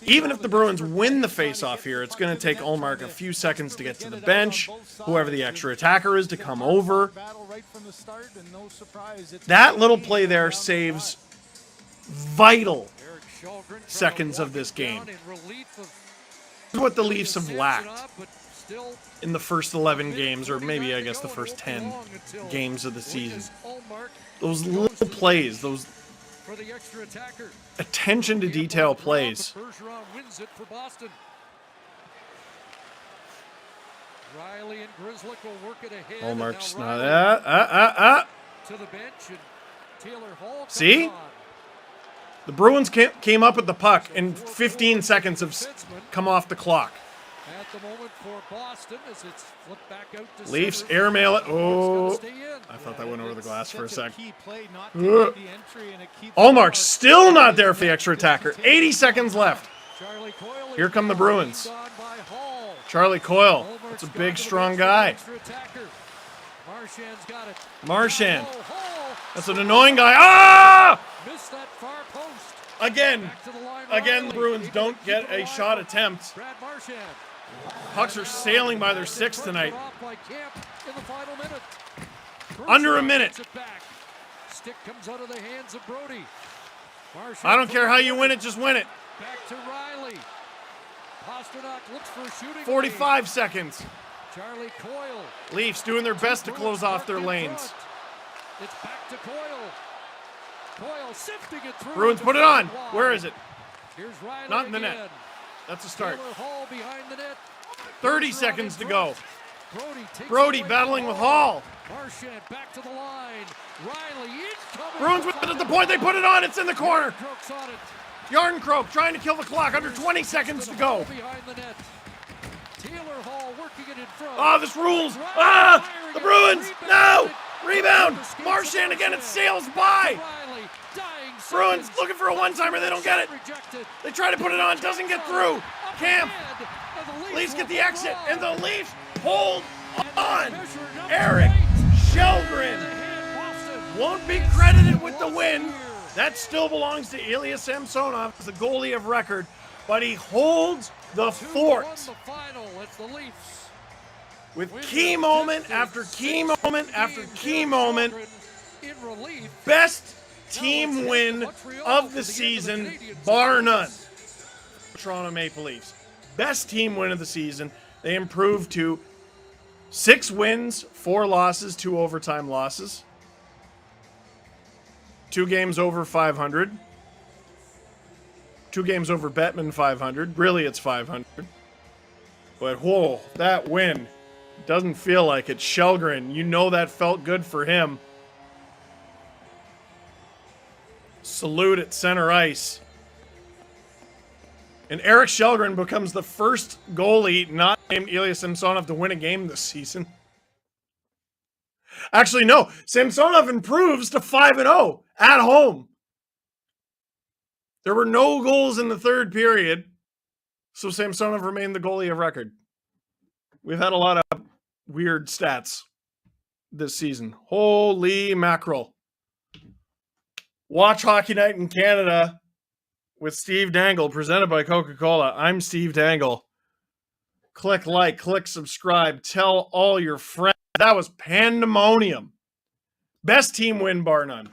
Even if the Bruins win the face-off here, it's going to take Ullmark a few seconds to get to the bench, whoever the extra attacker is to come over. That little play there saves vital seconds of this game. This is what the Leafs have lacked in the first 11 games, or maybe, I guess, the first 10 games of the season. Those little plays, those attention to detail plays. Bergeron wins it for Boston. Riley and Grzelcyk will work it ahead. Ullmark's not to the bench, and Taylor Hall comes See? on. The Bruins came up with the puck, and 15 seconds have come off the clock. At the moment for Boston as it's flipped back out to Leafs center. airmail it. Oh, I thought that went over the glass for a sec. Ullmark's still not there for the extra attacker. 80 seconds left. Here come the Bruins. Charlie Coyle. That's a big, strong guy. Marchand's got it. Marchand. That's an annoying guy. Ah! Missed that far post. Again, the Bruins don't get a shot attempt. Brad Marchand. Pucks are sailing by their six tonight. By Camp in the final minute. Under a minute. Gets it back. Stick comes out of the hands of Brody. Marchand I don't care how you win it, just win it. back to Riley. Pasternak looks for a shooting 45 lead. seconds. Charlie Coyle. Leafs doing their best to close off their lanes. It's back to Coyle. Coyle sifting it through. Bruins put it on. Where is it? Here's Riley Not in the again. net. That's a start. Taylor Hall behind the net. 30 seconds to go. Brody battling with Hall. Marchand back to the line. Riley incoming. Bruins with it at the point. They put it on. It's in the corner. Yarncroke trying to kill the clock. Under 20 seconds to go. Behind the net. Taylor Hall working it in front. Oh, this rules. Ah, the Bruins. No. Rebound. Marchand again. It sails by. Bruins looking for a one-timer. They don't get it. They try to put it on. Doesn't get through. Camp. Leafs get the exit. And the Leafs hold on. Eric Shelgren won't be credited with the win. That still belongs to Ilya Samsonov, the goalie of record, but he holds the fort with key moment after key moment after key moment. Best team win of the season, bar none. Toronto Maple Leafs. Best team win of the season. They improved to 6 wins, 4 losses, 2 overtime losses. 2 games over 500. 2 games over Bettman 500. Really, it's 500. But, whoa, that win doesn't feel like it. Shelgren, you know that felt good for him. Salute at center ice. And Eric Shelgren becomes the first goalie not named Ilya Samsonov to win a game this season. Actually, no. Samsonov improves to 5-0 at home. There were no goals in the third period, so Samsonov remained the goalie of record. We've had a lot of weird stats this season. Holy mackerel. Watch Hockey Night in Canada with Steve Dangle, presented by Coca-Cola. I'm Steve Dangle. Click like, click subscribe, tell all your friends. That was pandemonium. Best team win, bar none.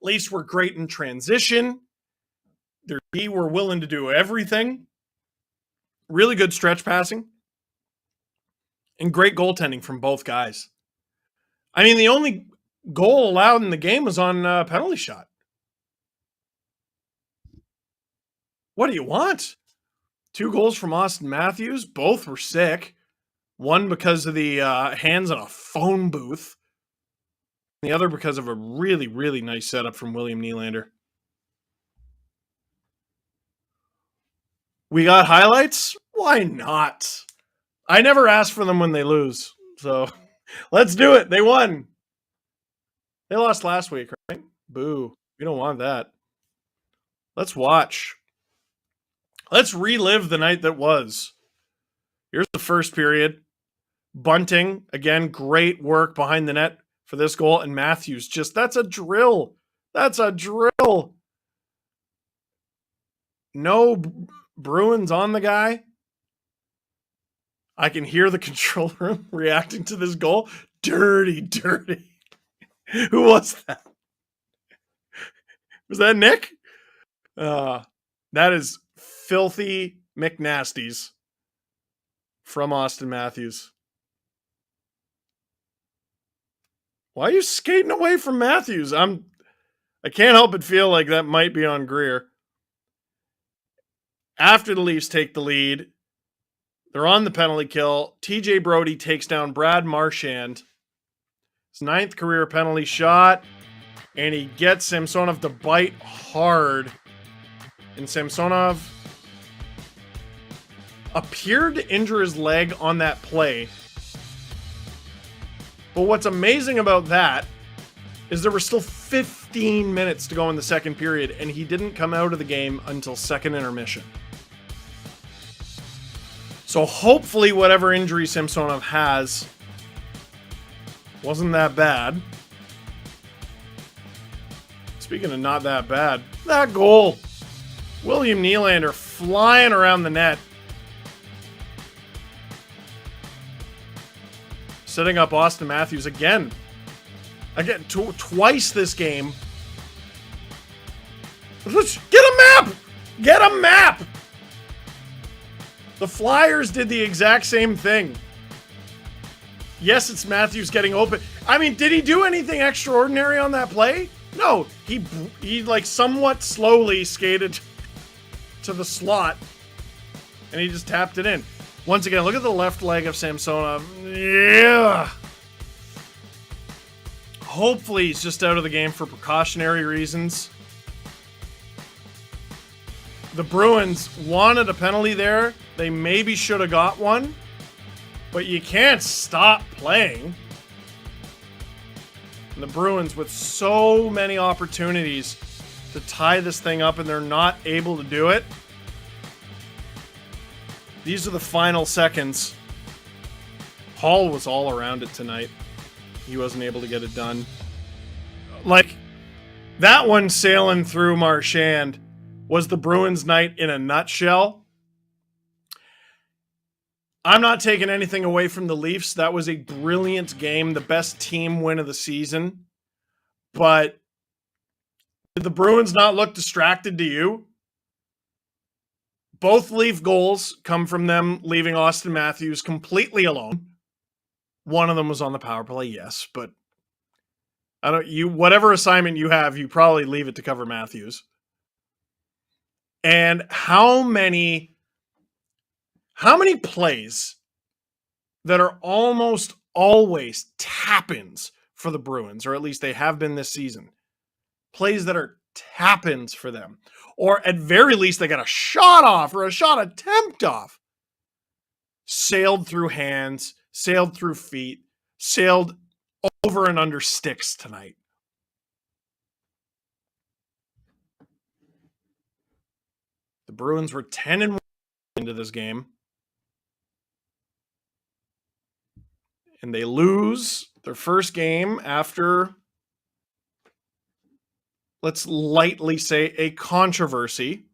Leafs were great in transition. Their D were willing to do everything. Really good stretch passing. And great goaltending from both guys. I mean, the only goal allowed in the game was on a penalty shot. What do you want? 2 goals from Austin Matthews. Both were sick. One because of the hands on a phone booth. The other because of a really, really nice setup from William Nylander. We got highlights? Why not? I never ask for them when they lose. So let's do it. They won. They lost last week, right? Boo. We don't want that. Let's watch. Let's relive the night that was. Here's the first period. Bunting, again, great work behind the net for this goal. And Matthews, that's a drill. That's a drill. No Bruins on the guy. I can hear the control room reacting to this goal. Dirty, dirty. Who was that? Was that Nick? That is filthy McNasties from Austin Matthews. Why are you skating away from Matthews? I can't help but feel like that might be on Greer. After the Leafs take the lead, they're on the penalty kill. TJ Brody takes down Brad Marchand. His 9th career penalty shot. And he gets Samsonov to bite hard. And Samsonov appeared to injure his leg on that play. But what's amazing about that is there were still 15 minutes to go in the second period, and he didn't come out of the game until second intermission. So hopefully whatever injury Samsonov has wasn't that bad. Speaking of not that bad, that goal. William Nylander flying around the net. Setting up Austin Matthews again. Twice this game. Get a map! Get a map! The Flyers did the exact same thing. Yes, it's Matthews getting open. I mean, did he do anything extraordinary on that play? No. He like somewhat slowly skated to the slot and he just tapped it in. Once again, look at the left leg of Samsonov. Yeah. Hopefully he's just out of the game for precautionary reasons. The Bruins wanted a penalty there. They maybe should have got one. But you can't stop playing. And the Bruins with so many opportunities to tie this thing up and they're not able to do it. These are the final seconds. Hall was all around it tonight. He wasn't able to get it done. Like, that one sailing through Marchand was the Bruins night in a nutshell. I'm not taking anything away from the Leafs. That was a brilliant game, the best team win of the season. But did the Bruins not look distracted to you? Both Leaf goals come from them leaving Austin Matthews completely alone. One of them was on the power play, yes, but whatever assignment you have, you probably leave it to cover Matthews. And how many plays that are almost always tap-ins for the Bruins, or at least they have been this season. Plays that are tap-ins for them. Or at very least, they got a shot off or a shot attempt off. Sailed through hands, sailed through feet, sailed over and under sticks tonight. The Bruins were 10-1 into this game. And they lose their first game after, let's lightly say, a controversy.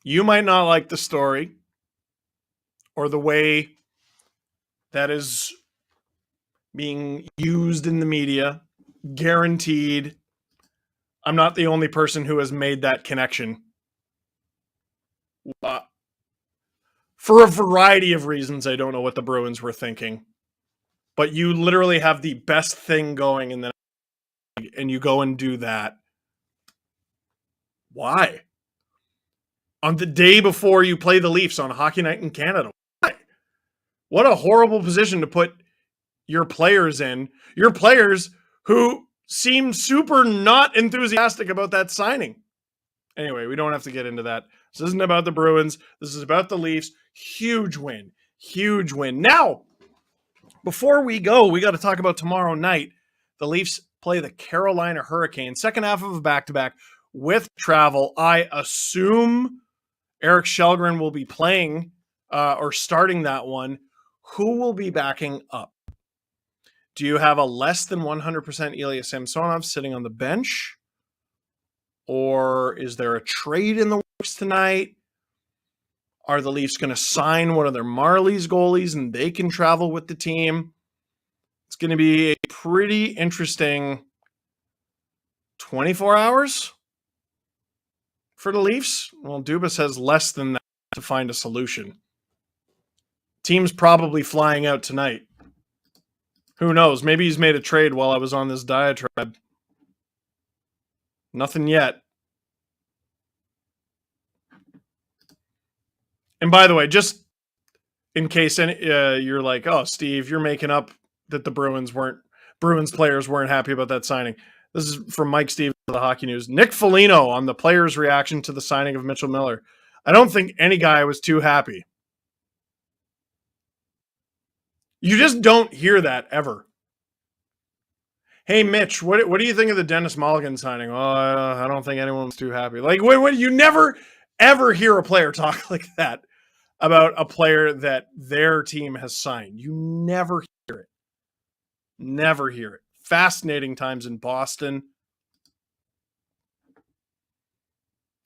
You might not like the story or the way that is being used in the media. Guaranteed, I'm not the only person who has made that connection. For a variety of reasons, I don't know what the Bruins were thinking. But you literally have the best thing going in the league, and you go and do that. Why? On the day before you play the Leafs on Hockey Night in Canada. Why? What a horrible position to put your players in. Your players who seem super not enthusiastic about that signing. Anyway, we don't have to get into that. This isn't about the Bruins. This is about the Leafs. Huge win. Huge win. Now, before we go, we got to talk about tomorrow night. The Leafs play the Carolina Hurricanes. Second half of a back-to-back with travel. I assume Eric Källgren will be playing or starting that one. Who will be backing up? Do you have a less than 100% Ilya Samsonov sitting on the bench? Or is there a trade in the works tonight? Are the Leafs going to sign one of their Marlies goalies and they can travel with the team? It's going to be a pretty interesting 24 hours for the Leafs. Well, Dubas has less than that to find a solution. Team's probably flying out tonight. Who knows? Maybe he's made a trade while I was on this diatribe. Nothing yet. And by the way, just in case you're like, oh, Steve, you're making up that the Bruins players weren't happy about that signing. This is from Mike Stevens of the Hockey News. Nick Foligno on the players' reaction to the signing of Mitchell Miller. I don't think any guy was too happy. You just don't hear that ever. Hey, Mitch, what do you think of the Dennis Mulligan signing? Oh, I don't think anyone was too happy. Like, wait, you never, ever hear a player talk like that about a player that their team has signed. You never hear it. Never hear it. Fascinating times in Boston.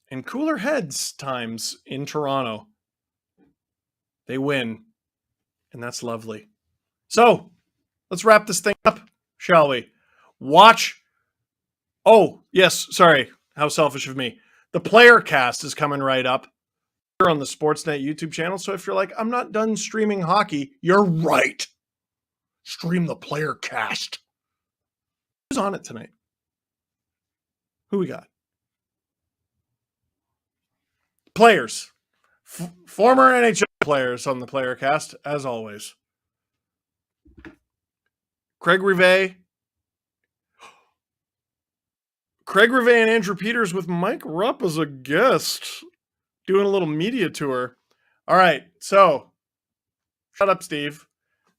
And cooler heads times in Toronto. They win. And that's lovely. So, let's wrap this thing up, shall we? Watch. Oh, yes, sorry. How selfish of me. The player cast is coming right up here on the Sportsnet YouTube channel. So if you're like, I'm not done streaming hockey, you're right. Stream the player cast. Who's on it tonight? Who we got? players, former NHL players on the Player Cast, as always. Craig Rivet and Andrew Peters with Mike Rupp as a guest, doing a little media tour. All right, so shut up, Steve.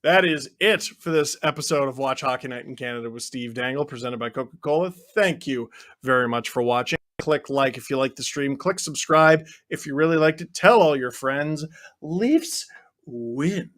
That is it for this episode of Watch Hockey Night in Canada with Steve Dangle, presented by Coca-Cola. Thank you very much for watching. Click like if you like the stream. Click subscribe if you really liked it. Tell all your friends. Leafs win.